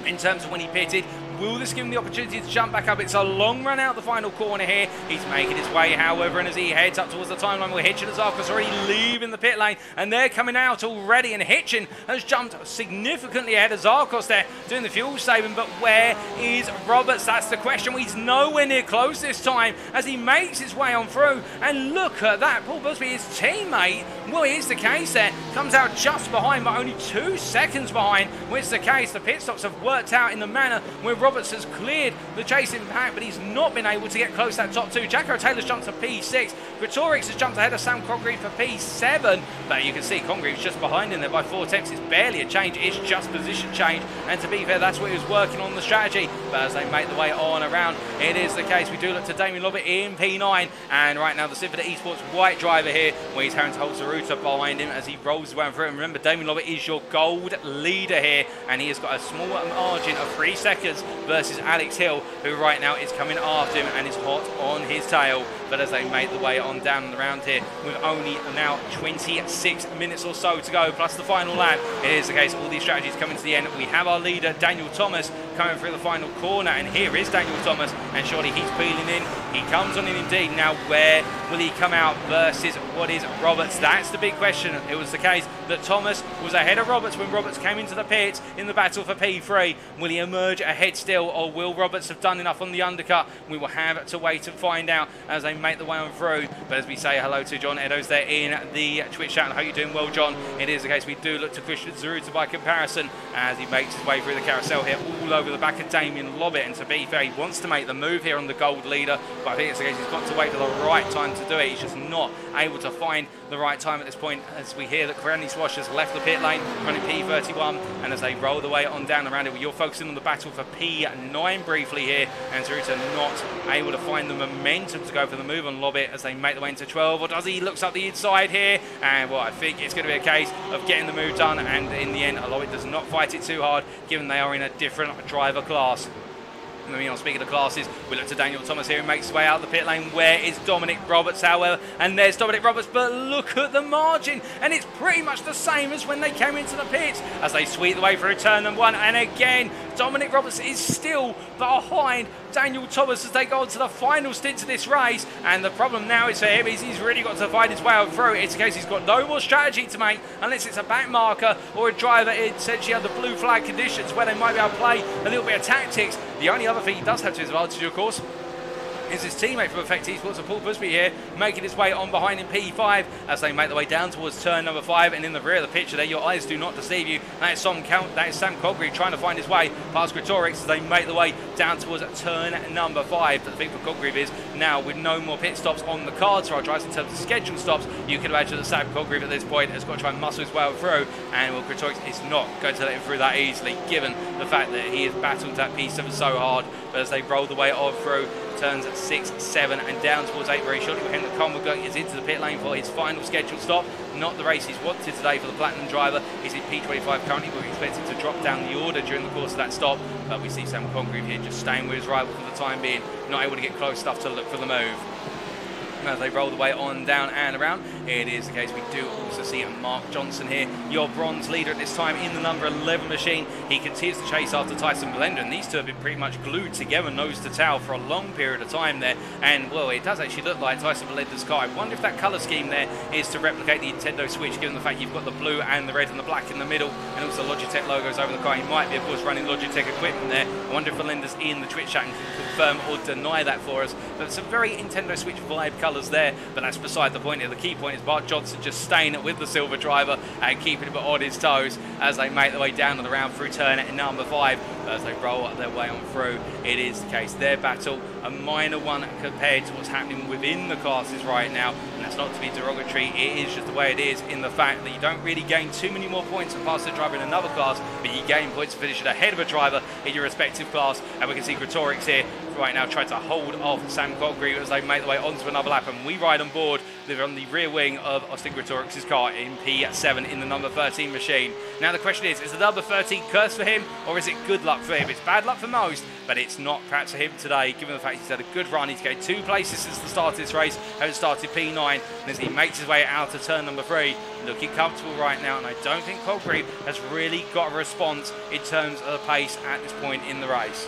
in terms of when he pitted. Will this give him the opportunity to jump back up? It's a long run out the final corner here. He's making his way, however, and as he heads up towards the timeline where Hitchin and Zarkos already leaving the pit lane, and they're coming out already, and Hitchin has jumped significantly ahead of Zarkos there, doing the fuel saving. But where is Roberts? That's the question. Well, he's nowhere near close this time as he makes his way on through, and look at that. Paul Busby, his teammate, well, it is the case there, comes out just behind, but only 2 seconds behind, which is the case. The pit stops have worked out in the manner where Roberts has cleared the chasing pack, but he's not been able to get close to that top 2. Jacko Taylor's jumped to P6. Gretorix has jumped ahead of Sam Congreve for P7, but you can see Congreve's just behind him there by 4 tenths. It's barely a change, it's just position change, and to be fair, that's what he was working on the strategy. But as they make the way on around, it is the case. We do look to Damien Lobbett in P9, and right now the Sinford Esports white driver here, where he's having to hold Zaruta behind him as he rolls his way through. And remember, Damien Lobbett is your gold leader here, and he has got a small margin of 3 seconds versus Alex Hill, who right now is coming after him and is hot on his tail. But as they make the way on down the round here, with only now 26 minutes or so to go, plus the final lap, it is the case all these strategies coming to the end. We have our leader, Daniel Thomas, coming through the final corner, and here is Daniel Thomas, and surely he's peeling in. He comes on in indeed. Now, where will he come out versus what is Roberts? That's the big question. It was the case that Thomas was ahead of Roberts when Roberts came into the pits in the battle for P3. Will he emerge ahead still, or will Roberts have done enough on the undercut? We will have to wait and find out as they make the way on through. But as we say hello to John Eddowes there in the Twitch chat, and I hope you're doing well, John. It is the case we do look to Christian Zaruta by comparison as he makes his way through the carousel here, all over the back of Damien Lobbett. And to be fair, he wants to make the move here on the gold leader, but I think it's the case he's got to wait for the right time to do it. He's just not able to find the right time at this point, as we hear that Granny Swash has left the pit lane running P31, and as they roll the way on down around it, you're focusing on the battle for P9 briefly here, and Zaruta not able to find the momentum to go for the move on Lobbett as they make the way into 12, or does he? Looks up the inside here, and well, I think it's going to be a case of getting the move done, and in the end Lobbett does not fight it too hard, given they are in a different driver class. Speaking of classes, we look to Daniel Thomas here, who makes his way out of the pit lane. Where is Dominic Roberts, however? And there's Dominic Roberts, but look at the margin, and it's pretty much the same as when they came into the pits as they sweep the way through turn number 1. And again, Dominic Roberts is still behind Daniel Thomas as they go on to the final stint of this race. And the problem now is for him is he's really got to find his way out through. It's a case he's got no more strategy to make unless it's a back marker or a driver essentially under blue flag conditions where they might be able to play a little bit of tactics. The only other thing he does have to his advantage, of course, is his teammate from Effect Esports, Paul Busby here, making his way on behind in P5 as they make their way down towards turn number 5. And in the rear of the picture there, your eyes do not deceive you, that is Sam Congreve trying to find his way past Gretorix as they make the way down towards turn number 5. But the thing for Congreve is now, with no more pit stops on the cards for our drivers in terms of scheduled stops, you can imagine that Sam Congreve at this point has got to try and muscle his way through, and well, Gretorix is not going to let him through that easily, given the fact that he has battled that P7 so hard. But as they roll the way on through, turns 6, 7 and down towards 8 very shortly. Henrik Kolmberg is into the pit lane for his final scheduled stop. Not the race he's wanted today for the Platinum driver. He's in P25 currently. We're expected to drop down the order during the course of that stop, but we see Sam Congreve here just staying with his rival for the time being, not able to get close enough to look for the move. As they roll the way on down and around, it is the case we do also see Mark Johnson here, your bronze leader at this time in the number 11 machine. He continues to chase after Tyson Blender, and these two have been pretty much glued together nose to tail for a long period of time there. And well, it does actually look like Tyson Blender's car. I wonder if that colour scheme there is to replicate the Nintendo Switch, given the fact you've got the blue and the red and the black in the middle, and also Logitech logos over the car. He might be, of course, running Logitech equipment there. I wonder if Blender's in the Twitch chat and can confirm or deny that for us. But some very Nintendo Switch vibe colours there, but that's beside the point here. The key point is Mark Johnson just staying with the silver driver and keeping him on his toes as they make their way down to the round through turn number 5. As they roll their way on through, it is the case. Their battle, a minor one compared to what's happening within the classes right now, and that's not to be derogatory. It is just the way it is, in the fact that you don't really gain too many more points to pass a driver in another class, but you gain points to finish it ahead of a driver in your respective class. And we can see Gretorix here right now trying to hold off Sam Congreve as they make their way onto another lap, and we ride on board. They're on the rear wing of Austin Gretorix's car in P7 in the number 13 machine. Now the question is the number 13 curse for him, or is it good luck for him? It's bad luck for most, but it's not perhaps for him today, given the fact he's had a good run. He's gained 2 places since the start of this race, having started P9, and as he makes his way out to turn number 3, looking comfortable right now, and I don't think Congreve has really got a response in terms of the pace at this point in the race.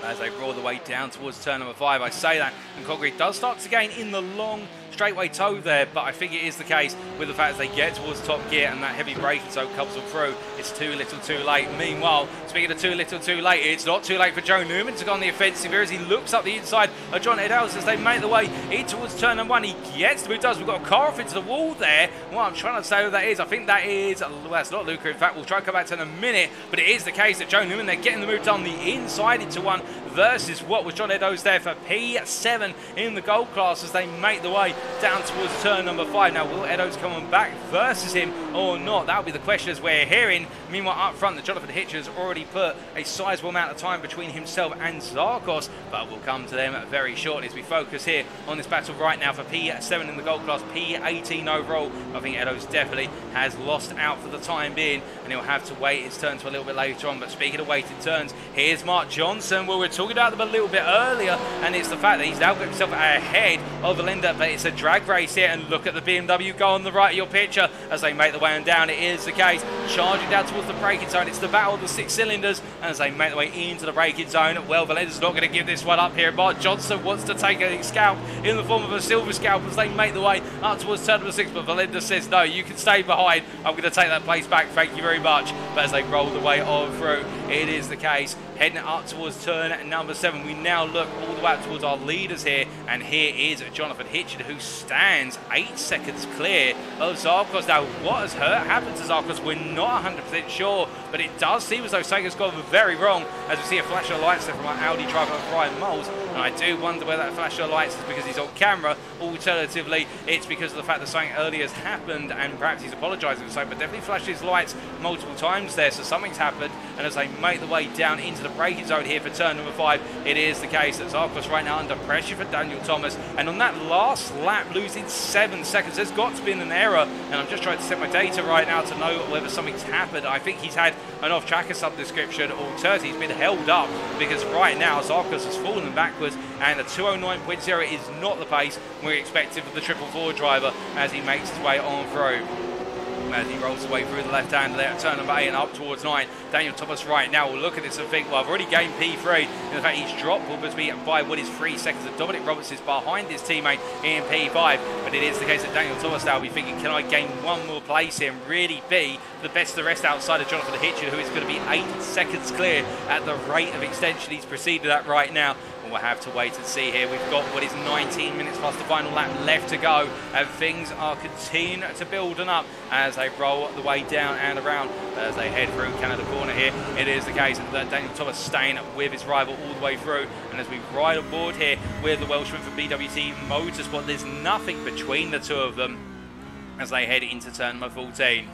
As they roar the way down towards turn number 5, I say that, and Congreve does start to gain in the long straightaway toe there, but I think it is the case with the fact as they get towards top gear and that heavy braking zone comes on through, it's too little too late. Meanwhile, speaking of too little too late, it's not too late for Joe Newman to go on the offensive here as he looks up the inside of John Edels as they make the way in towards turn number 1. He gets the move, does. We've got a car off into the wall there. What I'm trying to say who that is, I think that is, well, that's not Luca. In fact, we'll try and come back to in a minute, but it is the case that Joe Newman, they're getting the move done the inside into 1 versus what was John Eddowes there for P7 in the gold class as they make the way down towards turn number 5. Now, will Eddowes come on back versus him or not? That'll be the question as we're hearing. Meanwhile, up front, the Jonathan Hitcher has already put a sizable amount of time between himself and Zarkos, but we'll come to them very shortly as we focus here on this battle right now for P7 in the gold class, P18 overall. I think Eddowes definitely has lost out for the time being, and he'll have to wait his turn to a little bit later on. But speaking of waiting turns, here's Mark Johnson. Well, we're talking about them a little bit earlier, and it's the fact that he's now got himself ahead of Valinda, but it's a drag race here, and look at the BMW go on the right of your picture as they make the way on down. It is the case, charging down towards the braking zone. It's the battle of the 6 cylinders, and as they make their way into the braking zone, well, Valinda's not going to give this one up here. Mark Johnson wants to take a scalp in the form of a silver scalp as they make the way up towards turn number 6, but Valinda says, no, you can stay behind. I'm going to take that place back, thank you very much. But as they roll the way on through, it is the case, heading up towards turn number 7. We now look all the way up towards our leaders here, and here is Jonathan Hitchin, who stands 8 seconds clear of Zarkos. Now, what has happened to Zarkos, we're not 100% sure, but it does seem as though something's gone very wrong, as we see a flash of lights there from our Audi driver, Brian Moles, and I do wonder whether that flash of lights is because he's on camera. Alternatively, it's because of the fact that something earlier has happened, and perhaps he's apologising for something, but definitely flashed his lights multiple times there, so something's happened. And as they make the way down into the braking zone here for turn number 5, it is the case that Zarkos right now under pressure for Daniel Thomas, and on that last lap losing 7 seconds, there's got to be an error, and I'm just trying to set my data right now to know whether something's happened. I think he's had an off-tracker sub-description, or he's been held up, because right now Zarkos has fallen backwards, and a 209.0 is not the pace we're expecting for the 444 driver as he makes his way on through. As he rolls away through the left hand there at turn number 8 and up towards 9. Daniel Thomas right now will look at this and think, well, I've already gained P3. In fact, he's dropped Wilbersby by what is 3 seconds. And Dominic Roberts is behind his teammate in P5. But it is the case that Daniel Thomas now will be thinking, can I gain one more place here and really be the best of the rest outside of Jonathan Hitchin, who is going to be 8 seconds clear at the rate of extension he's proceeded at right now. We'll have to wait and see here. We've got what is 19 minutes past the final lap left to go, and things are continuing to build up as they roll the way down and around as they head through Canada Corner here. It is the case that Daniel Thomas staying with his rival all the way through, and as we ride on board here with the Welshman from BWT Motorsport, there's nothing between the two of them as they head into turn number 14.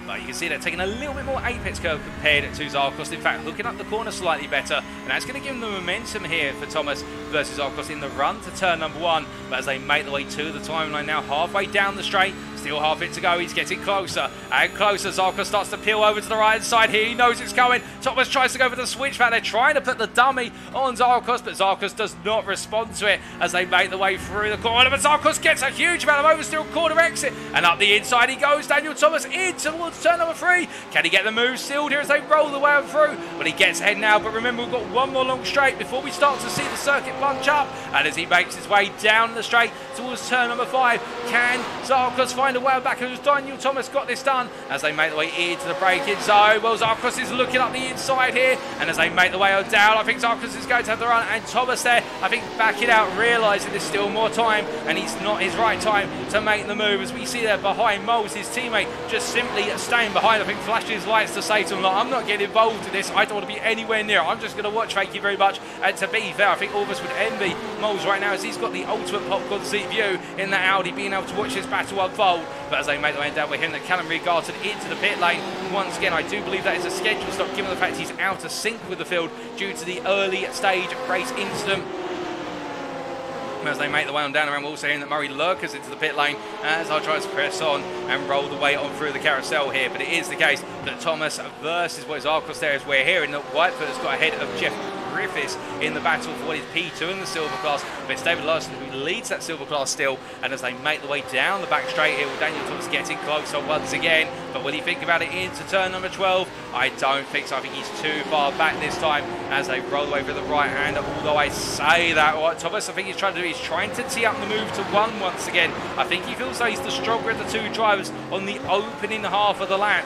But you can see they're taking a little bit more apex curve compared to Zarkos. In fact, hooking up the corner slightly better. And that's going to give them the momentum here for Thomas versus Zarkos in the run to turn number 1. But as they make the way to the timeline now, halfway down the straight, still half it to go. He's getting closer and closer. Zarkos starts to peel over to the right side here. He knows it's coming. Thomas tries to go for the switchback. They're trying to put the dummy on Zarkos, but Zarkos does not respond to it as they make the way through the corner. But Zarkos gets a huge amount of oversteer corner exit, and up the inside he goes. Daniel Thomas in towards turn number 3. Can he get the move sealed here as they roll the way on through? But he gets ahead now. But remember, we've got one more long straight before we start to see the circuit bunch up. And as he makes his way down the straight towards turn number 5, can Zarkos find a way back? Who's Daniel Thomas got this done as they make the way into the braking zone? Well, Zarkos is looking up the inside here, and as they make the way down, I think Zarkos is going to have the run, and Thomas there, I think, backing out, realising there's still more time, and it's not his right time to make the move. As we see there behind Moles, his teammate, just simply staying behind. I think flashes lights to say to him, like, I'm not getting involved in this. I don't want to be anywhere near it. I'm just going to watch. Thank you very much. And to be fair, I think all of us would envy Moles right now as he's got the ultimate popcorn seat view in that Audi, being able to watch this battle unfold. But as they make the way down, we're hearing that Callum Regarton into the pit lane. Once again, I do believe that is a scheduled stop, given the fact he's out of sync with the field due to the early stage race incident. As they make the way on down around, we're also hearing that Murray lurkers into the pit lane as I try to press on and roll the way on through the carousel here. But it is the case that Thomas versus what is Zarkos there, as we're hearing that Whitefoot has got ahead of Jeff Griffiths in the battle for what is P2 in the silver class. But it's David Larson who leads that silver class still. And as they make the way down the back straight here, with Daniel Thomas getting closer once again. But will he think about it into turn number 12? I don't think so. I think he's too far back this time as they roll away for the right hand. Although I say that, what Thomas I think he's trying to do, he's trying to tee up the move to 1 once again. I think he feels like he's the stronger of the 2 drivers on the opening half of the lap.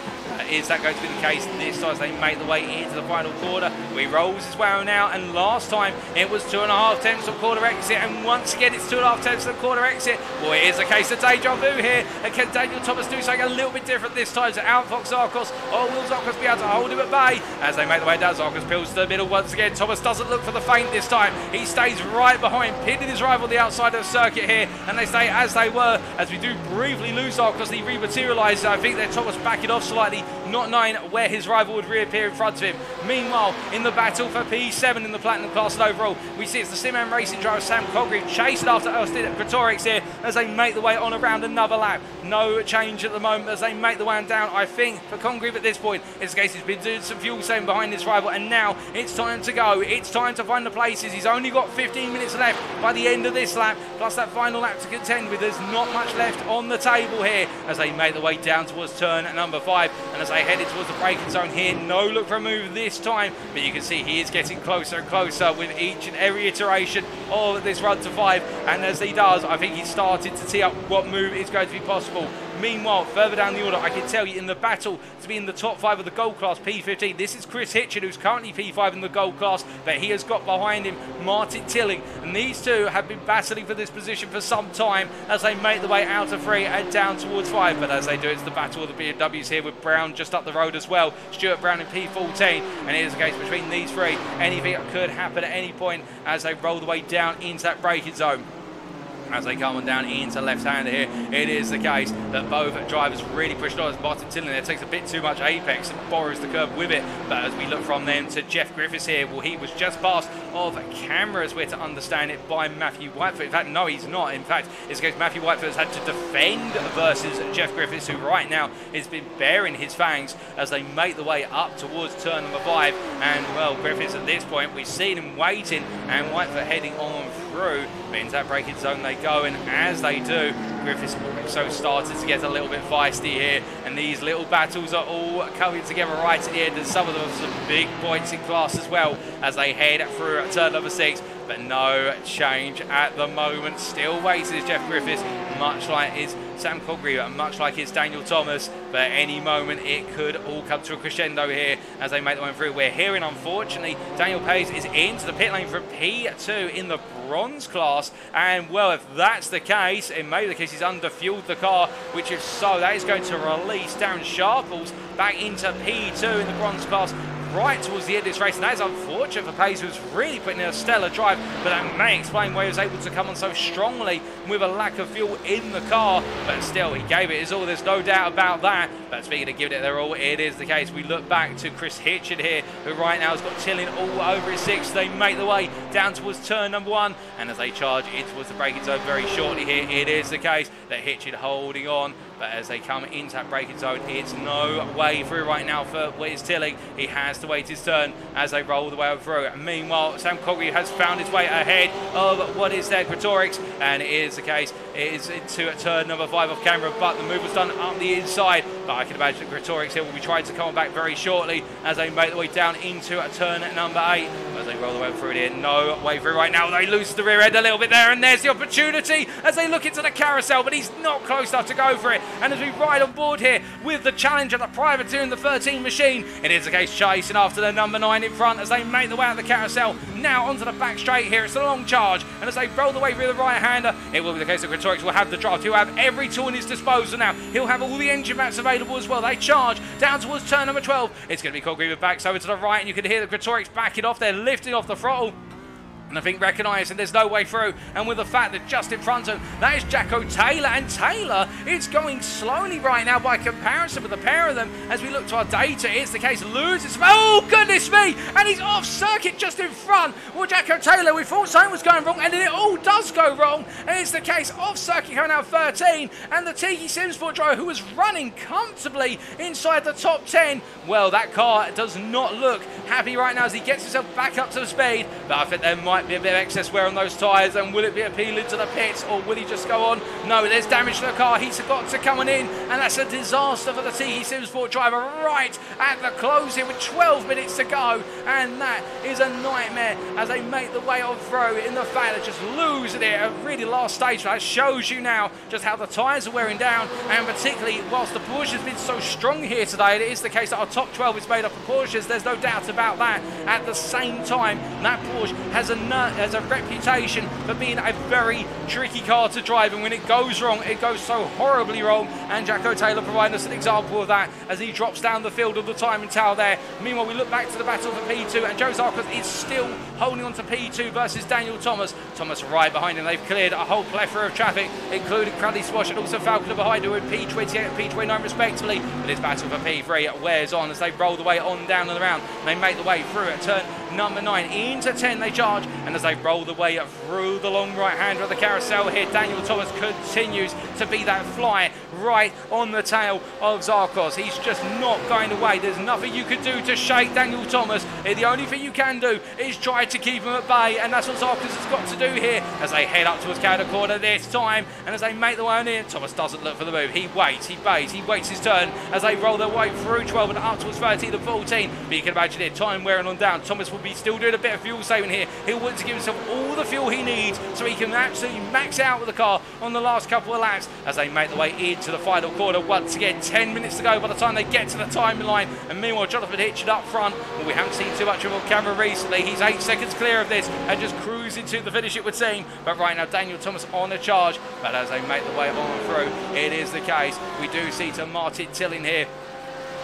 Is that going to be the case this time as they make the way into the final corner? He rolls his way now, and last time it was 2.5 tenths of quarter exit, and once again it's 2.5 tenths of quarter exit. Well, it is a case of deja vu here, and can Daniel Thomas do something a little bit different this time to outfox Zarkos, or will Zarkos be able to hold him at bay? As they make the way down, Zarkos peels to the middle once again. Thomas doesn't look for the feint this time. He stays right behind, pinning his rival the outside of the circuit here, and they stay as they were. As we do briefly lose Zarkos, he rematerialises. I think that Thomas backing off slightly, not knowing where his rival would reappear in front of him. Meanwhile, in the battle for P7 in the Platinum class and overall, we see it's the Simman Racing driver Sam Congreve chasing after Austin Gretorix here as they make the way on around another lap. No change at the moment as they make the way down. I think for Congreve at this point, it's the case he's been doing some fuel saving behind his rival, and now it's time to go. It's time to find the places. He's only got 15 minutes left by the end of this lap, plus that final lap to contend with. There's not much left on the table here as they make the way down towards turn number 5, and as they headed towards the braking zone here, no look for a move this time, but you can see he is getting closer and closer with each and every iteration of this run to 5, and as he does, I think he's started to tee up what move is going to be possible. Meanwhile, further down the order, I can tell you in the battle to be in the top 5 of the gold class P15, this is Chris Hitchin, who's currently P5 in the gold class, but he has got behind him Martin Tilling, and these two have been battling for this position for some time as they make the way out of 3 and down towards 5. But as they do, it's the battle of the BMWs here with Brown just up the road as well. Stuart Brown in P14, and it is a case between these 3. Anything could happen at any point as they roll the way down into that braking zone. As they come on down into left-hander here, it is the case that both drivers really pushed on as Martin Tilling there takes a bit too much apex and borrows the curb with it. But as we look from them to Jeff Griffiths here, well, he was just past of cameras, we're to understand it, by Matthew Whitefoot. In fact, no, he's not. In fact, it's the case Matthew Whitefoot has had to defend versus Jeff Griffiths, who right now has been bearing his fangs as they make the way up towards turn number 5. And, well, Griffiths at this point, we've seen him waiting, and Whitefoot heading on through. But into that braking zone they go, and as they do, Griffiths also started to get a little bit feisty here, and these little battles are all coming together right at the end, and some of them have some big points in class as well as they head through turn number 6. But no change at the moment. Still waits is Jeff Griffiths, much like his Sam Congreve, and much like his Daniel Thomas. But at any moment it could all come to a crescendo here as they make the way through. We're hearing, unfortunately, Daniel Pace is into the pit lane from P2 in the bronze class, and well, if that's the case, it may be the case he's underfueled the car, which if so, that is going to release Darren Sharples back into P2 in the bronze class right towards the end of this race, and that is unfortunate for Pace, who's really putting in a stellar drive, but that may explain why he was able to come on so strongly with a lack of fuel in the car. But still, he gave it his all, there's no doubt about that. But speaking of giving it their all, it is the case. We look back to Chris Hitchin here, who right now has got Tillin all over his six. They make the way down towards turn number 1, and as they charge in towards the braking zone very shortly here, it is the case that Hitchin holding on. But as they come into that braking zone, it's no way through right now for Wiz Tilling. He has to wait his turn as they roll the way up through. Meanwhile, Sam Cogby has found his way ahead of what is their Gretorix, and it is the case. It is into turn number 5 off camera, but the move was done up the inside. But I can imagine that Gretorix here will be trying to come back very shortly as they make their way down into turn number 8. As they roll the way through here, no way through right now. They lose the rear end a little bit there, and there's the opportunity as they look into the carousel, but he's not close enough to go for it. And as we ride on board here with the Challenger, the Privateer and the 13 machine, it is the case chasing after the number 9 in front as they make the way out of the carousel. Now onto the back straight here, it's a long charge, and as they roll the way through the right-hander, it will be the case that Gretorix will have the draft. He'll have every tool in his disposal now. He'll have all the engine mats available as well. They charge down towards turn number 12. It's going to be Cogby with backs over to the right, and you can hear the Gretorix backing off. They're lifting off the throttle. And I think recognising there's no way through, and with the fact that just in front of him, that is Jacko Taylor, and Taylor is going slowly right now by comparison with the pair of them. As we look to our data, it's the case, loses, oh goodness me, and he's off circuit just in front. Well, Jacko Taylor, we thought something was going wrong, and it all does go wrong, and it's the case, off circuit coming out 13, and the Tiki Simsport driver, who was running comfortably inside the top 10, well, that car does not look happy right now as he gets himself back up to the speed, but I think there might be a bit of excess wear on those tyres, and will it be appealing to the pits, or will he just go on? No, there's damage to the car. He's got to come on in, and that's a disaster for the Tiki Simsport driver right at the close here with 12 minutes to go, and that is a nightmare as they make the way on through in the fact that just losing it at really last stage. That shows you now just how the tyres are wearing down, and particularly whilst the Porsche has been so strong here today, it is the case that our top 12 is made up of Porsches. There's no doubt about that. At the same time, that Porsche has a reputation for being a very tricky car to drive, and when it goes wrong, it goes so horribly wrong, and Jacko Taylor providing us an example of that as he drops down the field of the timing tower there. Meanwhile, we look back to the battle for P2, and Joe Zarkos is still holding on to P2 versus Daniel Thomas. Thomas right behind him. They've cleared a whole plethora of traffic, including Cradley Swash and also Falconer behind him with P28 and P29 respectively. But this battle for P3 wears on as they roll the way on down and around. They make the way through at turn number 9 into 10. They charge, and as they roll the way through the long right-hander of the carousel here, Daniel Thomas continues to be that fly right on the tail of Zarkos. He's just not going away. There's nothing you can do to shake Daniel Thomas. The only thing you can do is try to keep him at bay, and that's what Zarkos has got to do here as they head up towards Canada Corner this time, and as they make the way on in, Thomas doesn't look for the move. He waits, he baits, he waits his turn as they roll their way through 12 and up towards 13 and 14. But you can imagine it, time wearing on down. Thomas will be still doing a bit of fuel saving here. He'll want to give himself all the fuel he needs so he can absolutely max out with the car on the last couple of laps as they make the way into the final corner. Once again, 10 minutes to go by the time they get to the timing line, and meanwhile Jonathan Hitchin up front. Well, we haven't seen too much of him on camera recently. He's 8 seconds clear of this and just cruising to the finish, it would seem. But right now Daniel Thomas on a charge, but as they make the way on through, it is the case. We do see to Martin Tillin here,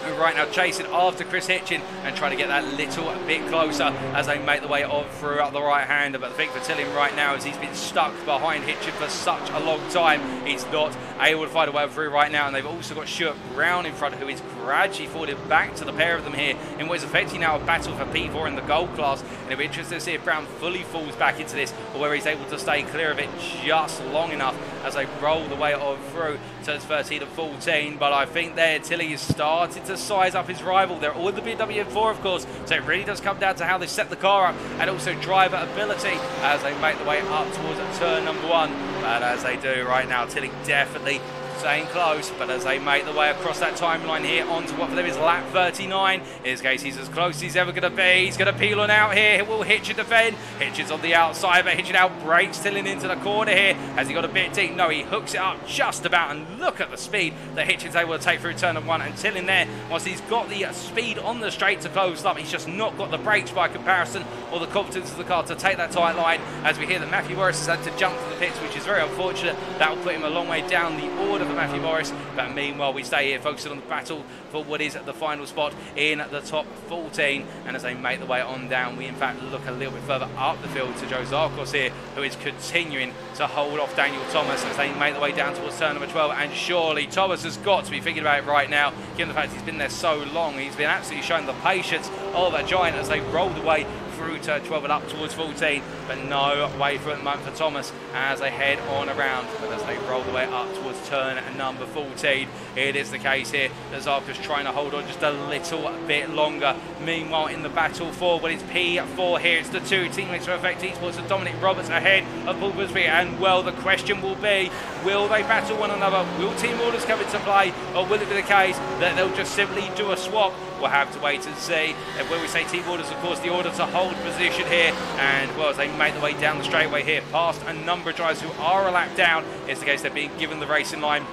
who right now chasing after Chris Hitchin and trying to get that little bit closer as they make the way on through up the right hander. But the thing for Tillin right now is he's been stuck behind Hitchin for such a long time. He's not able to find a way through right now, and they've also got Stuart Brown in front, who is gradually falling back to the pair of them here in what is effectively now a battle for P4 in the gold class. And it'll be interesting to see if Brown fully falls back into this, or whether he's able to stay clear of it just long enough as they roll the way on through turns 13 and 14. But I think there Tilly is starting to size up his rival. They're all in the BMW M4, of course, so it really does come down to how they set the car up and also driver ability as they make the way up towards turn number 1. But as they do right now, Tilly definitely staying close, but as they make the way across that timeline here onto what for them is lap 39. In this case, he's as close as he's ever going to be. He's going to peel on out here. Will Hitchin defend? Hitchin's on the outside, but Hitchin out breaks Tillin into the corner here. Has he got a bit deep? No, he hooks it up just about, and look at the speed that Hitchin's able to take through turn number 1. And Tillin there, whilst he's got the speed on the straight to close up, he's just not got the brakes by comparison or the confidence of the car to take that tight line. As we hear that Matthew Morris has had to jump to the pits, which is very unfortunate. That will put him a long way down the order for Matthew Morris. But meanwhile, we stay here focusing on the battle for what is the final spot in the top 14. And as they make the way on down, we in fact look a little bit further up the field to Joe Zarkos here, who is continuing to hold off Daniel Thomas as they make the way down towards turn number 12. And surely Thomas has got to be thinking about it right now, given the fact he's been there so long. He's been absolutely showing the patience of a giant as they roll the way through turn 12 and up towards 14, but no way through at the moment for Thomas as they head on around. But as they roll the way up towards turn number 14, it is the case here that Zarkos trying to hold on just a little bit longer. Meanwhile, in the battle for what is P4 here, it's the two teammates from Effect Esports and Dominic Roberts ahead of Paul Busby. And well, the question will be, will they battle one another? Will team orders come into play, or will it be the case that they'll just simply do a swap? We'll have to wait and see. And when we say team orders, of course, the order to hold position here. And well, as they make the way down the straightaway here, past a number of drivers who are a lap down, it's the case they're being given the racing line.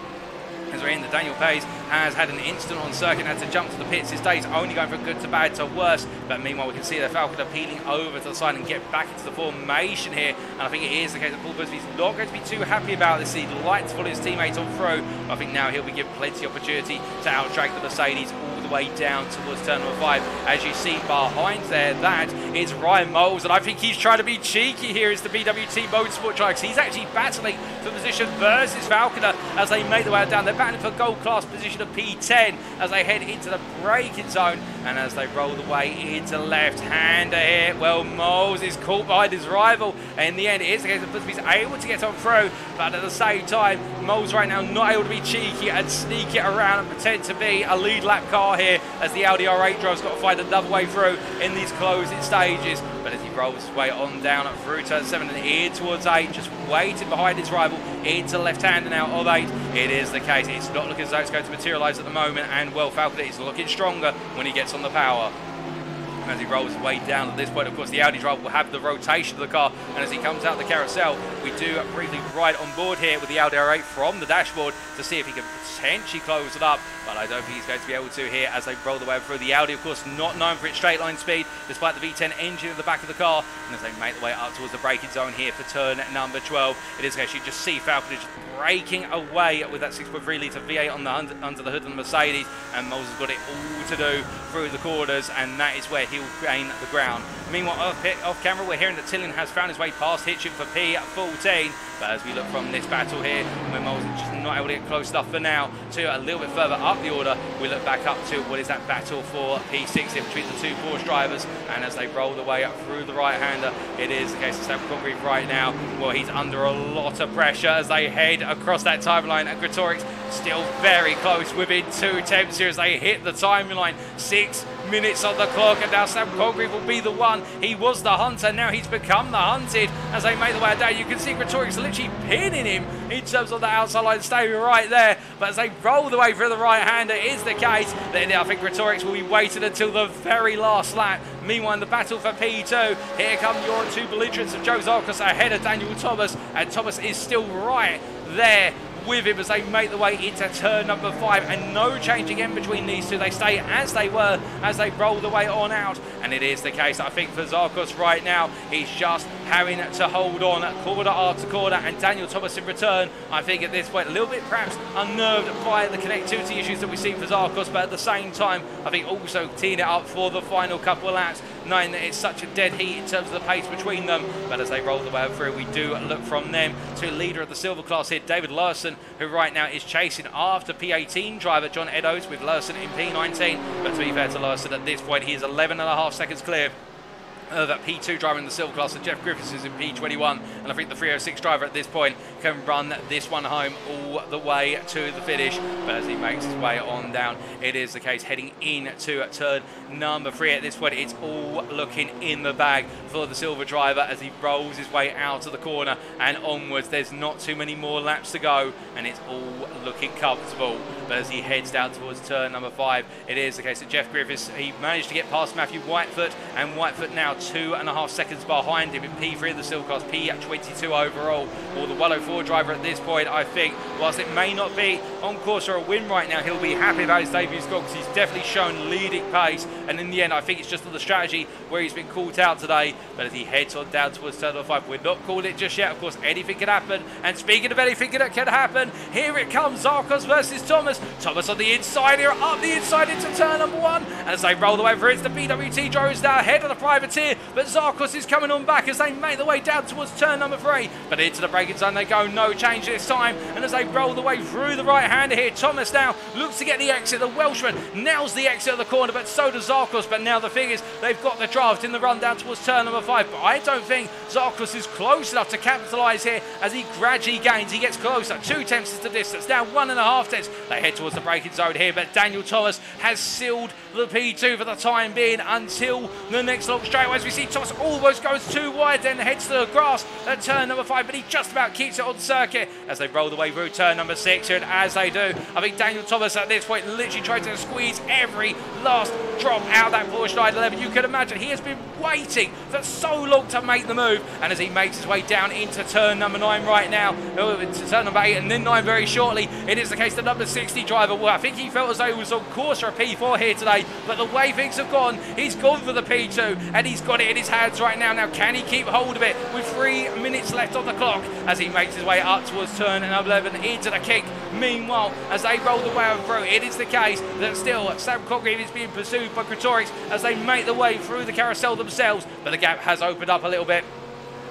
As we're in, the Daniel Pays has had an instant on circuit, had to jump to the pits. His day's only going from good to bad to worse. But meanwhile, we can see the Falcon peeling over to the side and get back into the formation here. And I think it is the case that Paul Busby's not going to be too happy about this. He'd like to follow his teammates on through. I think now he'll be given plenty of opportunity to outtrack the Mercedes all the way down towards turn number 5. As you see behind there, that is Ryan Moles. And I think he's trying to be cheeky here as the BWT Motorsport driver. He's actually battling for position versus Falconer as they make the way down. They're battling for gold class position of P10 as they head into the braking zone. And as they roll the way into left-hander here, well, Moles is caught behind his rival. And in the end, it is the case that Busby's able to get on through. But at the same time, Moles right now not able to be cheeky and sneak it around and pretend to be a lead lap car here as the Audi R8 driver's got to find another way through in these closing stages. But as he rolls his way on down through turn 7 and in towards 8, just waiting behind his rival into left-hander now of 8. It is the case. It's not looking as though it's going to materialise at the moment, and well, Falcon is looking stronger when he gets on the power. As he rolls his way down at this point, of course, the Audi driver will have the rotation of the car, and as he comes out the carousel, we do briefly ride on board here with the Audi R8 from the dashboard to see if he can potentially close it up, but I don't think he's going to be able to here as they roll the way through. The Audi, of course, not known for its straight line speed, despite the V10 engine at the back of the car, and as they make the way up towards the braking zone here for turn number 12, it is actually just see Falcon just breaking away with that 6.3 litre V8 on the under the hood of the Mercedes, and Moles has got it all to do through the corners, and that is where he'll gain the ground. Meanwhile, off camera, we're hearing that Tillian has found his way past Hitchin for P14, but as we look from this battle here, where Moles is just not able to get close enough for now to a little bit further up the order, we look back up to what is that battle for P60 between the two Porsche drivers, and as they roll the way up through the right-hander, it is the case of Sam Congreve right now. Well, he's under a lot of pressure as they head across that timeline, and Gretorix still very close within 2 tenths here as they hit the timeline. 6 minutes on the clock, and now Sam Congreve will be the one. He was the hunter, now he's become the hunted as they make the way down. You can see Gretorix literally pinning him in terms of the outside line, staying right there, but as they roll the way through the right-hander, it is the case that I think Gretorix will be waiting until the very last lap. Meanwhile, in the battle for P2, here come your 2 belligerents of Joe Zarkos ahead of Daniel Thomas, and Thomas is still right there with him as they make the way into turn number 5, and no change again between these two. They stay as they were as they roll the way on out, and it is the case, I think, for Zarkos right now. He's just having to hold on corner after corner, and Daniel Thomas in return, I think at this point, a little bit perhaps unnerved by the connectivity issues that we see for Zarkos, but at the same time, I think also teeing it up for the final couple of laps, knowing that it's such a dead heat in terms of the pace between them. But as they roll the way through, we do look from them to leader of the silver class here, David Lurson, who right now is chasing after P18 driver John Eddowes, with Lurson in P19. But to be fair to Lurson, at this point he is 11.5 seconds clear that P2 driver in the silver class, and Jeff Griffiths is in P21, and I think the 306 driver at this point can run this one home all the way to the finish. But as he makes his way on down, it is the case heading into turn number 3. At this point, it's all looking in the bag for the silver driver as he rolls his way out of the corner and onwards. There's not too many more laps to go, and it's all looking comfortable. But as he heads down towards turn number 5, it is the case that Jeff Griffiths, he managed to get past Matthew Whitefoot, and Whitefoot now 2.5 seconds behind him in P3 of the Silver Class, P22 overall, or the 104 driver at this point. I think, whilst it may not be on course for a win right now, he'll be happy about his debut score because he's definitely shown leading pace. And in the end, I think it's just on the strategy where he's been caught out today. But as he heads on down towards turn 5, we're not called it just yet. Of course, anything can happen. And speaking of anything that can happen, here it comes, Zarkos versus Thomas. Thomas on the inside here, up the inside into turn number 1. And as they roll the way through, it's the BWT drivers now ahead of the privateer. But Zarkos is coming on back as they make the way down towards turn number 3. But into the braking zone they go, no change this time. And as they roll the way through the right-hander here, Thomas now looks to get the exit. The Welshman nails the exit of the corner, but so does Zarkos. But now the thing is, they've got the draft in the run down towards turn number 5. But I don't think Zarkos is close enough to capitalise here as he gradually gains. He gets closer. 2 tenths is the distance, down 1.5 tenths. They head towards the braking zone here, but Daniel Thomas has sealed the P2 for the time being until the next long straightaway. As we see Thomas almost goes too wide, then heads to the grass at turn number 5, but he just about keeps it on circuit as they roll the way through turn number 6. And as they do, I think Daniel Thomas at this point literally tries to squeeze every last drop out of that Porsche 911. You can imagine he has been waiting for so long to make the move, and as he makes his way down into turn number 9 right now, into turn number 8 and then 9 very shortly, it is the case the number 60 driver, well, I think he felt as though he was on course for a P4 here today, but the way things have gone, he's gone for the P2 and he's got it in his hands right now. Now can he keep hold of it with 3 minutes left on the clock as he makes his way up towards turn 11 into the kick? Meanwhile, as they roll the way through, it is the case that still Sam Congreve is being pursued by Kratorix as they make the way through the carousel themselves, but the gap has opened up a little bit.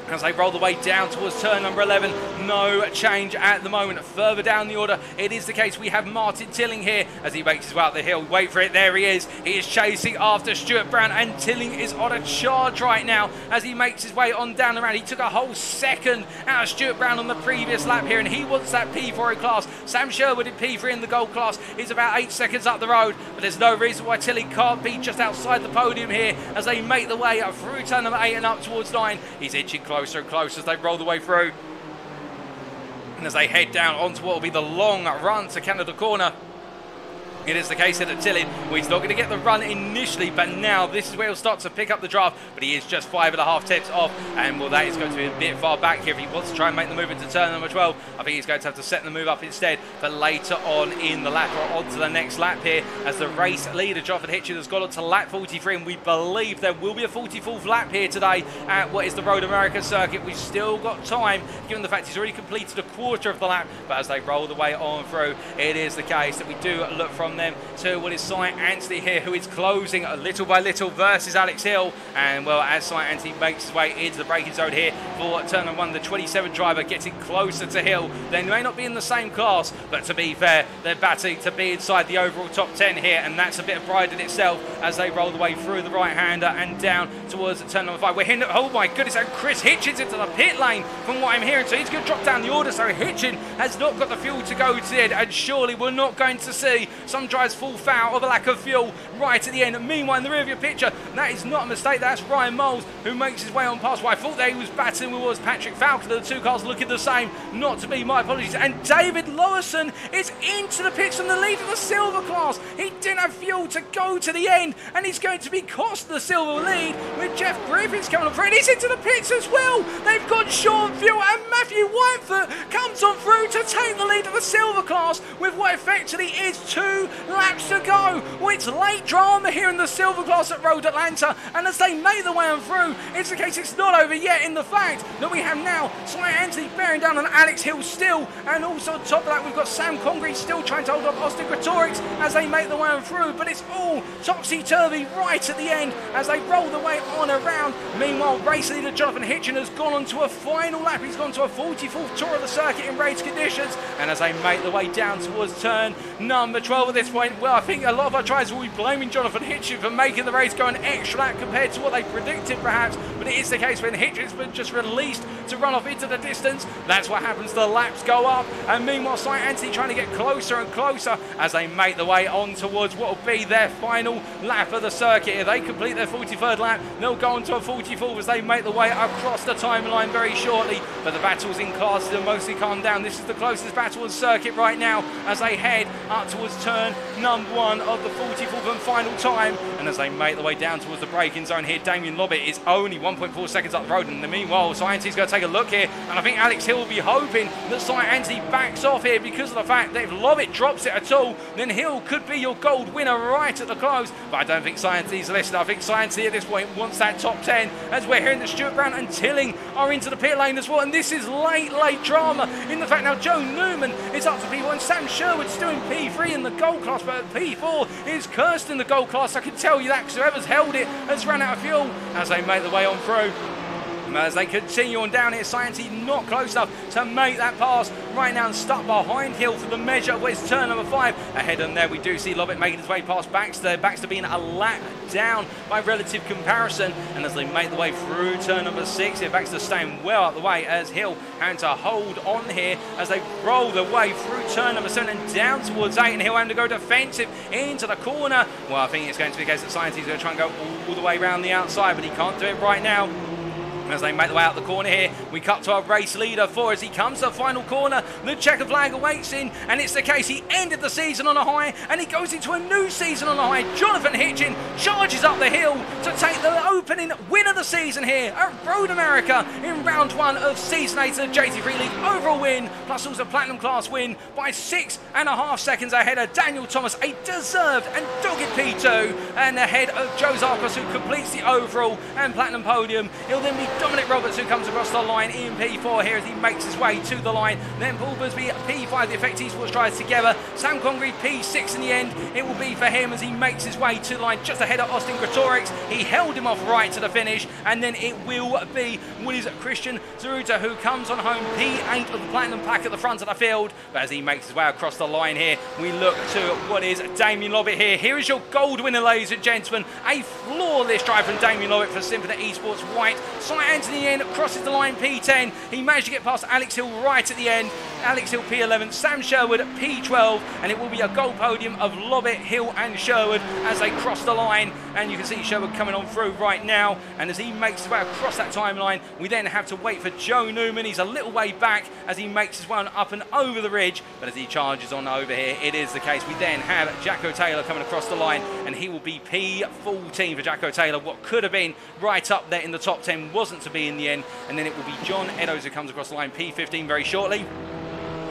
As they roll the way down towards turn number 11, no change at the moment. Further down the order, it is the case we have Martin Tilling here as he makes his way up the hill. Wait for it, there he is. He is chasing after Stuart Brown, and Tilling is on a charge right now as he makes his way on down the round. He took a whole second out of Stuart Brown on the previous lap here, and he wants that P4 class. Sam Sherwood in P3 in the gold class is about 8 seconds up the road, but there's no reason why Tilling can't be just outside the podium here as they make the way up through turn number 8 and up towards 9. He's inching closer and closer as they roll the way through, and as they head down onto what will be the long run to Canada Corner. It is the case here that Tilling, well, he's not going to get the run initially, but now this is where he'll start to pick up the draft, but he is just 5.5 tenths off, and well, that is going to be a bit far back here if he wants to try and make the move into turn number 12. I think he's going to have to set the move up instead for later on in the lap, or on to the next lap here, as the race leader, Jonathan Hitchin, has got on to lap 43, and we believe there will be a 44th lap here today at what is the Road America circuit. We've still got time, given the fact he's already completed a quarter of the lap, but as they roll the way on through, it is the case that we do look from them to what is Cy Anthony here, who is closing little by little versus Alex Hill. And well, as Cy Anthony makes his way into the braking zone here for turn number 1, the 27 driver getting closer to Hill. They may not be in the same class, but to be fair, they're battling to be inside the overall top 10 here, and that's a bit of pride in itself as they roll the way through the right-hander and down towards turn number 5. We're hitting, oh my goodness, and Chris Hitchens into the pit lane from what I'm hearing, so he's going to drop down the order. So Hitchin has not got the fuel to go to the end, and surely we're not going to see some drivers fall foul of a lack of fuel right at the end. Meanwhile, in the rear view picture, that is not a mistake. That's Ryan Moles who makes his way on past. Well, I thought that he was battling with Patrick Falconer. The two cars looking the same. Not to be, my apologies. And David Lewison is into the pits from the lead of the silver class. He didn't have fuel to go to the end, and he's going to be cost the silver lead with Jeff Griffiths coming on through. And he's into the pits as well. They've got short fuel, and Matthew Whitefoot comes on through to take the lead of the silver class with what effectively is 2 laps to go. Well, it's late drama here in the silver class at Road Atlanta, and as they make the way on through, it's the case it's not over yet in the fact that we have now Cy Anthony bearing down on Alex Hill still, and also on top of that we've got Sam Congreve still trying to hold up Austin Kratorix as they make the way on through, but it's all topsy-turvy right at the end as they roll the way on around. Meanwhile, race leader Jonathan Hitchin has gone on to a final lap. He's gone to a 44th tour of the circuit in race conditions, and as they make the way down towards turn number 12 at this point, well, I think a lot of our drivers will be blaming Jonathan Hitchin for making the race go an extra lap compared to what they predicted perhaps, but it is the case when Hitchin's been just released to run off into the distance. That's what happens, the laps go up, and meanwhile Cy Anthony trying to get closer and closer as they make the way on towards what will be their final lap of the circuit. If they complete their 43rd lap, they'll go on to a 44th as they make the way across the timeline very shortly, but the battles in classes have mostly calmed down. This is the closest battle on circuit right now as they head up towards turn turn number 1 of the 44th and final time. And as they make their way down towards the braking zone here, Damien Lobbit is only 1.4 seconds up the road. And in the meanwhile, Sciente's going to take a look here. And I think Alex Hill will be hoping that Sciente backs off here because of the fact that if Lobbit drops it at all, then Hill could be your gold winner right at the close. But I don't think Sciente's listening. I think Sciente at this point wants that top 10, as we're hearing that Stuart Brown and Tilling are into the pit lane as well. And this is late drama in the fact now Joe Newman is up to P1 and Sam Sherwood's still in P3 in the gold class, but P4 is cursed in the gold class. I can tell you that because whoever's held it has run out of fuel as they make their way on through. As they continue on down here, Science not close enough to make that pass right now and stuck behind Hill for the measure of it's turn number 5. Ahead on there, we do see Lobbit making his way past Baxter. Baxter being a lap down by relative comparison. And as they make the way through turn number 6 here, Baxter staying well out the way as Hill having to hold on here as they roll their way through turn number 7 and down towards 8. And Hill having to go defensive into the corner. Well, I think it's going to be the case that Science is going to try and go all the way around the outside, but he can't do it right now. As they make their way out the corner here, we cut to our race leader for as he comes to the final corner. The checker flag awaits him, and it's the case he ended the season on a high, and he goes into a new season on a high. Jonathan Hitchin charges up the hill to take the opening win of the season here at Road America in round 1 of season 8 of the GT3 League. Overall win, plus also platinum class win by 6.5 seconds ahead of Daniel Thomas, a deserved and dogged P2, and ahead of Joe Zarkos, who completes the overall and platinum podium. He'll then be Dominic Roberts, who comes across the line in P4 here as he makes his way to the line. Then Paul Busby P5, the Effect Esports drives together. Sam Congreve P6 in the end. It will be for him as he makes his way to the line just ahead of Austin Gretorix. He held him off right to the finish, and then it will be Willys Christian Zaruta who comes on home P8 of the platinum pack at the front of the field. But as he makes his way across the line here, we look to what is Damien Lobbit here. Here is your gold winner, ladies and gentlemen. A flawless drive from Damien Lobbit for Symphony Esports White. Anthony in crosses the line P10. He managed to get past Alex Hill right at the end. Alex Hill P11, Sam Sherwood P12, and it will be a gold podium of Lobbit, Hill and Sherwood as they cross the line. And you can see Sherwood coming on through right now, and as he makes his way across that timeline, we then have to wait for Joe Newman. He's a little way back as he makes his way on up and over the ridge, but as he charges on over here, it is the case. We then have Jacko Taylor coming across the line, and he will be P14 for Jacko Taylor. What could have been right up there in the top 10 wasn't to be in the end, and then it will be John Eddowes who comes across the line P15 very shortly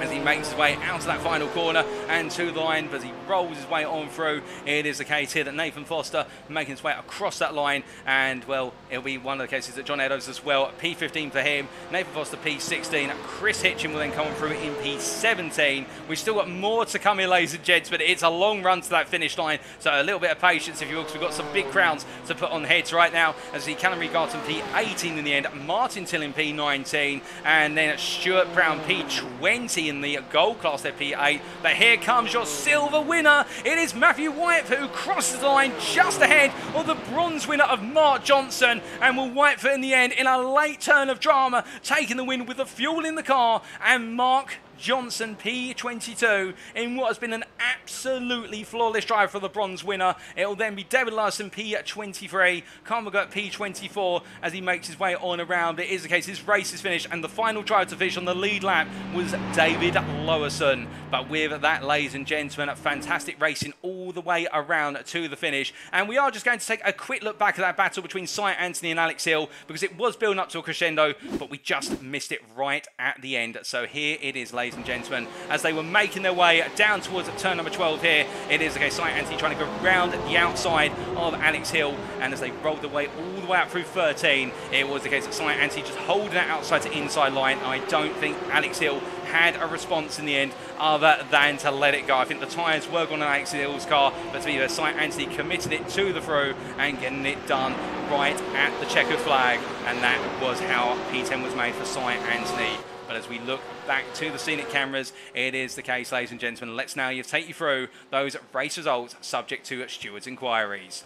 as he makes his way out to that final corner and to the line. But as he rolls his way on through, it is the case here that Nathan Foster making his way across that line, and well, it'll be one of the cases that John Eddowes as well. P15 for him, Nathan Foster P16, Chris Hitchin will then come through in P17. We've still got more to come here, ladies and gents, but it's a long run to that finish line, so a little bit of patience if you will, because we've got some big crowns to put on heads right now as the Callum Regarton P18 in the end, Martin Tilling P19, and then Stuart Brown P20 in the gold class there, P8. But here comes your silver winner. It is Matthew Whitefoot who crosses the line just ahead of the bronze winner of Mark Johnson, and will Whitefoot in the end in a late turn of drama taking the win with the fuel in the car, and Mark Johnson P22 in what has been an absolutely flawless drive for the bronze winner. It will then be David Larson P23, Carl McGirt P24 as he makes his way on around. It is the case, his race is finished, and the final driver to finish on the lead lap was David Lowerson. But with that, ladies and gentlemen, fantastic racing all the way around to the finish. And we are just going to take a quick look back at that battle between Cy Anthony and Alex Hill, because it was building up to a crescendo, but we just missed it right at the end. So here it is, ladies and gentlemen, as they were making their way down towards turn number 12 here. It is, okay, Cy Anthony trying to go round the outside of Alex Hill, and as they rolled their way all the way out through 13, it was the case that Cy Anthony just holding that outside to inside line. I don't think Alex Hill had a response in the end other than to let it go. I think the tyres were going on Alex Hill's car, but to be fair, Cy Anthony committed it to the through and getting it done right at the checkered flag, and that was how P10 was made for Cy Anthony. But as we look back to the scenic cameras, it is the case, ladies and gentlemen. Let's now take you through those race results subject to stewards' inquiries.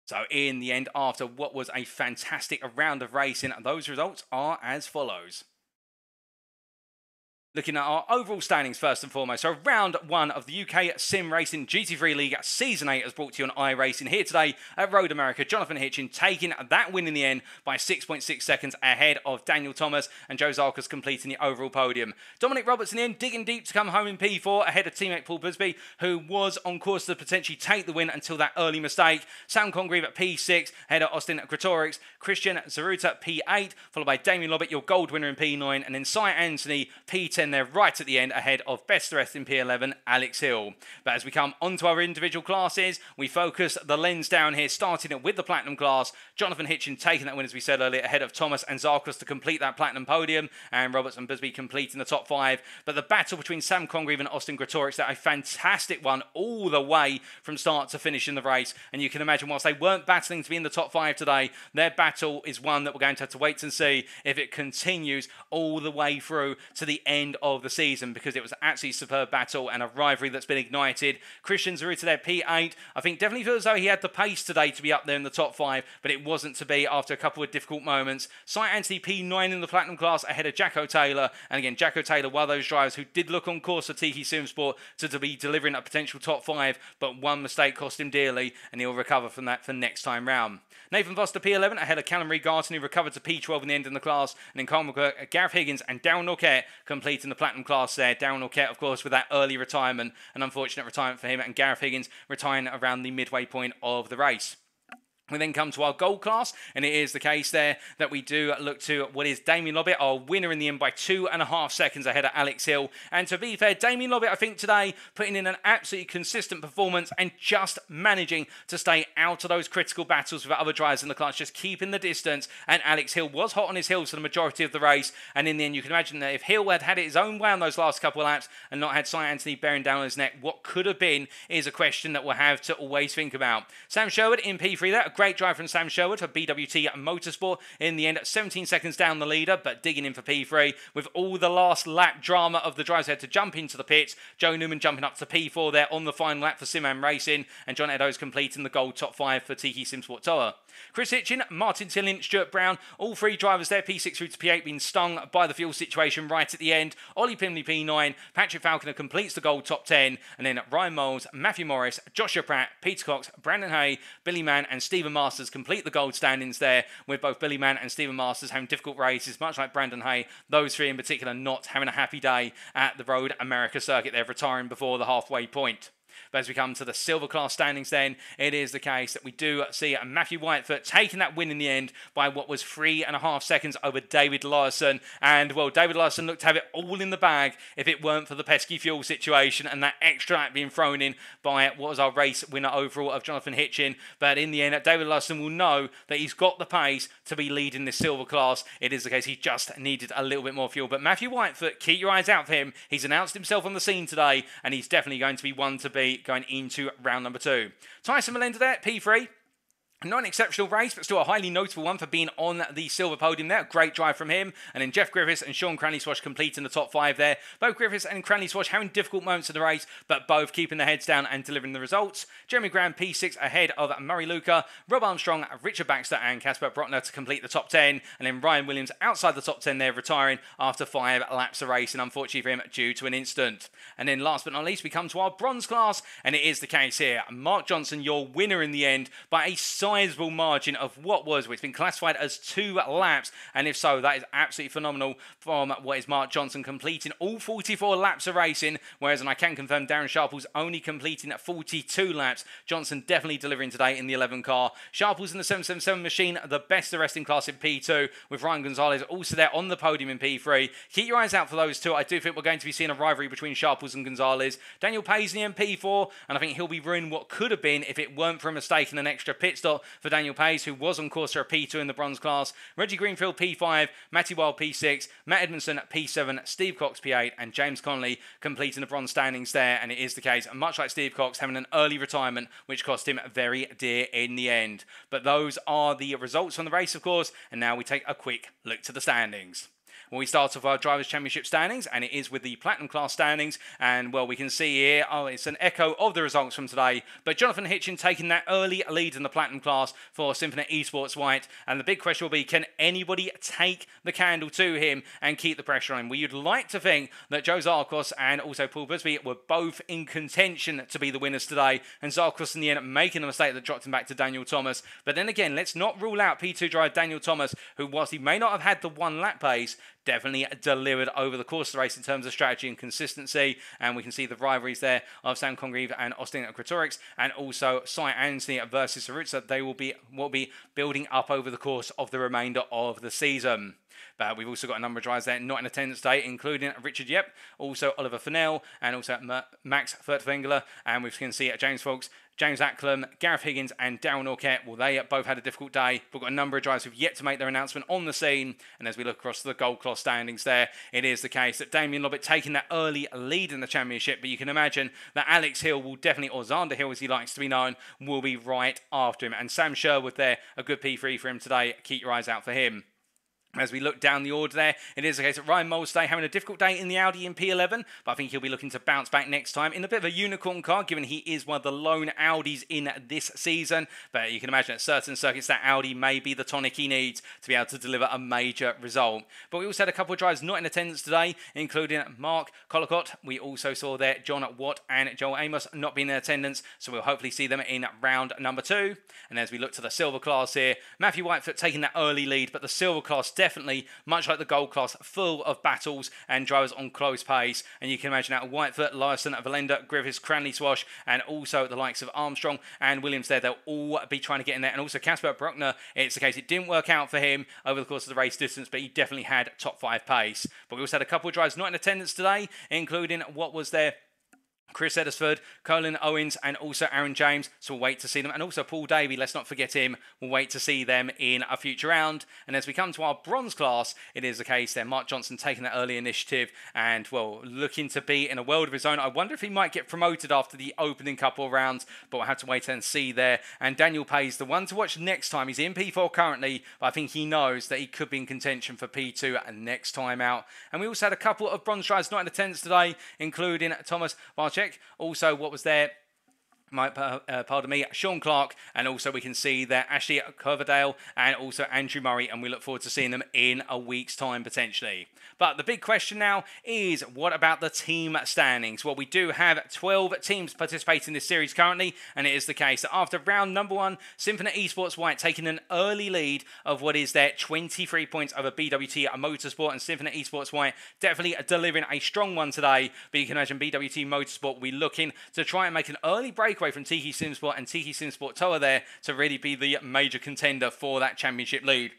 So in the end, after what was a fantastic round of racing, those results are as follows. Looking at our overall standings first and foremost, so round one of the UK Sim Racing GT3 League Season 8 is brought to you on iRacing. Here today at Road America, Jonathan Hitchin taking that win in the end by 6.6 seconds ahead of Daniel Thomas, and Joe Zarkos completing the overall podium. Dominic Roberts in the end digging deep to come home in P4 ahead of teammate Paul Busby, who was on course to potentially take the win until that early mistake. Sam Congreve at P6 ahead of Austin Gretorix, Christian Zaruta P8, followed by Damien Lobbett, your gold winner in P9, and then Cy Anthony P10 there right at the end ahead of best the rest in P11, Alex Hill. But as we come onto our individual classes, we focus the lens down here, starting it with the Platinum class. Jonathan Hitchin taking that win, as we said earlier, ahead of Thomas and Zarkos to complete that Platinum podium, and Roberts and Busby completing the top 5. But the battle between Sam Congreve and Austin Gretorix, that a fantastic one all the way from start to finish in the race. And you can imagine, whilst they weren't battling to be in the top 5 today, their battle is one that we're going to have to wait and see if it continues all the way through to the end of the season, because it was absolutely superb battle and a rivalry that's been ignited. Christian Zaruta there, P8. I think definitely feels as though he had the pace today to be up there in the top 5, but it wasn't to be after a couple of difficult moments. Cy Anthony P9 in the Platinum class ahead of Jacko Taylor, and again, Jacko Taylor, one of those drivers who did look on course for Tiki Simsport to be delivering a potential top 5, but one mistake cost him dearly, and he'll recover from that for next time round. Nathan Foster P11 ahead of Callum Reed-Garton, who recovered to P12 in the end in the class, and then Carl McGurk, Gareth Higgins and Darren Norquette completing the Platinum class there. Darren Norquette, of course, with that early retirement, an unfortunate retirement for him, and Gareth Higgins retiring around the midway point of the race. We then come to our gold class, and it is the case there that we do look to what is Damien Lobbett, our winner in the end by 2.5 seconds ahead of Alex Hill. And to be fair, Damien Lobbett, I think today, putting in an absolutely consistent performance and just managing to stay out of those critical battles with other drivers in the class, just keeping the distance. And Alex Hill was hot on his heels for the majority of the race. And in the end, you can imagine that if Hill had had it his own way on those last couple of laps and not had Cy Anthony bearing down on his neck, what could have been is a question that we'll have to always think about. Sam Sherwood in P3 there, a great drive from Sam Sherwood for BWT Motorsport. In the end, 17 seconds down the leader, but digging in for P3 with all the last lap drama of the drivers had to jump into the pits. Joe Newman jumping up to P4 there on the final lap for Simam Racing, and John Eddowes completing the gold top 5 for Tiki Simsport Toa. Chris Hitchin, Martin Tillin, Stuart Brown, all 3 drivers there, P6 through to P8, being stung by the fuel situation right at the end. Ollie Pimley, P9, Patrick Falconer completes the gold top 10, and then Ryan Moles, Matthew Morris, Joshua Pratt, Peter Cox, Brandon Hay, Billy Mann and Stephen Masters complete the gold standings there, with both Billy Mann and Stephen Masters having difficult races, much like Brandon Hay. Those 3 in particular not having a happy day at the Road America circuit. They're retiring before the halfway point. But as we come to the silver class standings then, it is the case that we do see Matthew Whitefoot taking that win in the end by what was 3.5 seconds over David Larson. And, well, David Larson looked to have it all in the bag if it weren't for the pesky fuel situation and that extra lap being thrown in by what was our race winner overall of Jonathan Hitchin. But in the end, David Larson will know that he's got the pace to be leading this silver class. It is the case he just needed a little bit more fuel. But Matthew Whitefoot, keep your eyes out for him. He's announced himself on the scene today, and he's definitely going to be one to beat going into round number 2. Tyson Melinda there, P3. Not an exceptional race, but still a highly notable one for being on the silver podium there. Great drive from him. And then Jeff Griffiths and Sean Cranley-Swash completing the top 5 there. Both Griffiths and Cranley-Swash having difficult moments in the race, but both keeping their heads down and delivering the results. Jeremy Graham, P6 ahead of Murray Luca, Rob Armstrong, Richard Baxter and Casper Brotner to complete the top 10. And then Ryan Williams outside the top 10 there, retiring after 5 laps of race, and unfortunately for him, due to an incident. And then last but not least, we come to our bronze class, and it is the case here. Mark Johnson, your winner in the end by a sizable margin of what was, which has been classified as 2 laps, and if so, that is absolutely phenomenal from what is Mark Johnson completing all 44 laps of racing, whereas, and I can confirm, Darren Sharples only completing at 42 laps. Johnson definitely delivering today in the 11 car. Sharples in the 777 machine, the best of the rest in class in P2, with Ryan Gonzalez also there on the podium in P3. Keep your eyes out for those 2. I do think we're going to be seeing a rivalry between Sharples and Gonzalez. Daniel Paisley in P4, and I think he'll be ruining what could have been if it weren't for a mistake in an extra pit stop for Daniel Pace, who was on course for a P2 in the bronze class. Reggie Greenfield P5, Matty Wild P6, Matt Edmondson P7, Steve Cox P8, and James Connolly completing the bronze standings there. And it is the case, much like Steve Cox, having an early retirement, which cost him very dear in the end. But those are the results from the race, of course, and now we take a quick look to the standings. Well, we start off our Drivers' Championship standings, and it is with the Platinum class standings. And, well, we can see here, it's an echo of the results from today. But Jonathan Hitchin taking that early lead in the Platinum class for Symphony Esports White. And the big question will be, can anybody take the candle to him and keep the pressure on him? Well, you'd like to think that Joe Zarkos and also Paul Busby were both in contention to be the winners today. And Zarkos in the end making a mistake that dropped him back to Daniel Thomas. But then again, let's not rule out P2 driver Daniel Thomas, who, whilst he may not have had the one lap pace, definitely delivered over the course of the race in terms of strategy and consistency. And we can see the rivalries there of Sam Congreve and Austin Kratorix, and also Cy Anthony versus Sarutsa. They will be building up over the course of the remainder of the season. But we've also got a number of drivers there not in attendance today, including Richard Yep, also Oliver Fennell, and also Max Furtwängler. And we can see James Fox, James Acklam, Gareth Higgins, and Darryl Norquette. Well, they both had a difficult day. We've got a number of drivers who've yet to make their announcement on the scene. And as we look across the gold class standings there, it is the case that Damien Lobbett taking that early lead in the championship. But you can imagine that Alex Hill will definitely, or Xander Hill as he likes to be known, will be right after him. And Sam Sherwood there, a good P3 for him today. Keep your eyes out for him. As we look down the order there, it is the case that Ryan Molstay having a difficult day in the Audi in P11, but I think he'll be looking to bounce back next time in a bit of a unicorn car, given he is one of the lone Audis in this season. But you can imagine at certain circuits that Audi may be the tonic he needs to be able to deliver a major result. But we also had a couple of drivers not in attendance today, including Mark Collicott. We also saw there John Watt and Joel Amos not being in attendance, so we'll hopefully see them in round number 2. And as we look to the silver class here, Matthew Whitefoot taking that early lead, but the silver class definitely, much like the gold class, full of battles and drivers on close pace. And you can imagine out Whitefoot, Lyson, Valenda, Griffiths, Cranley, Swash, and also the likes of Armstrong and Williams there. They'll all be trying to get in there. And also Casper Bruckner, it's the case it didn't work out for him over the course of the race distance, but he definitely had top 5 pace. But we also had a couple of drivers not in attendance today, including what was there Chris Eddersford, Colin Owens, and also Aaron James. So we'll wait to see them. And also Paul Davey, let's not forget him. We'll wait to see them in a future round. And as we come to our bronze class, it is the case there. Mark Johnson taking that early initiative and, well, looking to be in a world of his own. I wonder if he might get promoted after the opening couple of rounds, but we'll have to wait and see there. And Daniel Pay's the one to watch next time. He's in P4 currently, but I think he knows that he could be in contention for P2 next time out. And we also had a couple of bronze drivers not in attendance today, including Thomas Barczyk. Also, what was there? Pardon me, Sean Clark, and also we can see there Ashley Coverdale and also Andrew Murray, and we look forward to seeing them in a week's time potentially. But the big question now is, what about the team standings? Well, we do have 12 teams participating in this series currently, and it is the case that after round number 1, Symphony Esports White taking an early lead of what is their 23 points over BWT Motorsport, and Symphony Esports White definitely delivering a strong one today. But you can imagine BWT Motorsport will be looking to try and make an early breakaway from Tiki Simsport and Tiki Simsport Toa there to really be the major contender for that championship lead.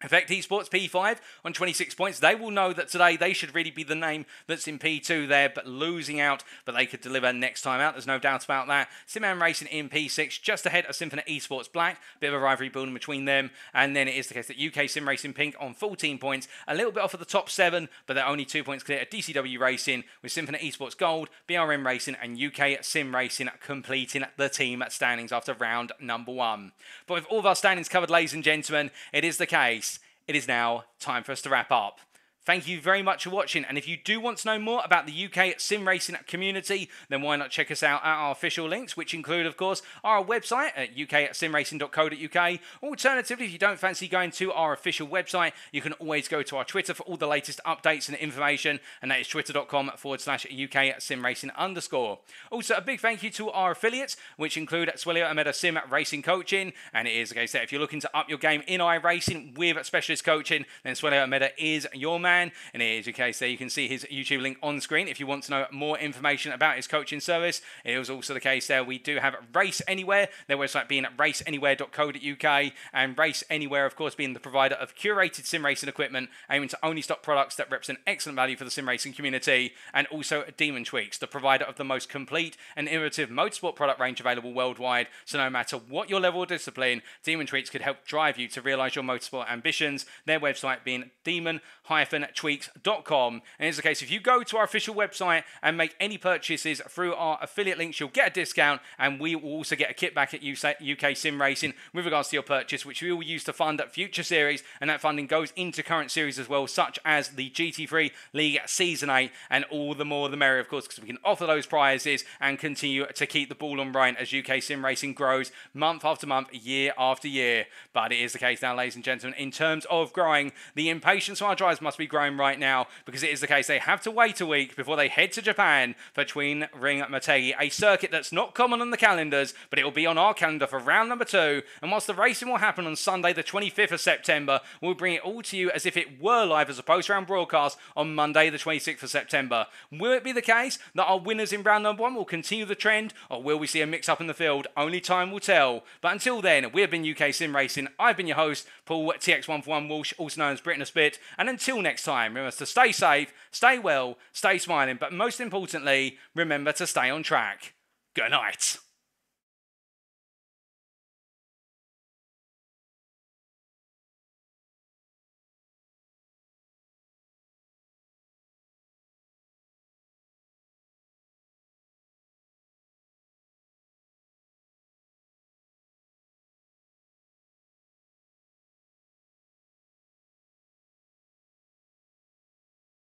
Effect Esports P5 on 26 points. They will know that today they should really be the name that's in P2 there, but losing out, but they could deliver next time out. There's no doubt about that. Simman Racing in P6, just ahead of Symphony Esports Black. Bit of a rivalry building between them. And then it is the case that UK Sim Racing Pink on 14 points. A little bit off of the top 7, but they're only 2 points clear at DCW Racing with Symphony Esports Gold, BRM Racing, and UK Sim Racing completing the team standings after round number 1. But with all of our standings covered, ladies and gentlemen, it is the case. It is now time for us to wrap up. Thank you very much for watching, and if you do want to know more about the UK sim racing community, then why not check us out at our official links, which include, of course, our website at uksimracing.co.uk. Alternatively, if you don't fancy going to our official website, you can always go to our Twitter for all the latest updates and information, and that is twitter.com/UKsimracing_. Also, a big thank you to our affiliates, which include Swelio Ameda Sim Racing Coaching, and it is the case that if you're looking to up your game in iRacing with specialist coaching, then Swelio Ameda is your man. And it is your case there. You can see his YouTube link on screen if you want to know more information about his coaching service. It was also the case there. We do have Race Anywhere, their website being raceanywhere.co.uk, and Race Anywhere, of course, being the provider of curated sim racing equipment, aiming to only stock products that represent excellent value for the sim racing community. And also Demon Tweaks, the provider of the most complete and innovative motorsport product range available worldwide. So no matter what your level of discipline, Demon Tweaks could help drive you to realize your motorsport ambitions. Their website being demon-tweaks.co.uk. drivingtweaks.com. And it's the case, if you go to our official website and make any purchases through our affiliate links, you'll get a discount, and we will also get a kickback at UK Sim Racing with regards to your purchase, which we will use to fund future series, and that funding goes into current series as well, such as the GT3 League Season 8, and all the more the merrier, of course, because we can offer those prizes and continue to keep the ball on right as UK Sim Racing grows month after month, year after year. But it is the case now, ladies and gentlemen, in terms of growing, the impatience of our drivers must be growing right now, because it is the case they have to wait a week before they head to Japan for Twin Ring Motegi, a circuit that's not common on the calendars, but it will be on our calendar for round number 2. And whilst the racing will happen on Sunday the 25th of September, we'll bring it all to you as if it were live as a post-round broadcast on Monday the 26th of September. Will it be the case that our winners in round number 1 will continue the trend, or will we see a mix-up in the field? Only time will tell. But until then, we have been UK Sim Racing. I've been your host, Paul TX141 Walsh, also known as Britain a Spit. And until next time, remember to stay safe, stay well, stay smiling, but most importantly, remember to stay on track. Good night.